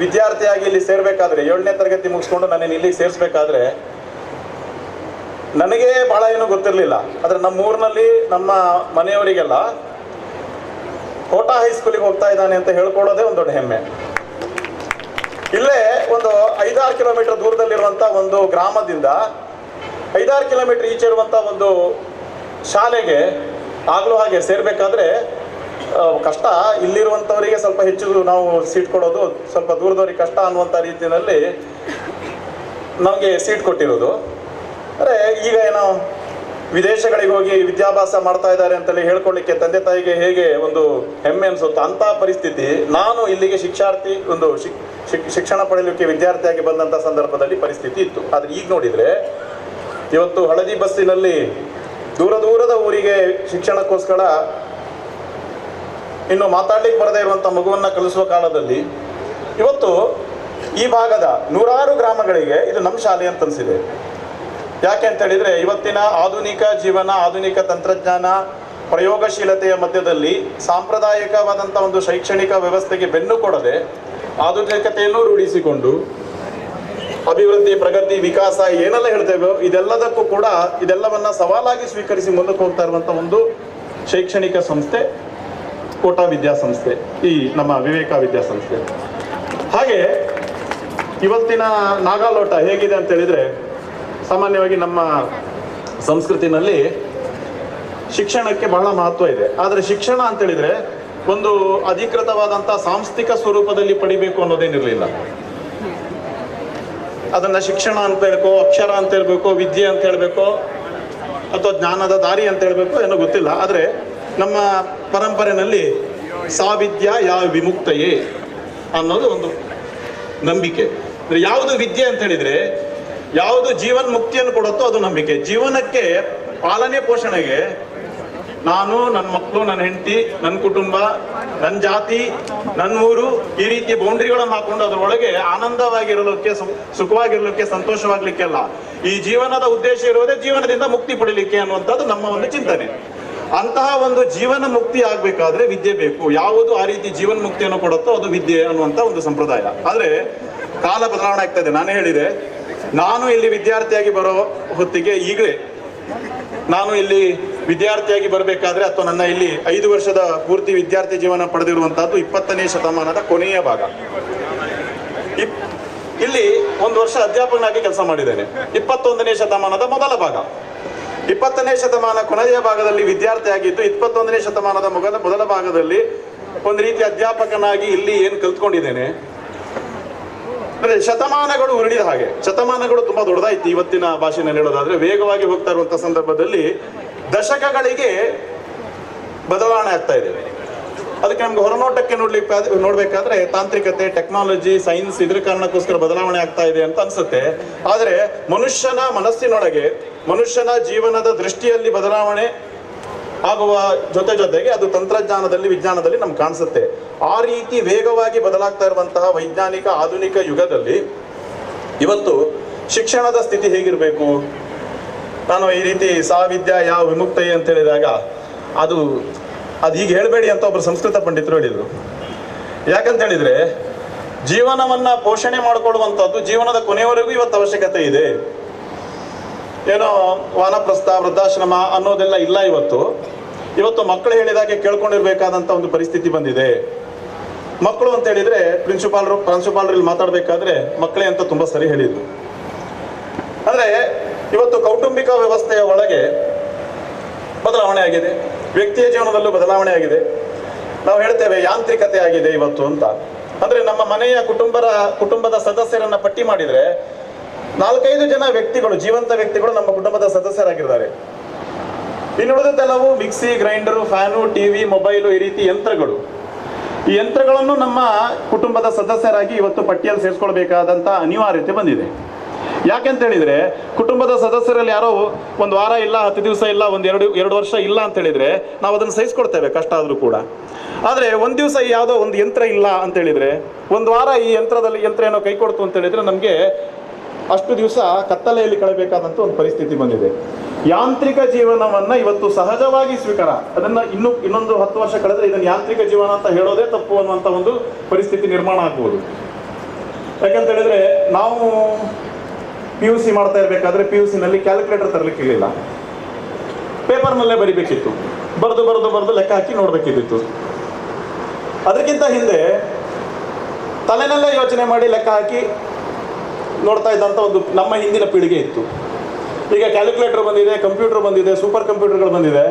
ವಿದ್ಯಾರ್ಥಿಯಾಗಿ ಇಲ್ಲಿ ಸೇರಬೇಕಾದ್ರೆ 7ನೇ ತರಗತಿ ಮುಗಿಸ್ಕೊಂಡು ನಾನು ಇಲ್ಲಿಗೆ ಸೇರಿಸ್ಬೇಕಾದ್ರೆ ನನಗೆ ಭಾಳ ಏನೂ ಗೊತ್ತಿರಲಿಲ್ಲ. ಆದರೆ ನಮ್ಮ ಊರಿನಲ್ಲಿ ನಮ್ಮ ಮನೆಯವರಿಗೆಲ್ಲ ಕೋಟಾ ಹೈಸ್ಕೂಲಿಗೆ ಹೋಗ್ತಾ ಇದ್ದಾನೆ ಅಂತ ಹೇಳ್ಕೊಳ್ಳೋದೇ ಒಂದು ದೊಡ್ಡ ಹೆಮ್ಮೆ. ಇಲ್ಲೇ ಒಂದು 5-6 ಕಿಲೋಮೀಟರ್ ದೂರದಲ್ಲಿರುವಂಥ ಒಂದು ಗ್ರಾಮದಿಂದ 5-6 ಕಿಲೋಮೀಟರ್ ಈಚೆ ಇರುವಂಥ ಒಂದು ಶಾಲೆಗೆ ಆಗಲೂ ಹಾಗೆ ಸೇರಬೇಕಾದ್ರೆ ಕಷ್ಟ. ಇಲ್ಲಿರುವಂಥವರಿಗೆ ಸ್ವಲ್ಪ ಹೆಚ್ಚು ನಾವು ಸೀಟ್ ಕೊಡೋದು, ಸ್ವಲ್ಪ ದೂರದವ್ರಿಗೆ ಕಷ್ಟ ಅನ್ನುವಂಥ ರೀತಿಯಲ್ಲಿ ನಮಗೆ ಸೀಟ್ ಕೊಟ್ಟಿರೋದು. ಅಂದರೆ ಈಗ ಏನೋ ವಿದೇಶಗಳಿಗೆ ಹೋಗಿ ವಿದ್ಯಾಭ್ಯಾಸ ಮಾಡ್ತಾ ಇದ್ದಾರೆ ಅಂತಲೇ ಹೇಳ್ಕೊಳ್ಳಿಕ್ಕೆ ತಂದೆ ತಾಯಿಗೆ ಹೇಗೆ ಒಂದು ಹೆಮ್ಮೆ ಅನಿಸುತ್ತೋ ಅಂಥ ಪರಿಸ್ಥಿತಿ ನಾನು ಇಲ್ಲಿಗೆ ಶಿಕ್ಷಣ ಪಡೆಯಲಿಕ್ಕೆ ವಿದ್ಯಾರ್ಥಿಯಾಗಿ ಬಂದಂಥ ಸಂದರ್ಭದಲ್ಲಿ ಪರಿಸ್ಥಿತಿ ಇತ್ತು. ಆದರೆ ಈಗ ನೋಡಿದರೆ ಇವತ್ತು ಹಳದಿ ಬಸ್ಸಿನಲ್ಲಿ ದೂರದ ಊರಿಗೆ ಶಿಕ್ಷಣಕ್ಕೋಸ್ಕರ ಇನ್ನು ಮಾತಾಡ್ಲಿಕ್ಕೆ ಬರದೇ ಇರುವಂಥ ಮಗುವನ್ನು ಕಲಿಸುವ ಕಾಲದಲ್ಲಿ ಇವತ್ತು ಈ ಭಾಗದ ನೂರಾರು ಗ್ರಾಮಗಳಿಗೆ ಇದು ನಮ್ಮ ಶಾಲೆ ಅಂತ ಅನಿಸಿದೆ. ಯಾಕೆ ಅಂತ ಹೇಳಿದರೆ ಇವತ್ತಿನ ಆಧುನಿಕ ಜೀವನ, ಆಧುನಿಕ ತಂತ್ರಜ್ಞಾನ, ಪ್ರಯೋಗಶೀಲತೆಯ ಮಧ್ಯದಲ್ಲಿ ಸಾಂಪ್ರದಾಯಿಕವಾದಂಥ ಒಂದು ಶೈಕ್ಷಣಿಕ ವ್ಯವಸ್ಥೆಗೆ ಬೆನ್ನು ಕೊಡದೆ ಆಧುನಿಕತೆಯನ್ನು ರೂಢಿಸಿಕೊಂಡು ಅಭಿವೃದ್ಧಿ, ಪ್ರಗತಿ, ವಿಕಾಸ ಏನೆಲ್ಲ ಹೇಳ್ತೇವೋ ಇದೆಲ್ಲದಕ್ಕೂ ಕೂಡ ಇದೆಲ್ಲವನ್ನ ಸವಾಲಾಗಿ ಸ್ವೀಕರಿಸಿ ಮುಂದಕ್ಕೆ ಹೋಗ್ತಾ ಇರುವಂಥ ಒಂದು ಶೈಕ್ಷಣಿಕ ಸಂಸ್ಥೆ ಕೋಟಾ ವಿದ್ಯಾಸಂಸ್ಥೆ, ಈ ನಮ್ಮ ವಿವೇಕ ವಿದ್ಯಾಸಂಸ್ಥೆ. ಹಾಗೆ ಇವತ್ತಿನ ನಾಗಾಲೋಟ ಹೇಗಿದೆ ಅಂತ ಹೇಳಿದರೆ, ಸಾಮಾನ್ಯವಾಗಿ ನಮ್ಮ ಸಂಸ್ಕೃತಿನಲ್ಲಿ ಶಿಕ್ಷಣಕ್ಕೆ ಬಹಳ ಮಹತ್ವ ಇದೆ. ಆದರೆ ಶಿಕ್ಷಣ ಅಂತ ಹೇಳಿದರೆ ಒಂದು ಅಧಿಕೃತವಾದಂಥ ಸಾಂಸ್ಥಿಕ ಸ್ವರೂಪದಲ್ಲಿ ಪಡಿಬೇಕು ಅನ್ನೋದೇನಿರಲಿಲ್ಲ. ಅದನ್ನು ಶಿಕ್ಷಣ ಅಂತ ಹೇಳ್ಕೋ, ಅಕ್ಷರ ಅಂತ ಹೇಳ್ಬೇಕು, ವಿದ್ಯೆ ಅಂತ ಹೇಳಬೇಕು, ಅಥವಾ ಜ್ಞಾನದ ದಾರಿ ಅಂತ ಹೇಳಬೇಕು, ಏನೋ ಗೊತ್ತಿಲ್ಲ. ಆದರೆ ನಮ್ಮ ಪರಂಪರೆಯಲ್ಲಿ ಸಾವಿದ್ಯಾ ಯಾ ವಿಮುಕ್ತಯೇ ಅನ್ನೋದು ಒಂದು ನಂಬಿಕೆ. ಯಾವುದು ವಿದ್ಯೆ ಅಂತ ಹೇಳಿದರೆ ಯಾವುದು ಜೀವನ್ ಮುಕ್ತಿಯನ್ನು ಕೊಡುತ್ತೋ ಅದು ನಂಬಿಕೆ. ಜೀವನಕ್ಕೆ ಪಾಲನೆ ಪೋಷಣೆಗೆ ನಾನು, ನನ್ನ ಮಕ್ಕಳು, ನನ್ನ ಹೆಂಡತಿ, ನನ್ನ ಕುಟುಂಬ, ನನ್ನ ಜಾತಿ, ನನ್ನ ಊರು, ಈ ರೀತಿ ಬೌಂಡ್ರಿಗಳನ್ನು ಹಾಕೊಂಡು ಅದರೊಳಗೆ ಆನಂದವಾಗಿರಲಿಕ್ಕೆ, ಸುಖವಾಗಿರ್ಲಿಕ್ಕೆ, ಸಂತೋಷವಾಗ್ಲಿಕ್ಕೆಲ್ಲ ಈ ಜೀವನದ ಉದ್ದೇಶ ಇರುವುದೇ ಜೀವನದಿಂದ ಮುಕ್ತಿ ಪಡಿಲಿಕ್ಕೆ ಅನ್ನುವಂಥದ್ದು ನಮ್ಮ ಒಂದು ಚಿಂತನೆ. ಅಂತಹ ಒಂದು ಜೀವನ ಮುಕ್ತಿ ಆಗ್ಬೇಕಾದ್ರೆ ವಿದ್ಯೆ ಬೇಕು. ಯಾವುದು ಆ ರೀತಿ ಜೀವನ ಮುಕ್ತಿಯನ್ನು ಕೊಡುತ್ತೋ ಅದು ವಿದ್ಯೆ ಅನ್ನುವಂಥ ಒಂದು ಸಂಪ್ರದಾಯ. ಆದ್ರೆ ಕಾಲ ಬದಲಾವಣೆ ಆಗ್ತಾ ಇದೆ. ನಾನೇ ಹೇಳಿದೆ, ನಾನು ಇಲ್ಲಿ ವಿದ್ಯಾರ್ಥಿಯಾಗಿ ಬರೋ ಹೊತ್ತಿಗೆ ಈಗಲೇ ನಾನು ಇಲ್ಲಿ ವಿದ್ಯಾರ್ಥಿಯಾಗಿ ಬರಬೇಕಾದ್ರೆ, ಅಥವಾ ನನ್ನ ಇಲ್ಲಿ 5 ವರ್ಷದ ಪೂರ್ತಿ ವಿದ್ಯಾರ್ಥಿ ಜೀವನ ಪಡೆದಿರುವಂತಹದ್ದು 20ನೇ ಶತಮಾನದ ಕೊನೆಯ ಭಾಗ. ಇಲ್ಲಿ 1 ವರ್ಷ ಅಧ್ಯಾಪಕನಾಗಿ ಕೆಲಸ ಮಾಡಿದ್ದೇನೆ. 21ನೇ ಶತಮಾನದ ಮೊದಲ ಭಾಗ. 20ನೇ ಶತಮಾನ ಕೊನೆಯ ಭಾಗದಲ್ಲಿ ವಿದ್ಯಾರ್ಥಿಯಾಗಿದ್ದು 21ನೇ ಶತಮಾನದ ಮೊದಲ ಭಾಗದಲ್ಲಿ ಒಂದು ರೀತಿ ಅಧ್ಯಾಪಕನಾಗಿ ಇಲ್ಲಿ ಏನು ಕಲ್ತ್ಕೊಂಡಿದ್ದೇನೆ ಅಂದ್ರೆ ಶತಮಾನಗಳು ಉರುಳಿದ ಹಾಗೆ. ಶತಮಾನಗಳು ತುಂಬಾ ದೊಡ್ಡದಾಯ್ತು ಇವತ್ತಿನ ಭಾಷೆನಲ್ಲಿ ಹೇಳೋದಾದ್ರೆ. ವೇಗವಾಗಿ ಹೋಗ್ತಾ ಇರುವಂತಹ ಸಂದರ್ಭದಲ್ಲಿ ದಶಕಗಳಿಗೆ ಬದಲಾವಣೆ ಆಗ್ತಾ ಇದೆ. ಅದಕ್ಕೆ ನಮ್ಗೆ ಹೊರನೋಟಕ್ಕೆ ನೋಡ್ಬೇಕಾದ್ರೆ ತಾಂತ್ರಿಕತೆ, ಟೆಕ್ನಾಲಜಿ, ಸೈನ್ಸ್ ಇದ್ರ ಕಾರಣಕ್ಕೋಸ್ಕರ ಬದಲಾವಣೆ ಆಗ್ತಾ ಇದೆ ಅಂತ ಅನ್ಸುತ್ತೆ. ಆದರೆ ಮನುಷ್ಯನ ಮನಸ್ಸಿನೊಳಗೆ, ಮನುಷ್ಯನ ಜೀವನದ ದೃಷ್ಟಿಯಲ್ಲಿ ಬದಲಾವಣೆ ಆಗುವ ಜೊತೆಗೆ ಅದು ತಂತ್ರಜ್ಞಾನದಲ್ಲಿ, ವಿಜ್ಞಾನದಲ್ಲಿ ನಮ್ಗೆ ಕಾಣಿಸುತ್ತೆ. ಆ ರೀತಿ ವೇಗವಾಗಿ ಬದಲಾಗ್ತಾ ಇರುವಂತಹ ವೈಜ್ಞಾನಿಕ ಆಧುನಿಕ ಯುಗದಲ್ಲಿ ಇವತ್ತು ಶಿಕ್ಷಣದ ಸ್ಥಿತಿ ಹೇಗಿರಬೇಕು? ನಾನು ಈ ರೀತಿ ಸಾವಿದ್ಯಾ ಯಾವ ವಿಮುಕ್ತಯೇ ಅಂತ ಹೇಳಿದಾಗ ಅದು ಈಗ ಹೇಳಬೇಡಿ ಅಂತ ಒಬ್ಬರು ಸಂಸ್ಕೃತ ಪಂಡಿತರು ಹೇಳಿದರು. ಯಾಕಂತ ಹೇಳಿದ್ರೆ ಜೀವನವನ್ನ ಪೋಷಣೆ ಮಾಡಿಕೊಳ್ಳುವಂಥದ್ದು ಜೀವನದ ಕೊನೆಯವರೆಗೂ ಇವತ್ತು ಅವಶ್ಯಕತೆ ಇದೆ. ಏನೋ ವಾನಪ್ರಸ್ಥ, ವೃದ್ಧಾಶ್ರಮ ಅನ್ನೋದೆಲ್ಲ ಇಲ್ಲ ಇವತ್ತು ಮಕ್ಕಳು ಹೇಳಿದಾಗೆ ಕೇಳ್ಕೊಂಡಿರ್ಬೇಕಾದಂಥ ಒಂದು ಪರಿಸ್ಥಿತಿ ಬಂದಿದೆ. ಮಕ್ಕಳು ಅಂತ ಹೇಳಿದ್ರೆ ಪ್ರಾಂಶುಪಾಲರಲ್ಲಿ ಮಾತಾಡಬೇಕಾದ್ರೆ ಮಕ್ಕಳೇ ಅಂತ ತುಂಬಾ ಸರಿ ಹೇಳಿದ್ರು. ಅಂದ್ರೆ ಇವತ್ತು ಕೌಟುಂಬಿಕ ವ್ಯವಸ್ಥೆಯ ಒಳಗೆ ಬದಲಾವಣೆ ಆಗಿದೆ, ವ್ಯಕ್ತಿಯ ಜೀವನದಲ್ಲೂ ಬದಲಾವಣೆ ಆಗಿದೆ. ನಾವು ಹೇಳ್ತೇವೆ ಯಾಂತ್ರಿಕತೆ ಆಗಿದೆ ಇವತ್ತು ಅಂತ. ಅಂದ್ರೆ ನಮ್ಮ ಮನೆಯ ಕುಟುಂಬದ ಸದಸ್ಯರನ್ನ ಪಟ್ಟಿ ಮಾಡಿದ್ರೆ 4-5 ಜನ ವ್ಯಕ್ತಿಗಳು, ಜೀವಂತ ವ್ಯಕ್ತಿಗಳು ನಮ್ಮ ಕುಟುಂಬದ ಸದಸ್ಯರಾಗಿದ್ದಾರೆ. ಇನ್ನುಳಿದೆಲ್ಲವೂ mixie, grinder, fan, TV, mobile, ಈ ರೀತಿ ಯಂತ್ರಗಳು. ಈ ಯಂತ್ರಗಳನ್ನು ನಮ್ಮ ಕುಟುಂಬದ ಸದಸ್ಯರಾಗಿ ಇವತ್ತು ಪಟ್ಟಿಯಲ್ಲಿ ಸೇರಿಸ್ಕೊಳ್ಬೇಕಾದಂತ ಅನಿವಾರ್ಯತೆ ಬಂದಿದೆ. ಯಾಕೆಂತ ಹೇಳಿದ್ರೆ ಕುಟುಂಬದ ಸದಸ್ಯರಲ್ಲಿ ಯಾರೋ 1 ವಾರ ಇಲ್ಲ, 10 ದಿವಸ ಇಲ್ಲ, 1-2 ವರ್ಷ ಇಲ್ಲ ಅಂತ ಹೇಳಿದ್ರೆ ನಾವು ಅದನ್ನು ಸಹಿಸ್ಕೊಡ್ತೇವೆ ಕಷ್ಟ ಆದ್ರೂ ಕೂಡ. ಆದ್ರೆ 1 ದಿವಸ ಯಾವುದೋ ಒಂದು ಯಂತ್ರ ಇಲ್ಲ ಅಂತ ಹೇಳಿದ್ರೆ, 1 ವಾರ ಈ ಯಂತ್ರ ಏನೋ ಕೈ ಕೊಡ್ತು ಅಂತ ಹೇಳಿದ್ರೆ ನಮ್ಗೆ ಅಷ್ಟು ದಿವಸ ಕತ್ತಲೆಯಲ್ಲಿ ಕಳೆಯಬೇಕಾದಂತ ಒಂದು ಪರಿಸ್ಥಿತಿ ಬಂದಿದೆ. ಯಾಂತ್ರಿಕ ಜೀವನವನ್ನ ಇವತ್ತು ಸಹಜವಾಗಿ ಸ್ವೀಕಾರ, ಅದನ್ನ ಇನ್ನೊಂದು 10 ವರ್ಷ ಕಳೆದ್ರೆ ಇದನ್ನು ಯಾಂತ್ರಿಕ ಜೀವನ ಅಂತ ಹೇಳೋದೇ ತಪ್ಪು ಅನ್ನುವಂತ ಒಂದು ಪರಿಸ್ಥಿತಿ ನಿರ್ಮಾಣ ಆಗ್ಬೋದು. ಯಾಕಂತ ಹೇಳಿದ್ರೆ ನಾವು PUC ಮಾಡ್ತಾ ಇರ್ಬೇಕಾದ್ರೆ PUC ನಲ್ಲಿ ಕ್ಯಾಲ್ಕುಲೇಟರ್ ತರಲಿಕ್ಕೆ ಇರಲಿಲ್ಲ, ಪೇಪರ್ನಲ್ಲೇ ಬರಿಬೇಕಿತ್ತು, ಬರೆದು ಲೆಕ್ಕ ಹಾಕಿ ನೋಡ್ಬೇಕಿತ್ತು. ಅದಕ್ಕಿಂತ ಹಿಂದೆ ತಲೆನಲ್ಲೇ ಯೋಚನೆ ಮಾಡಿ ಲೆಕ್ಕ ಹಾಕಿ ನೋಡ್ತಾ ಇದ್ದಂಥ ಒಂದು ನಮ್ಮ ಹಿಂದಿನ ಪೀಳಿಗೆ ಇತ್ತು. ಈಗ ಕ್ಯಾಲ್ಕುಲೇಟರ್ ಬಂದಿದೆ, ಕಂಪ್ಯೂಟರ್ ಬಂದಿದೆ, ಸೂಪರ್ ಕಂಪ್ಯೂಟರ್ಗಳು ಬಂದಿದೆ,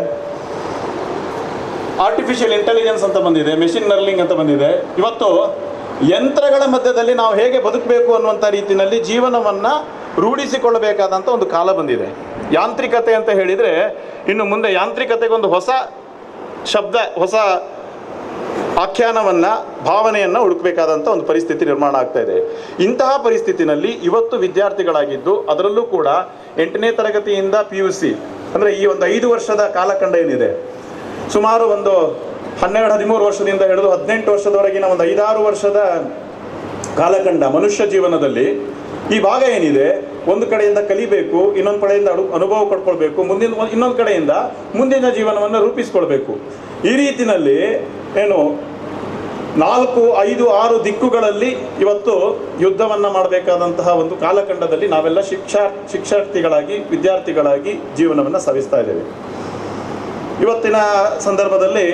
ಆರ್ಟಿಫಿಷಿಯಲ್ ಇಂಟೆಲಿಜೆನ್ಸ್ ಅಂತ ಬಂದಿದೆ, ಮೆಷಿನ್ ಲರ್ನಿಂಗ್ ಅಂತ ಬಂದಿದೆ. ಇವತ್ತು ಯಂತ್ರಗಳ ಮಧ್ಯದಲ್ಲಿ ನಾವು ಹೇಗೆ ಬದುಕಬೇಕು ಅನ್ನುವಂಥ ರೀತಿಯಲ್ಲಿ ಜೀವನವನ್ನ ರೂಢಿಸಿಕೊಳ್ಳಬೇಕಾದಂಥ ಒಂದು ಕಾಲ ಬಂದಿದೆ. ಯಾಂತ್ರಿಕತೆ ಅಂತ ಹೇಳಿದರೆ ಇನ್ನು ಮುಂದೆ ಯಾಂತ್ರಿಕತೆಗೊಂದು ಹೊಸ ಶಬ್ದ, ಹೊಸ ಆಖ್ಯಾನವನ್ನ, ಭಾವನೆಯನ್ನ ಹುಡುಕಬೇಕಾದಂಥ ಒಂದು ಪರಿಸ್ಥಿತಿ ನಿರ್ಮಾಣ ಆಗ್ತಾ ಇದೆ. ಇಂತಹ ಪರಿಸ್ಥಿತಿನಲ್ಲಿ ಇವತ್ತು ವಿದ್ಯಾರ್ಥಿಗಳಾಗಿದ್ದು, ಅದರಲ್ಲೂ ಕೂಡ 8ನೇ ತರಗತಿಯಿಂದ PUC ಅಂದ್ರೆ ಈ ಒಂದು 5 ವರ್ಷದ ಕಾಲಖಂಡ ಏನಿದೆ, ಸುಮಾರು ಒಂದು 12-13 ವರ್ಷದಿಂದ ಹಿಡಿದು 18 ವರ್ಷದವರೆಗಿನ ಒಂದು 5-6 ವರ್ಷದ ಕಾಲಖಂಡ ಮನುಷ್ಯ ಜೀವನದಲ್ಲಿ ಈ ಭಾಗ ಏನಿದೆ, ಒಂದು ಕಡೆಯಿಂದ ಕಲಿಬೇಕು, ಇನ್ನೊಂದು ಕಡೆಯಿಂದ ಅನುಭವ ಪಡ್ಕೊಳ್ಬೇಕು, ಇನ್ನೊಂದು ಕಡೆಯಿಂದ ಮುಂದಿನ ಜೀವನವನ್ನು ರೂಪಿಸ್ಕೊಳ್ಬೇಕು. ಈ ರೀತಿಯಲ್ಲಿ ಏನು 4, 5, 6 ದಿಕ್ಕುಗಳಲ್ಲಿ ಇವತ್ತು ಯುದ್ಧವನ್ನ ಮಾಡಬೇಕಾದಂತಹ ಒಂದು ಕಾಲಖಂಡದಲ್ಲಿ ನಾವೆಲ್ಲ ಶಿಕ್ಷಾರ್ಥಿಗಳಾಗಿ, ವಿದ್ಯಾರ್ಥಿಗಳಾಗಿ ಜೀವನವನ್ನು ಸವಿಸ್ತಾ ಇದ್ದೇವೆ. ಇವತ್ತಿನ ಸಂದರ್ಭದಲ್ಲಿ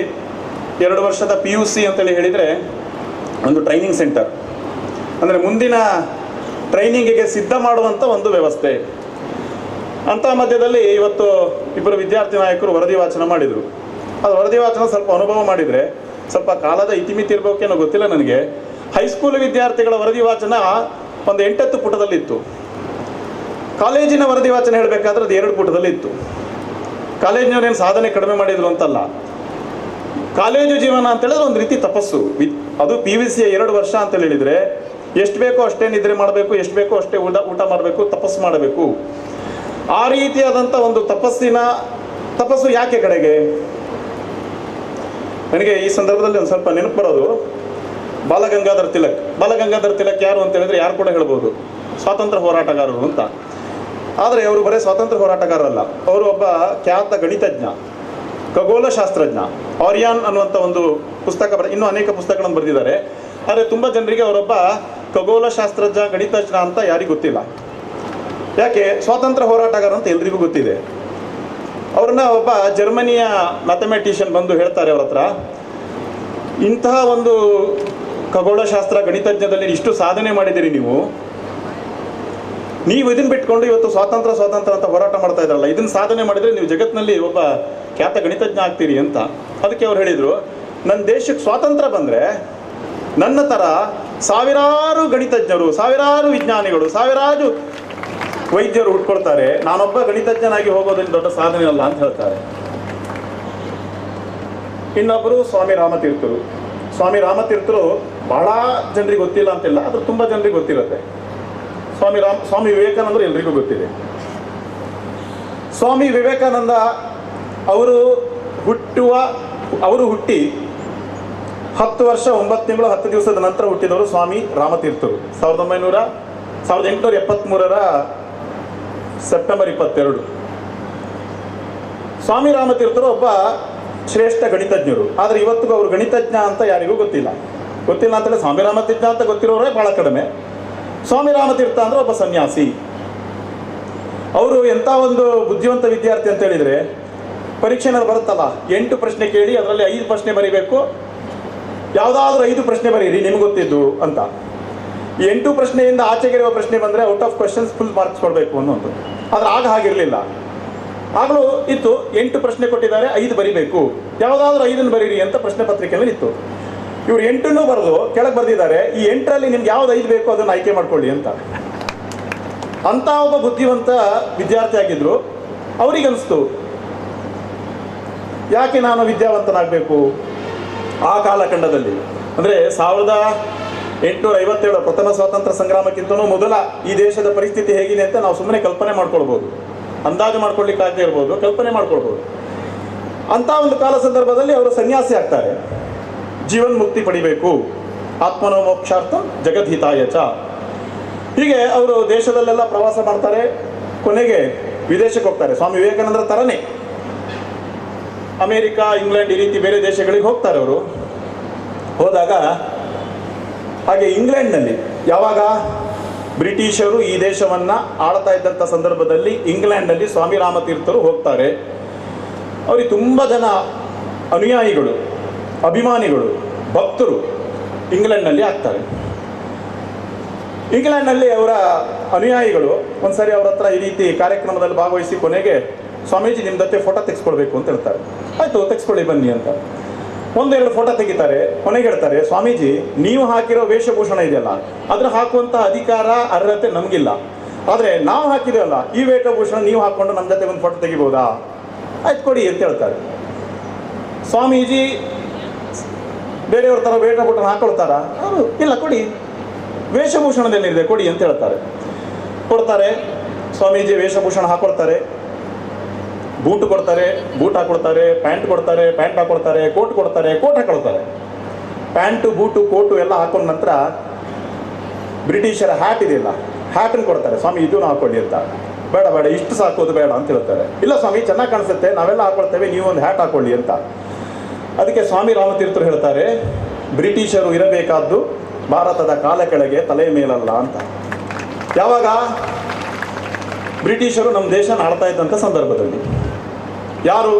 2 ವರ್ಷದ PUC ಅಂತೇಳಿ ಹೇಳಿದರೆ ಒಂದು ಟ್ರೈನಿಂಗ್ ಸೆಂಟರ್, ಅಂದರೆ ಮುಂದಿನ ಟ್ರೈನಿಂಗಿಗೆ ಸಿದ್ಧ ಮಾಡುವಂಥ ಒಂದು ವ್ಯವಸ್ಥೆ. ಅಂಥ ಮಧ್ಯದಲ್ಲಿ ಇವತ್ತು ಇಬ್ಬರು ವಿದ್ಯಾರ್ಥಿ ನಾಯಕರು ವರದಿ ವಾಚನ ಮಾಡಿದರು. ಅದು ವರದಿ ವಾಚನ ಸ್ವಲ್ಪ ಅನುಭವ ಮಾಡಿದರೆ, ಸ್ವಲ್ಪ ಕಾಲದ ಇತಿಮಿತಿ ಇರಬೇಕೇನೋ ಗೊತ್ತಿಲ್ಲ ನನಗೆ. ಹೈಸ್ಕೂಲ್ ವಿದ್ಯಾರ್ಥಿಗಳ ವರದಿ ವಾಚನ ಒಂದು 8-10 ಪುಟದಲ್ಲಿತ್ತು. ಕಾಲೇಜಿನ ವರದಿ ವಾಚನ ಹೇಳಬೇಕಾದ್ರೆ ಅದು 2 ಪುಟದಲ್ಲಿತ್ತು. ಕಾಲೇಜಿನವರೇನು ಸಾಧನೆ ಕಡಿಮೆ ಮಾಡಿದ್ರು ಅಂತಲ್ಲ, ಕಾಲೇಜು ಜೀವನ ಅಂತ ಹೇಳಿದ್ರೆ ಒಂದು ರೀತಿ ತಪಸ್ಸು. ಅದು PUC 2 ವರ್ಷ ಅಂತ ಹೇಳಿದ್ರೆ ಎಷ್ಟು ಬೇಕೋ ಅಷ್ಟೇ ನಿದ್ರೆ ಮಾಡಬೇಕು, ಎಷ್ಟು ಬೇಕೋ ಅಷ್ಟೇ ಊಟ ಮಾಡಬೇಕು, ತಪಸ್ಸು ಮಾಡಬೇಕು. ಆ ರೀತಿಯಾದಂಥ ಒಂದು ತಪಸ್ಸು ಯಾಕೆ ಕಡೆಗೆ? ನನಗೆ ಈ ಸಂದರ್ಭದಲ್ಲಿ ಒಂದು ಸ್ವಲ್ಪ ನೆನಪು ಬರೋದು ಬಾಲಗಂಗಾಧರ್ ತಿಲಕ್. ಬಾಲಗಂಗಾಧರ್ ತಿಲಕ್ ಯಾರು ಅಂತ ಹೇಳಿದ್ರೆ ಯಾರು ಕೂಡ ಹೇಳ್ಬೋದು, ಸ್ವಾತಂತ್ರ್ಯ ಹೋರಾಟಗಾರರು ಅಂತ. ಆದರೆ ಅವರು ಬರೀ ಸ್ವಾತಂತ್ರ್ಯ ಹೋರಾಟಗಾರರಲ್ಲ, ಅವರು ಒಬ್ಬ ಖ್ಯಾತ ಗಣಿತಜ್ಞ, ಖಗೋಳಶಾಸ್ತ್ರಜ್ಞ. ಆರಿಯಾನ್ ಅನ್ನುವಂಥ ಒಂದು ಪುಸ್ತಕ ಇನ್ನೂ ಅನೇಕ ಪುಸ್ತಕಗಳನ್ನು ಬರೆದಿದ್ದಾರೆ. ಆದರೆ ತುಂಬ ಜನರಿಗೆ ಅವರೊಬ್ಬ ಖಗೋಳಶಾಸ್ತ್ರಜ್ಞ, ಗಣಿತಜ್ಞ ಅಂತ ಯಾರಿಗೂ ಗೊತ್ತಿಲ್ಲ. ಯಾಕೆ? ಸ್ವಾತಂತ್ರ್ಯ ಹೋರಾಟಗಾರ ಅಂತ ಎಲ್ರಿಗೂ ಗೊತ್ತಿದೆ. ಅವ್ರನ್ನ ಒಬ್ಬ ಜರ್ಮನಿಯ ಮ್ಯಾಥಮೆಟಿಷಿಯನ್ ಬಂದು ಹೇಳ್ತಾರೆ ಅವ್ರ ಹತ್ರ, ಇಂತಹ ಒಂದು ಖಗೋಳಶಾಸ್ತ್ರ ಗಣಿತಜ್ಞದಲ್ಲಿ ಇಷ್ಟು ಸಾಧನೆ ಮಾಡಿದ್ದೀರಿ ನೀವು ಇದನ್ನು ಬಿಟ್ಕೊಂಡು ಇವತ್ತು ಸ್ವಾತಂತ್ರ್ಯ ಅಂತ ಹೋರಾಟ ಮಾಡ್ತಾ ಇದ್ರಲ್ಲ, ಇದನ್ನು ಸಾಧನೆ ಮಾಡಿದರೆ ನೀವು ಜಗತ್ತಿನಲ್ಲಿ ಒಬ್ಬ ಖ್ಯಾತ ಗಣಿತಜ್ಞ ಆಗ್ತೀರಿ ಅಂತ. ಅದಕ್ಕೆ ಅವ್ರು ಹೇಳಿದರು, ನನ್ನ ದೇಶಕ್ಕೆ ಸ್ವಾತಂತ್ರ್ಯ ಬಂದರೆ ನನ್ನ ಥರ ಸಾವಿರಾರು ಗಣಿತಜ್ಞರು, ಸಾವಿರಾರು ವಿಜ್ಞಾನಿಗಳು, ಸಾವಿರಾರು ವೈದ್ಯರು ಹುಟ್ಕೊಳ್ತಾರೆ, ನಾನೊಬ್ಬ ಗಣಿತಜ್ಞನಾಗಿ ಹೋಗೋದ್ರಲ್ಲಿ ದೊಡ್ಡ ಸಾಧನೆ ಅಲ್ಲ ಅಂತ ಹೇಳ್ತಾರೆ. ಇನ್ನೊಬ್ಬರು ಸ್ವಾಮಿ ರಾಮತೀರ್ಥರು. ಸ್ವಾಮಿ ರಾಮತೀರ್ಥರು ಬಹಳ ಜನರಿಗೆ ಗೊತ್ತಿಲ್ಲ ಅಂತಿಲ್ಲ, ಆದರೆ ತುಂಬ ಜನರಿಗೆ ಗೊತ್ತಿರುತ್ತೆ. ಸ್ವಾಮಿ ವಿವೇಕಾನಂದರು ಎಲ್ರಿಗೂ ಗೊತ್ತಿದೆ. ಸ್ವಾಮಿ ವಿವೇಕಾನಂದ ಅವರು ಹುಟ್ಟಿ 10 ವರ್ಷ 9 ತಿಂಗಳು 10 ದಿವಸದ ನಂತರ ಹುಟ್ಟಿದವರು ಸ್ವಾಮಿ ರಾಮತೀರ್ಥರು. 1873 ಸೆಪ್ಟೆಂಬರ್ 22. ಸ್ವಾಮಿ ರಾಮತೀರ್ಥರು ಒಬ್ಬ ಶ್ರೇಷ್ಠ ಗಣಿತಜ್ಞರು. ಆದರೆ ಇವತ್ತಿಗೂ ಅವರು ಗಣಿತಜ್ಞ ಅಂತ ಯಾರಿಗೂ ಗೊತ್ತಿಲ್ಲ ಅಂತೇಳಿ ಸ್ವಾಮಿ ರಾಮತೀರ್ಥ ಅಂತ ಗೊತ್ತಿರೋರೇ ಭಾಳ ಕಡಿಮೆ. ಸ್ವಾಮಿ ರಾಮತೀರ್ಥ ಅಂದರೆ ಒಬ್ಬ ಸನ್ಯಾಸಿ. ಅವರು ಎಂಥ ಒಂದು ಬುದ್ಧಿವಂತ ವಿದ್ಯಾರ್ಥಿ ಅಂತ ಹೇಳಿದರೆ, ಪರೀಕ್ಷೆನಲ್ಲಿ ಬರುತ್ತಲ್ಲ 8 ಪ್ರಶ್ನೆ ಕೇಳಿ ಅದರಲ್ಲಿ 5 ಪ್ರಶ್ನೆ ಬರೀಬೇಕು, ಯಾವುದಾದ್ರೂ 5 ಪ್ರಶ್ನೆ ಬರೀರಿ ನಿಮ್ಗೆ ಗೊತ್ತಿದ್ದು ಅಂತ. ಈ 8 ಪ್ರಶ್ನೆಯಿಂದ ಆಚೆಗಿರುವ ಪ್ರಶ್ನೆ ಬಂದರೆ out of questions full marks ಕೊಡಬೇಕು ಅನ್ನೋದು. ಆದರೆ ಆಗ ಹಾಗಿರಲಿಲ್ಲ. ಆಗಲೂ ಇತ್ತು 8 ಪ್ರಶ್ನೆ ಕೊಟ್ಟಿದ್ದಾರೆ, 5 ಬರಿಬೇಕು, ಯಾವುದಾದ್ರೂ 5 ಬರೀರಿ ಅಂತ ಪ್ರಶ್ನೆ ಪತ್ರಿಕೆಯಲ್ಲಿ ಇತ್ತು. ಇವರು 8 ಬರೆದು ಕೆಳಗೆ ಬರೆದಿದ್ದಾರೆ, ಈ 8ರಲ್ಲಿ ನಿಮ್ಗೆ ಯಾವ್ದು 5 ಬೇಕು ಅದನ್ನು ಆಯ್ಕೆ ಮಾಡ್ಕೊಳ್ಳಿ ಅಂತ. ಅಂಥ ಒಬ್ಬ ಬುದ್ಧಿವಂತ ವಿದ್ಯಾರ್ಥಿ ಆಗಿದ್ರು. ಅವರಿಗನ್ನಿಸ್ತು, ಯಾಕೆ ನಾನು ವಿದ್ಯಾವಂತನಾಗಬೇಕು? ಆ ಕಾಲಖಂಡದಲ್ಲಿ ಅಂದರೆ 1857 ಪ್ರಥಮ ಸ್ವಾತಂತ್ರ್ಯ ಸಂಗ್ರಾಮಕ್ಕಿಂತಲೂ ಮೊದಲ ಈ ದೇಶದ ಪರಿಸ್ಥಿತಿ ಹೇಗಿದೆ ಅಂತ ನಾವು ಸುಮ್ಮನೆ ಕಲ್ಪನೆ ಮಾಡ್ಕೊಳ್ಬೋದು, ಅಂದಾಜು ಮಾಡ್ಕೊಳ್ಳಿಕ್ಕಾಗದೇ ಇರ್ಬೋದು, ಕಲ್ಪನೆ ಮಾಡ್ಕೊಳ್ಬೋದು. ಅಂಥ ಒಂದು ಕಾಲ ಸಂದರ್ಭದಲ್ಲಿ ಅವರು ಸನ್ಯಾಸಿ ಆಗ್ತಾರೆ. ಜೀವನ್ ಮುಕ್ತಿ ಪಡಿಬೇಕು, ಆತ್ಮನೋ ಮೋಕ್ಷಾರ್ಥ ಜಗದ್ಹಿತಾಯ ಚ. ಹೀಗೆ ಅವರು ದೇಶದಲ್ಲೆಲ್ಲ ಪ್ರವಾಸ ಮಾಡ್ತಾರೆ. ಕೊನೆಗೆ ವಿದೇಶಕ್ಕೆ ಹೋಗ್ತಾರೆ. ಸ್ವಾಮಿ ವಿವೇಕಾನಂದರ ಥರನೇ ಅಮೇರಿಕಾ, ಇಂಗ್ಲೆಂಡ್ ಈ ರೀತಿ ಬೇರೆ ದೇಶಗಳಿಗೆ ಹೋಗ್ತಾರೆ ಅವರು. ಹೋದಾಗ ಹಾಗೆ ಇಂಗ್ಲೆಂಡ್ನಲ್ಲಿ ಯಾವಾಗ ಬ್ರಿಟಿಷರು ಈ ದೇಶವನ್ನು ಆಳ್ತಾ ಇದ್ದಂಥ ಸಂದರ್ಭದಲ್ಲಿ ಇಂಗ್ಲೆಂಡ್ನಲ್ಲಿ ಸ್ವಾಮಿ ರಾಮತೀರ್ಥರು ಹೋಗ್ತಾರೆ. ಅವರಿಗೆ ತುಂಬ ಜನ ಅನುಯಾಯಿಗಳು, ಅಭಿಮಾನಿಗಳು, ಭಕ್ತರು ಇಂಗ್ಲೆಂಡ್ನಲ್ಲಿ ಆಗ್ತಾರೆ. ಇಂಗ್ಲೆಂಡ್ನಲ್ಲಿ ಅವರ ಅನುಯಾಯಿಗಳು ಒಂದ್ಸರಿ ಅವ್ರ ಹತ್ರ ಈ ರೀತಿ ಕಾರ್ಯಕ್ರಮದಲ್ಲಿ ಭಾಗವಹಿಸಿ ಕೊನೆಗೆ, ಸ್ವಾಮೀಜಿ ನಿಮ್ಮ ಜೊತೆ ಫೋಟೋ ತೆಗೆಸ್ಕೊಳ್ಬೇಕು ಅಂತ ಹೇಳ್ತಾರೆ. ಆಯಿತು, ತೆಗೆಸ್ಕೊಳ್ಳಿ ಬನ್ನಿ ಅಂತ 1-2 ಫೋಟೋ ತೆಗಿತಾರೆ. ಕೊನೆಗೆ ಹೇಳ್ತಾರೆ, ಸ್ವಾಮೀಜಿ ನೀವು ಹಾಕಿರೋ ವೇಷಭೂಷಣ ಇದೆಯಲ್ಲ ಅದ್ರ ಹಾಕುವಂಥ ಅಧಿಕಾರ ಅರ್ಹತೆ ನಮಗಿಲ್ಲ, ಆದರೆ ನಾವು ಹಾಕಿದೇವಲ್ಲ ಈ ವೇಷಭೂಷಣ ನೀವು ಹಾಕ್ಕೊಂಡು ನಮ್ಮ ಜೊತೆ ಒಂದು ಫೋಟೋ ತೆಗಿಬೋದಾ? ಆಯ್ತು ಕೊಡಿ ಅಂತ ಹೇಳ್ತಾರೆ. ಸ್ವಾಮೀಜಿ ಬೇರೆಯವ್ರ ಥರ ವೇಷಭೂಷಣ ಹಾಕೊಳ್ತಾರಾ? ಅವರು ಇಲ್ಲ, ಕೊಡಿ, ವೇಷಭೂಷಣದಲ್ಲಿದೆ ಕೊಡಿ ಅಂತ ಹೇಳ್ತಾರೆ. ಕೊಡ್ತಾರೆ. ಸ್ವಾಮೀಜಿ ವೇಷಭೂಷಣ ಹಾಕೊಳ್ತಾರೆ, ಬೂಟ್ ಕೊಡ್ತಾರೆ, ಬೂಟ್ ಹಾಕೊಳ್ತಾರೆ, ಪ್ಯಾಂಟ್ ಕೊಡ್ತಾರೆ, ಪ್ಯಾಂಟ್ ಹಾಕೊಳ್ತಾರೆ, ಕೋಟ್ ಕೊಡ್ತಾರೆ, ಕೋಟ್ ಹಾಕೊಳ್ತಾರೆ. ಪ್ಯಾಂಟು, ಬೂಟು, ಕೋಟು ಎಲ್ಲ ಹಾಕೊಂಡ ನಂತರ ಬ್ರಿಟಿಷರ ಹ್ಯಾಟ್ ಇದೆಯಲ್ಲ, ಹ್ಯಾಟನ್ನು ಕೊಡ್ತಾರೆ. ಸ್ವಾಮಿ ಇದನ್ನು ಹಾಕೊಳ್ಳಿ ಅಂತ. ಬೇಡ ಬೇಡ, ಇಷ್ಟು ಸಾಕೋದು ಬೇಡ ಅಂತ ಹೇಳ್ತಾರೆ. ಇಲ್ಲ ಸ್ವಾಮಿ ಚೆನ್ನಾಗಿ ಕಾಣಿಸುತ್ತೆ, ನಾವೆಲ್ಲ ಹಾಕೊಳ್ತೇವೆ, ನೀವು ಒಂದು ಹ್ಯಾಟ್ ಹಾಕೊಳ್ಳಿ ಅಂತ. ಅದಕ್ಕೆ ಸ್ವಾಮಿ ರಾಮತೀರ್ಥರು ಹೇಳ್ತಾರೆ, ಬ್ರಿಟಿಷರು ಇರಬೇಕಾದ್ದು ಭಾರತದ ಕಾಲ ಕೆಳಗೆ, ತಲೆಯ ಮೇಲಲ್ಲ ಅಂತ. ಯಾವಾಗ ಬ್ರಿಟಿಷರು ನಮ್ಮ ದೇಶನ ಆಳ್ತಾ ಇದ್ದಂಥ ಸಂದರ್ಭದಲ್ಲಿ ಯಾರು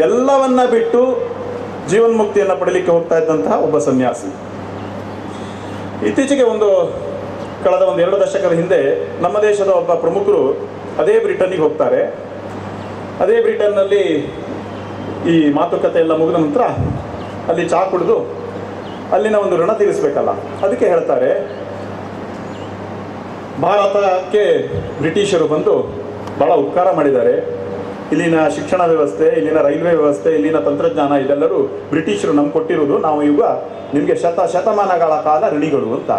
ಎಲ್ಲವನ್ನ ಬಿಟ್ಟು ಜೀವನ್ಮುಕ್ತಿಯನ್ನು ಪಡೀಲಿಕ್ಕೆ ಹೋಗ್ತಾ ಇದ್ದಂತಹ ಒಬ್ಬ ಸನ್ಯಾಸಿ. ಇತ್ತೀಚೆಗೆ ಕಳೆದ 2 ದಶಕದ ಹಿಂದೆ ನಮ್ಮ ದೇಶದ ಒಬ್ಬ ಪ್ರಮುಖರು ಅದೇ ಬ್ರಿಟನ್ನಿಗೆ ಹೋಗ್ತಾರೆ. ಅದೇ ಬ್ರಿಟನ್ನಲ್ಲಿ ಈ ಮಾತುಕತೆ ಎಲ್ಲ ಮುಗಿದ ನಂತರ ಅಲ್ಲಿ ಚಹಾ ಕುಡಿದು ಅಲ್ಲಿನ ಒಂದು ಋಣ ತೀರಿಸಬೇಕಲ್ಲ, ಅದಕ್ಕೆ ಹೇಳ್ತಾರೆ, ಭಾರತಕ್ಕೆ ಬ್ರಿಟಿಷರು ಬಂದು ಭಾಳ ಉಪಕಾರ ಮಾಡಿದ್ದಾರೆ. ಇಲ್ಲಿನ ಶಿಕ್ಷಣ ವ್ಯವಸ್ಥೆ, ಇಲ್ಲಿನ ರೈಲ್ವೆ ವ್ಯವಸ್ಥೆ, ಇಲ್ಲಿನ ತಂತ್ರಜ್ಞಾನ ಇದೆಲ್ಲರೂ ಬ್ರಿಟಿಷರು ನಮ್ಗೆ ಕೊಟ್ಟಿರೋದು. ನಾವು ಈಗ ನಿಮಗೆ ಶತಮಾನಗಳ ಕಾಲ ಋಣಿಗಳು ಅಂತ.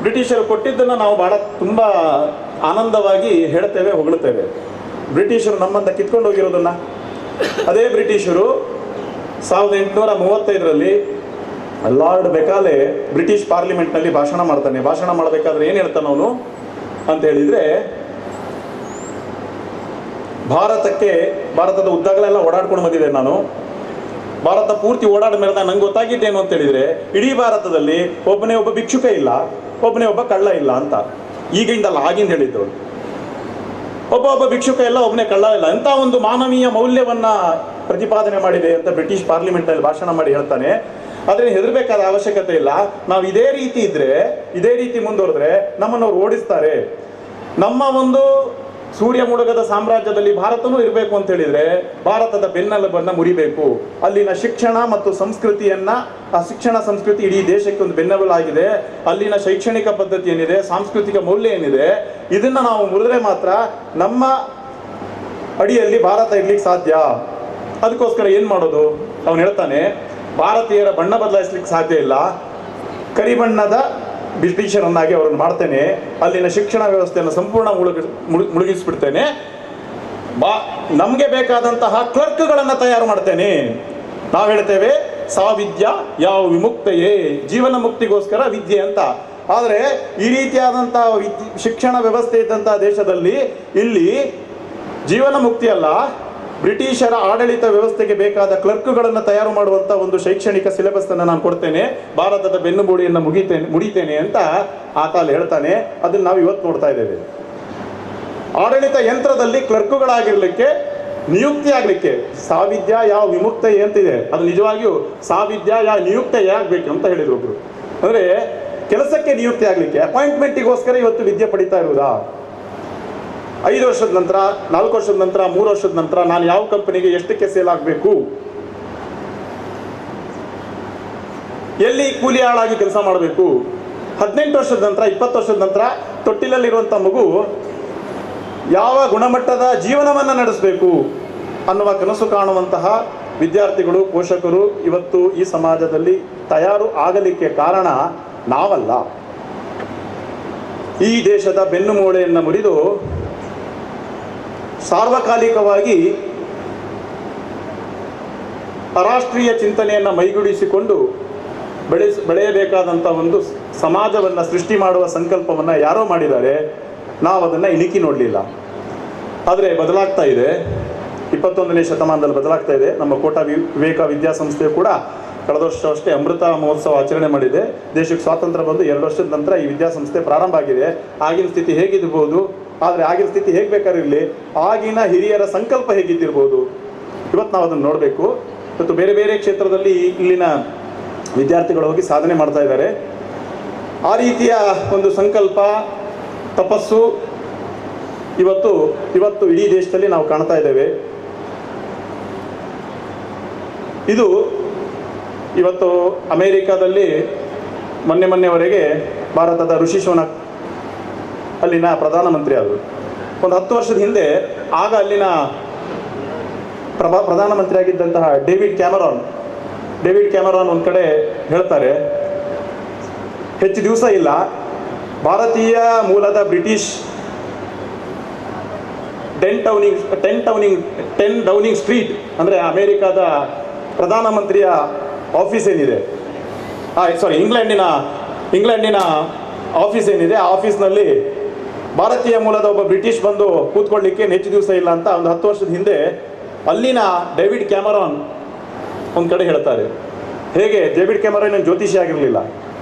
ಬ್ರಿಟಿಷರು ಕೊಟ್ಟಿದ್ದನ್ನು ನಾವು ತುಂಬ ಆನಂದವಾಗಿ ಹೇಳ್ತೇವೆ, ಹೊಗಳ್ತೇವೆ. ಬ್ರಿಟಿಷರು ನಮ್ಮಂತ ಕಿತ್ಕೊಂಡು ಹೋಗಿರೋದನ್ನು ಅದೇ ಬ್ರಿಟಿಷರು 1835ರಲ್ಲಿ ಲಾರ್ಡ್ ಬೆಕಾಲೆ ಬ್ರಿಟಿಷ್ ಪಾರ್ಲಿಮೆಂಟ್ನಲ್ಲಿ ಭಾಷಣ ಮಾಡ್ತಾನೆ. ಭಾಷಣ ಮಾಡಬೇಕಾದ್ರೆ ಏನು ಹೇಳ್ತಾನೆ ಅವನು ಅಂತ ಹೇಳಿದರೆ, ಭಾರತದ ಉದ್ದಗಳೆಲ್ಲ ಓಡಾಡ್ಕೊಂಡು ಬಂದಿದೆ ನಾನು. ಭಾರತ ಪೂರ್ತಿ ಓಡಾಡ ಮೇಲೆ ನಂಗೆ ಗೊತ್ತಾಗಿದ್ದೇನು ಅಂತ ಹೇಳಿದರೆ, ಇಡೀ ಭಾರತದಲ್ಲಿ ಒಬ್ಬನೇ ಒಬ್ಬ ಭಿಕ್ಷುಕ ಇಲ್ಲ, ಒಬ್ಬನೇ ಒಬ್ಬ ಕಳ್ಳ ಇಲ್ಲ ಅಂತ. ಈಗಿಂದಲ್ಲ, ಆಗಿಂದ ಹೇಳಿದ್ದು. ಒಬ್ಬ ಭಿಕ್ಷುಕ ಇಲ್ಲ, ಒಬ್ಬನೇ ಕಳ್ಳ ಇಲ್ಲ ಅಂತ ಒಂದು ಮಾನವೀಯ ಮೌಲ್ಯವನ್ನು ಪ್ರತಿಪಾದನೆ ಮಾಡಿದೆ ಅಂತ ಬ್ರಿಟಿಷ್ ಪಾರ್ಲಿಮೆಂಟಲ್ಲಿ ಭಾಷಣ ಮಾಡಿ ಹೇಳ್ತಾನೆ. ಆದರೆ ಹೆದರಬೇಕಾದ ಅವಶ್ಯಕತೆ ಇಲ್ಲ. ನಾವು ಇದೇ ರೀತಿ ಇದ್ರೆ, ಇದೇ ರೀತಿ ಮುಂದುವರೆದ್ರೆ ನಮ್ಮನ್ನು ಅವ್ರು ಓಡಿಸ್ತಾರೆ. ನಮ್ಮ ಒಂದು ಸೂರ್ಯ ಮುಳುಗದ ಸಾಮ್ರಾಜ್ಯದಲ್ಲಿ ಭಾರತನೂ ಇರಬೇಕು ಅಂತ ಹೇಳಿದರೆ ಭಾರತದ ಬೆನ್ನೆಲುಬನ್ನು ಮುರಿಬೇಕು. ಅಲ್ಲಿನ ಶಿಕ್ಷಣ ಮತ್ತು ಸಂಸ್ಕೃತಿಯನ್ನು, ಆ ಶಿಕ್ಷಣ ಸಂಸ್ಕೃತಿ ಇಡೀ ದೇಶಕ್ಕೆ ಒಂದು ಬೆನ್ನೆಲುಬಾಗಿದೆ. ಅಲ್ಲಿನ ಶೈಕ್ಷಣಿಕ ಪದ್ಧತಿ ಏನಿದೆ, ಸಾಂಸ್ಕೃತಿಕ ಮೌಲ್ಯ ಏನಿದೆ, ಇದನ್ನು ನಾವು ಮುರಿದ್ರೆ ಮಾತ್ರ ನಮ್ಮ ಅಡಿಯಲ್ಲಿ ಭಾರತ ಇರ್ಲಿಕ್ಕೆ ಸಾಧ್ಯ. ಅದಕ್ಕೋಸ್ಕರ ಏನು ಮಾಡೋದು? ಅವನು ಹೇಳ್ತಾನೆ, ಭಾರತೀಯರ ಬಣ್ಣ ಬದಲಾಯಿಸ್ಲಿಕ್ಕೆ ಸಾಧ್ಯ ಇಲ್ಲ, ಕರಿಬಣ್ಣದ ಬ್ರಿಟಿಷರನ್ನಾಗಿ ಅವರನ್ನು ಮಾಡ್ತೇನೆ. ಅಲ್ಲಿನ ಶಿಕ್ಷಣ ವ್ಯವಸ್ಥೆಯನ್ನು ಸಂಪೂರ್ಣ ಮುಳುಗಿಸ್ಬಿಡ್ತೇನೆ. ನಮಗೆ ಬೇಕಾದಂತಹ ಕ್ಲರ್ಕ್ಗಳನ್ನು ತಯಾರು ಮಾಡ್ತೇನೆ. ನಾವು ಹೇಳ್ತೇವೆ ಸಾವಿದ್ಯಾ ಯಾವ ವಿಮುಕ್ತೆಯೇ, ಜೀವನ ಮುಕ್ತಿಗೋಸ್ಕರ ವಿದ್ಯೆ ಅಂತ. ಆದರೆ ಈ ರೀತಿಯಾದಂತಹ ಶಿಕ್ಷಣ ವ್ಯವಸ್ಥೆ ಇದ್ದಂತಹ ದೇಶದಲ್ಲಿ ಇಲ್ಲಿ ಜೀವನ ಮುಕ್ತಿ ಅಲ್ಲ, ಬ್ರಿಟಿಷರ ಆಡಳಿತ ವ್ಯವಸ್ಥೆಗೆ ಬೇಕಾದ ಕ್ಲರ್ಕ್ಗಳನ್ನು ತಯಾರು ಮಾಡುವಂಥ ಒಂದು ಶೈಕ್ಷಣಿಕ ಸಿಲೆಬಸ್ಸನ್ನು ನಾನು ಕೊಡ್ತೇನೆ, ಭಾರತದ ಬೆನ್ನುಮೂಡಿಯನ್ನು ಮುಡಿತೇನೆ ಅಂತ ಆತ ಅಲ್ಲಿ ಹೇಳ್ತಾನೆ. ಅದನ್ನು ನಾವು ಇವತ್ತು ನೋಡ್ತಾ ಇದ್ದೇವೆ. ಆಡಳಿತ ಯಂತ್ರದಲ್ಲಿ ಕ್ಲರ್ಕ್ಗಳಾಗಿರ್ಲಿಕ್ಕೆ, ನಿಯುಕ್ತಿ ಆಗಲಿಕ್ಕೆ ಸಾವಿದ್ಯಾ ಯಾವ ವಿಮುಕ್ತ ಅಂತಿದೆ, ಅದು ನಿಜವಾಗಿಯೂ ಸಾವಿದ್ಯಾ ಯಾವ ನಿಯುಕ್ತ ಆಗಬೇಕು ಅಂತ ಹೇಳಿದ್ರು ಒಬ್ರು. ಅಂದರೆ ಕೆಲಸಕ್ಕೆ ನಿಯುಕ್ತಿ ಆಗಲಿಕ್ಕೆ, ಅಪಾಯಿಂಟ್ಮೆಂಟಿಗೋಸ್ಕರ ಇವತ್ತು ವಿದ್ಯೆ ಪಡಿತಾ ಇರುವುದಾ? 5 ವರ್ಷದ ನಂತರ, 4 ವರ್ಷದ ನಂತರ, 3 ವರ್ಷದ ನಂತರ ನಾನು ಯಾವ ಕಂಪನಿಗೆ ಎಷ್ಟಕ್ಕೆ ಸೇಲ್ ಆಗಬೇಕು, ಎಲ್ಲಿ ಕೂಲಿ ಆಳಾಗಿ ಕೆಲಸ ಮಾಡಬೇಕು, 18 ವರ್ಷದ ನಂತರ, 20 ವರ್ಷದ ನಂತರ ತೊಟ್ಟಿಲಲ್ಲಿರುವಂಥ ಮಗು ಯಾವ ಗುಣಮಟ್ಟದ ಜೀವನವನ್ನು ನಡೆಸಬೇಕು ಅನ್ನುವ ಕನಸು ಕಾಣುವಂತಹ ವಿದ್ಯಾರ್ಥಿಗಳು, ಪೋಷಕರು ಇವತ್ತು ಈ ಸಮಾಜದಲ್ಲಿ ತಯಾರು ಆಗಲಿಕ್ಕೆ ಕಾರಣ ನಾವಲ್ಲ. ಈ ದೇಶದ ಬೆನ್ನುಮೂಳೆಯನ್ನು ಮುರಿದು ಸಾರ್ವಕಾಲಿಕವಾಗಿ ರಾಷ್ಟ್ರೀಯ ಚಿಂತನೆಯನ್ನು ಮೈಗೂಡಿಸಿಕೊಂಡು ಬೆಳೆಯಬೇಕಾದಂಥ ಒಂದು ಸಮಾಜವನ್ನು ಸೃಷ್ಟಿ ಮಾಡುವ ಸಂಕಲ್ಪವನ್ನು ಯಾರೋ ಮಾಡಿದ್ದಾರೆ. ನಾವು ಅದನ್ನು ಇಣುಕಿ ನೋಡಲಿಲ್ಲ. ಆದರೆ ಬದಲಾಗ್ತಾ ಇದೆ, 21ನೇ ಶತಮಾನದಲ್ಲಿ ಬದಲಾಗ್ತಾ ಇದೆ. ನಮ್ಮ ಕೋಟಾ ವಿವೇಕ ವಿದ್ಯಾಸಂಸ್ಥೆಯು ಕೂಡ ಕಳೆದ ವರ್ಷವಷ್ಟೇ ಅಮೃತ ಮಹೋತ್ಸವ ಆಚರಣೆ ಮಾಡಿದೆ. ದೇಶಕ್ಕೆ ಸ್ವಾತಂತ್ರ್ಯ ಬಂದು 2 ವರ್ಷದ ನಂತರ ಈ ವಿದ್ಯಾಸಂಸ್ಥೆ ಪ್ರಾರಂಭ ಆಗಿದೆ. ಆಗಿನ ಸ್ಥಿತಿ ಹೇಗಿರ್ಬೋದು, ಆದರೆ ಆಗಿನ ಸ್ಥಿತಿ ಹೇಗೆ ಬೇಕಾಗಿರಲಿ, ಆಗಿನ ಹಿರಿಯರ ಸಂಕಲ್ಪ ಹೇಗಿದ್ದಿರ್ಬೋದು, ಇವತ್ತು ನಾವು ಅದನ್ನು ನೋಡಬೇಕು. ಇವತ್ತು ಬೇರೆ ಬೇರೆ ಕ್ಷೇತ್ರದಲ್ಲಿ ಇಲ್ಲಿನ ವಿದ್ಯಾರ್ಥಿಗಳು ಹೋಗಿ ಸಾಧನೆ ಮಾಡ್ತಾ ಇದ್ದಾರೆ. ಆ ರೀತಿಯ ಒಂದು ಸಂಕಲ್ಪ, ತಪಸ್ಸು ಇವತ್ತು ಇಡೀ ದೇಶದಲ್ಲಿ ನಾವು ಕಾಣ್ತಾ ಇದ್ದೇವೆ. ಇದು ಇವತ್ತು ಅಮೇರಿಕಾದಲ್ಲಿ ಮೊನ್ನೆವರೆಗೆ ಭಾರತದ ಋಷಿ ಸುನಕ್ ಅಲ್ಲಿನ ಪ್ರಧಾನಮಂತ್ರಿ ಆದರು. ಒಂದು 10 ವರ್ಷದ ಹಿಂದೆ ಆಗ ಅಲ್ಲಿನ ಪ್ರಧಾನಮಂತ್ರಿ ಆಗಿದ್ದಂತಹ ಡೇವಿಡ್ ಕ್ಯಾಮರಾನ್ ಒಂದು ಕಡೆ ಹೇಳ್ತಾರೆ, ಹೆಚ್ಚು ದಿವಸ ಇಲ್ಲ, ಭಾರತೀಯ ಮೂಲದ ಬ್ರಿಟಿಷ್ 10 ಡೌನಿಂಗ್ ಸ್ಟ್ರೀಟ್ ಅಂದರೆ ಅಮೇರಿಕಾದ ಪ್ರಧಾನಮಂತ್ರಿಯ ಆಫೀಸ್ ಏನಿದೆ, ಇಂಗ್ಲೆಂಡಿನ ಆಫೀಸ್ ಏನಿದೆ, ಆ ಆಫೀಸ್ನಲ್ಲಿ ಭಾರತೀಯ ಮೂಲದ ಒಬ್ಬ ಬ್ರಿಟಿಷ್ ಬಂದು ಕೂತ್ಕೊಳ್ಳಿಕ್ಕೆ ಹೆಚ್ಚು ದಿವಸ ಇಲ್ಲ ಅಂತ ಒಂದು 10 ವರ್ಷದ ಹಿಂದೆ ಅಲ್ಲಿನ ಡೇವಿಡ್ ಕ್ಯಾಮರಾನ್ ಒಂದು ಕಡೆ ಹೇಳ್ತಾರೆ. ಹೇಗೆ ಡೇವಿಡ್ ಕ್ಯಾಮರಾನ್ ಜ್ಯೋತಿಷಿ ಆಗಿರಲಿಲ್ಲ,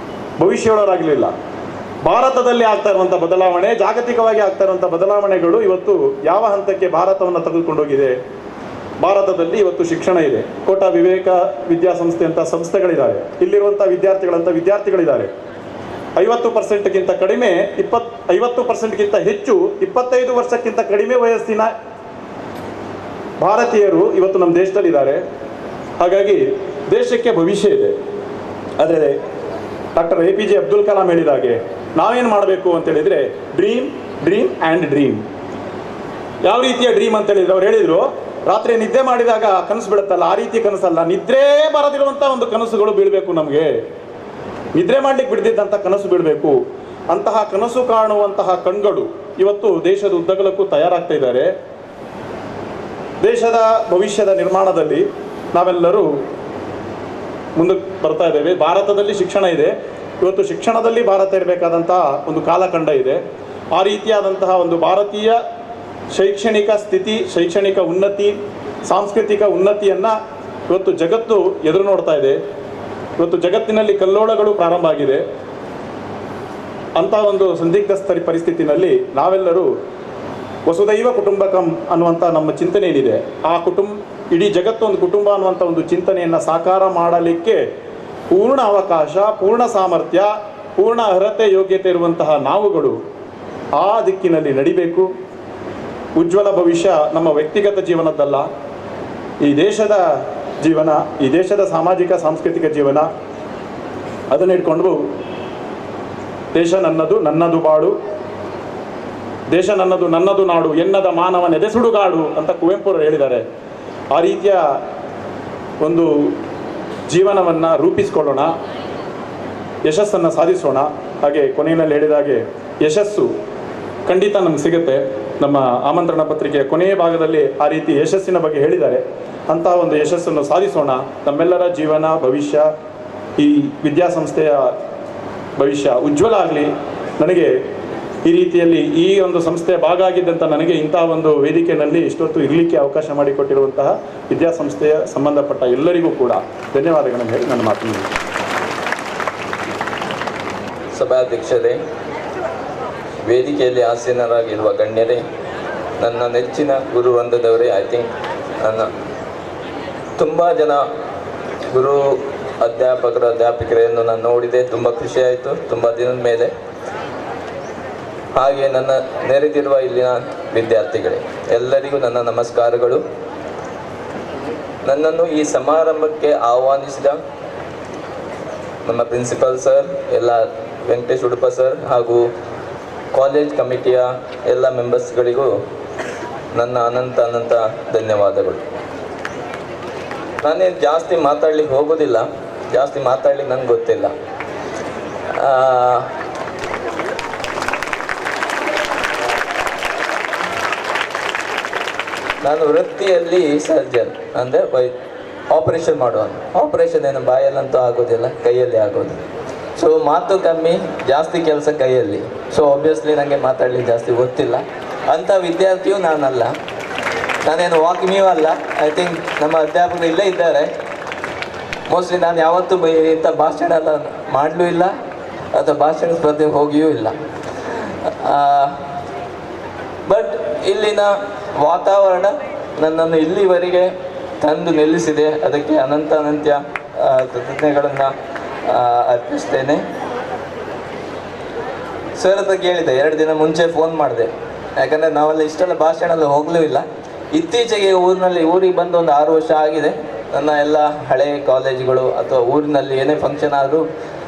ಭವಿಷ್ಯಗಳವರಾಗಲಿಲ್ಲ. ಭಾರತದಲ್ಲಿ ಆಗ್ತಾ ಇರುವಂಥ ಬದಲಾವಣೆ, ಜಾಗತಿಕವಾಗಿ ಆಗ್ತಾ ಇರುವಂಥ ಬದಲಾವಣೆಗಳು ಇವತ್ತು ಯಾವ ಹಂತಕ್ಕೆ ಭಾರತವನ್ನು ತೆಗೆದುಕೊಂಡೋಗಿದೆ. ಭಾರತದಲ್ಲಿ ಇವತ್ತು ಶಿಕ್ಷಣ ಇದೆ, ಕೋಟಾ ವಿವೇಕ ವಿದ್ಯಾಸಂಸ್ಥೆ ಅಂತ ಸಂಸ್ಥೆಗಳಿದ್ದಾರೆ, ಇಲ್ಲಿರುವಂಥ ವಿದ್ಯಾರ್ಥಿಗಳಿದ್ದಾರೆ. 50%ಗಿಂತ ಕಡಿಮೆ, 50%ಗಿಂತ ಹೆಚ್ಚು 25 ವರ್ಷಕ್ಕಿಂತ ಕಡಿಮೆ ವಯಸ್ಸಿನ ಭಾರತೀಯರು ಇವತ್ತು ನಮ್ಮ ದೇಶದಲ್ಲಿದ್ದಾರೆ. ಹಾಗಾಗಿ ದೇಶಕ್ಕೆ ಭವಿಷ್ಯ ಇದೆ. ಆದರೆ ಡಾಕ್ಟರ್ APJ ಅಬ್ದುಲ್ ಕಲಾಂ ಹೇಳಿದ ಹಾಗೆ ನಾವೇನು ಮಾಡಬೇಕು ಅಂತ ಹೇಳಿದರೆ, ಡ್ರೀಮ್. ಯಾವ ರೀತಿಯ ಡ್ರೀಮ್ ಅಂತ ಹೇಳಿದ್ರೆ, ಅವ್ರು ಹೇಳಿದರು, ರಾತ್ರಿ ನಿದ್ದೆ ಮಾಡಿದಾಗ ಕನಸು ಬೀಳುತ್ತಲ್ಲ, ಆ ರೀತಿ ಕನಸಲ್ಲ, ನಿದ್ರೆ ಬರದಿರುವಂಥ ಒಂದು ಕನಸುಗಳು ಬೀಳಬೇಕು. ನಮಗೆ ನಿದ್ರೆ ಮಾಡಲಿಕ್ಕೆ ಬಿಡದಿದ್ದಂಥ ಕನಸು ಬೀಳಬೇಕು. ಅಂತಹ ಕನಸು ಕಾಣುವಂತಹ ಕಣ್ಗಳು ಇವತ್ತು ದೇಶದ ಉದ್ದಗಲಕ್ಕೂ ತಯಾರಾಗ್ತಾ ಇದ್ದಾರೆ. ದೇಶದ ಭವಿಷ್ಯದ ನಿರ್ಮಾಣದಲ್ಲಿ ನಾವೆಲ್ಲರೂ ಮುಂದಕ್ಕೆ ಬರ್ತಾ ಇದ್ದೇವೆ. ಭಾರತದಲ್ಲಿ ಶಿಕ್ಷಣ ಇದೆ, ಇವತ್ತು ಶಿಕ್ಷಣದಲ್ಲಿ ಭಾರತ ಇರಬೇಕಾದಂತಹ ಒಂದು ಕಾಲಖಂಡ ಇದೆ. ಆ ರೀತಿಯಾದಂತಹ ಒಂದು ಭಾರತೀಯ ಶೈಕ್ಷಣಿಕ ಸ್ಥಿತಿ, ಶೈಕ್ಷಣಿಕ ಉನ್ನತಿ, ಸಾಂಸ್ಕೃತಿಕ ಉನ್ನತಿಯನ್ನು ಇವತ್ತು ಜಗತ್ತು ಎದುರು ನೋಡ್ತಾ ಇದೆ. ಇವತ್ತು ಜಗತ್ತಿನಲ್ಲಿ ಕಲ್ಲೋಳಗಳು ಪ್ರಾರಂಭ ಆಗಿದೆ. ಅಂಥ ಒಂದು ಸಂದಿಗ್ಧ ಪರಿಸ್ಥಿತಿನಲ್ಲಿ ನಾವೆಲ್ಲರೂ ವಸುದೈವ ಕುಟುಂಬಕಂ ಅನ್ನುವಂಥ ನಮ್ಮ ಚಿಂತನೆ ಏನಿದೆ, ಆ ಇಡೀ ಜಗತ್ತು ಒಂದು ಕುಟುಂಬ ಅನ್ನುವಂಥ ಒಂದು ಚಿಂತನೆಯನ್ನು ಸಾಕಾರ ಮಾಡಲಿಕ್ಕೆ ಪೂರ್ಣ ಅವಕಾಶ, ಪೂರ್ಣ ಸಾಮರ್ಥ್ಯ, ಪೂರ್ಣ ಅರ್ಹತೆ, ಯೋಗ್ಯತೆ ಇರುವಂತಹ ನಾವುಗಳು ಆ ದಿಕ್ಕಿನಲ್ಲಿ ನಡಿಬೇಕು. ಉಜ್ವಲ ಭವಿಷ್ಯ ನಮ್ಮ ವ್ಯಕ್ತಿಗತ ಜೀವನದ್ದಲ್ಲ, ಈ ದೇಶದ ಜೀವನ, ಈ ದೇಶದ ಸಾಮಾಜಿಕ ಸಾಂಸ್ಕೃತಿಕ ಜೀವನ. ಅದನ್ನು ಇಟ್ಕೊಂಡು ದೇಶ ನನ್ನದು, ನನ್ನದು ಬಾಳು, ದೇಶ ನನ್ನದು, ನನ್ನದು ನಾಡು, ಎನ್ನದ ಮಾನವನೆದೆ ಸುಡುಗಾಡು ಅಂತ ಕುವೆಂಪುರು ಹೇಳಿದ್ದಾರೆ. ಆ ರೀತಿಯ ಒಂದು ಜೀವನವನ್ನು ರೂಪಿಸಿಕೊಳ್ಳೋಣ, ಯಶಸ್ಸನ್ನು ಸಾಧಿಸೋಣ. ಹಾಗೆ ಕೊನೆಯಲ್ಲಿ ಹೇಳಿದ ಹಾಗೆ ಯಶಸ್ಸು ಖಂಡಿತ ನಮ್ಗೆ ಸಿಗುತ್ತೆ. ನಮ್ಮ ಆಮಂತ್ರಣ ಪತ್ರಿಕೆಯ ಕೊನೆಯ ಭಾಗದಲ್ಲಿ ಆ ರೀತಿ ಯಶಸ್ಸಿನ ಬಗ್ಗೆ ಹೇಳಿದ್ದಾರೆ. ಅಂತಹ ಒಂದು ಯಶಸ್ಸನ್ನು ಸಾಧಿಸೋಣ. ನಮ್ಮೆಲ್ಲರ ಜೀವನ, ಭವಿಷ್ಯ, ಈ ವಿದ್ಯಾಸಂಸ್ಥೆಯ ಭವಿಷ್ಯ ಉಜ್ವಲ ಆಗಲಿ. ನನಗೆ ಈ ರೀತಿಯಲ್ಲಿ ಈ ಒಂದು ಸಂಸ್ಥೆಯ ಭಾಗ ಆಗಿದ್ದಂಥ ನನಗೆ ಇಂತಹ ಒಂದು ವೇದಿಕೆಯಲ್ಲಿ ಇಷ್ಟೊತ್ತು ಇರಲಿಕ್ಕೆ ಅವಕಾಶ ಮಾಡಿಕೊಟ್ಟಿರುವಂತಹ ವಿದ್ಯಾಸಂಸ್ಥೆಯ ಸಂಬಂಧಪಟ್ಟ ಎಲ್ಲರಿಗೂ ಕೂಡ ಧನ್ಯವಾದಗಳನ್ನು ಹೇಳಿ ನನ್ನ ಮಾತು ಮುಗಿಸ್ತೇನೆ. ಸಭಾಧ್ಯಕ್ಷರೇ, ವೇದಿಕೆಯಲ್ಲಿ ಆಸೀನರಾಗಿರುವ ಗಣ್ಯರೇ, ನನ್ನ ನೆಚ್ಚಿನ ಗುರು ವೃಂದದವರೇ, ಐ ಥಿಂಕ್ ನನ್ನ ತುಂಬ ಜನ ಗುರು ಅಧ್ಯಾಪಕರೆಯನ್ನು ನಾನು ನೋಡಿದೆ. ತುಂಬ ಖುಷಿಯಾಯಿತು ತುಂಬ ದಿನದ ಮೇಲೆ. ಹಾಗೆ ನನ್ನ ನೆರೆದಿರುವ ಇಲ್ಲಿನ ವಿದ್ಯಾರ್ಥಿಗಳೇ, ಎಲ್ಲರಿಗೂ ನನ್ನ ನಮಸ್ಕಾರಗಳು. ನನ್ನನ್ನು ಈ ಸಮಾರಂಭಕ್ಕೆ ಆಹ್ವಾನಿಸಿದ ನಮ್ಮ ಪ್ರಿನ್ಸಿಪಲ್ ಸರ್, ಎಲ್ಲ ವೆಂಕಟೇಶ್ ಉಡುಪ ಸರ್ ಹಾಗೂ ಕಾಲೇಜ್ ಕಮಿಟಿಯ ಎಲ್ಲ ಮೆಂಬರ್ಸ್ಗಳಿಗೂ ನನ್ನ ಅನಂತ ಧನ್ಯವಾದಗಳು. ನಾನೇನು ಜಾಸ್ತಿ ಮಾತಾಡ್ಲಿಕ್ಕೆ ಹೋಗೋದಿಲ್ಲ, ಜಾಸ್ತಿ ಮಾತಾಡ್ಲಿಕ್ಕೆ ನನಗೆ ಗೊತ್ತಿಲ್ಲ. ನಾನು ವೃತ್ತಿಯಲ್ಲಿ ಸರ್ಜನ್, ಅಂದರೆ ಆಪರೇಷನ್ ಮಾಡುವನು. ಆಪರೇಷನ್ ಏನು ಬಾಯಲ್ಲಂತೂ ಆಗೋದಿಲ್ಲ, ಕೈಯಲ್ಲಿ ಆಗೋದು. ಸೊ ಮಾತು ಕಮ್ಮಿ, ಜಾಸ್ತಿ ಕೆಲಸ ಕೈಯಲ್ಲಿ. ಸೊ ಆಬ್ವಿಯಸ್ಲಿ ನನಗೆ ಮಾತಾಡಲಿಕ್ಕೆ ಜಾಸ್ತಿ ಗೊತ್ತಿಲ್ಲ. ಅಂಥ ವಿದ್ಯಾರ್ಥಿಯೂ ನಾನಲ್ಲ, ನಾನೇನು ವಾಕ್ಮಿಯೂ ಅಲ್ಲ. ಐ ಥಿಂಕ್ ನಮ್ಮ ಅಧ್ಯಾಪಕರು ಇಲ್ಲೇ ಇದ್ದಾರೆ. ಮೋಸ್ಟ್ಲಿ ನಾನು ಯಾವತ್ತೂ ಇಂಥ ಭಾಷಣ ಎಲ್ಲ ಮಾಡಲೂ ಇಲ್ಲ ಅಥವಾ ಭಾಷಣ ಸ್ಪರ್ಧೆಗೆ ಹೋಗಿಯೂ ಇಲ್ಲ. ಬಟ್ ಇಲ್ಲಿನ ವಾತಾವರಣ ನನ್ನನ್ನು ಇಲ್ಲಿವರೆಗೆ ತಂದು ನಿಲ್ಲಿಸಿದೆ. ಅದಕ್ಕೆ ಅನಂತ್ಯ ಕೃತಜ್ಞತೆಗಳನ್ನು ಅರ್ಪಿಸ್ತೇನೆ. ಸರ್ ಹತ್ರ ಕೇಳಿದೆ, 2 ದಿನ ಮುಂಚೆ ಫೋನ್ ಮಾಡಿದೆ. ಯಾಕಂದರೆ ನಾವೆಲ್ಲ ಇಷ್ಟೆಲ್ಲ ಭಾಷಣ ಎಲ್ಲ ಹೋಗಲೂ ಇಲ್ಲ. ಇತ್ತೀಚೆಗೆ ಊರಿಗೆ ಬಂದು ಒಂದು 6 ವರ್ಷ ಆಗಿದೆ. ನನ್ನ ಎಲ್ಲ ಹಳೆಯ ಕಾಲೇಜುಗಳು ಅಥವಾ ಊರಿನಲ್ಲಿ ಏನೇ ಫಂಕ್ಷನ್ ಆದರೂ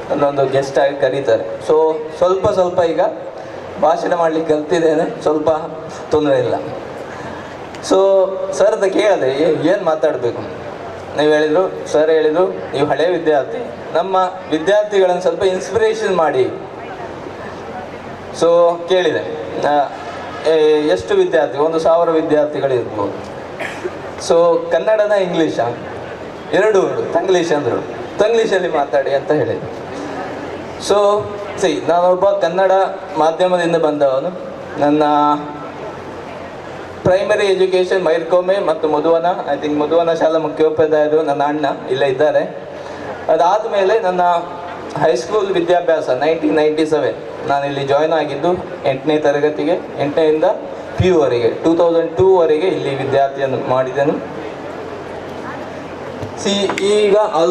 ನನ್ನೊಂದು ಗೆಸ್ಟ್ ಆಗಿ ಕರೀತಾರೆ. ಸೊ ಸ್ವಲ್ಪ ಈಗ ಭಾಷಣ ಮಾಡಲಿಕ್ಕೆ ಕಲ್ತಿದ್ದೇನೆ, ಸ್ವಲ್ಪ ತೊಂದರೆ ಇಲ್ಲ. ಸೊ ಸರ್ ಹತ್ರ ಕೇಳಿದೆ ಏನು ಮಾತಾಡಬೇಕು. ಸರ್ ಹೇಳಿದರು ನೀವು ಹಳೆಯ ವಿದ್ಯಾರ್ಥಿ, ನಮ್ಮ ವಿದ್ಯಾರ್ಥಿಗಳನ್ನು ಸ್ವಲ್ಪ ಇನ್ಸ್ಪಿರೇಷನ್ ಮಾಡಿ. ಸೊ ಕೇಳಿದೆ ಎಷ್ಟು ವಿದ್ಯಾರ್ಥಿ, 1000 ವಿದ್ಯಾರ್ಥಿಗಳಿರ್ಬೋದು. ಸೊ ಕನ್ನಡನ ಇಂಗ್ಲೀಷಾ? 2 ತಂಗ್ಲೀಷ್ ಅಂದರು. ತಂಗ್ಲೀಷಲ್ಲಿ ಮಾತಾಡಿ ಅಂತ ಹೇಳಿದೆ. ಸೊ ನಾನೊಬ್ಬ ಕನ್ನಡ ಮಾಧ್ಯಮದಿಂದ ಬಂದವನು. ನನ್ನ ಪ್ರೈಮರಿ ಎಜುಕೇಷನ್ ಮೈರ್ಕೊಮ್ಮೆ ಮತ್ತು ಮಧುವನ, ಐ ಥಿಂಕ್ ಮಧುವನ ಶಾಲಾ ಮುಖ್ಯೋಪಾಧ್ಯಾಯರು ನನ್ನ ಅಣ್ಣ ಇಲ್ಲೇ ಇದ್ದಾರೆ. ಅದಾದಮೇಲೆ ನನ್ನ ಹೈಸ್ಕೂಲ್ ವಿದ್ಯಾಭ್ಯಾಸ 1997 ನಾನಿಲ್ಲಿ ಜಾಯ್ನ್ ಆಗಿದ್ದು 8ನೇ ತರಗತಿಗೆ, 8ನೇಯಿಂದ PU ವರೆಗೆ 2002 ವರೆಗೆ ಇಲ್ಲಿ ವಿದ್ಯಾರ್ಥಿಯನ್ನು ಮಾಡಿದೆನು. ಈಗ ಆಲ್ಮೋಸ್ಟ್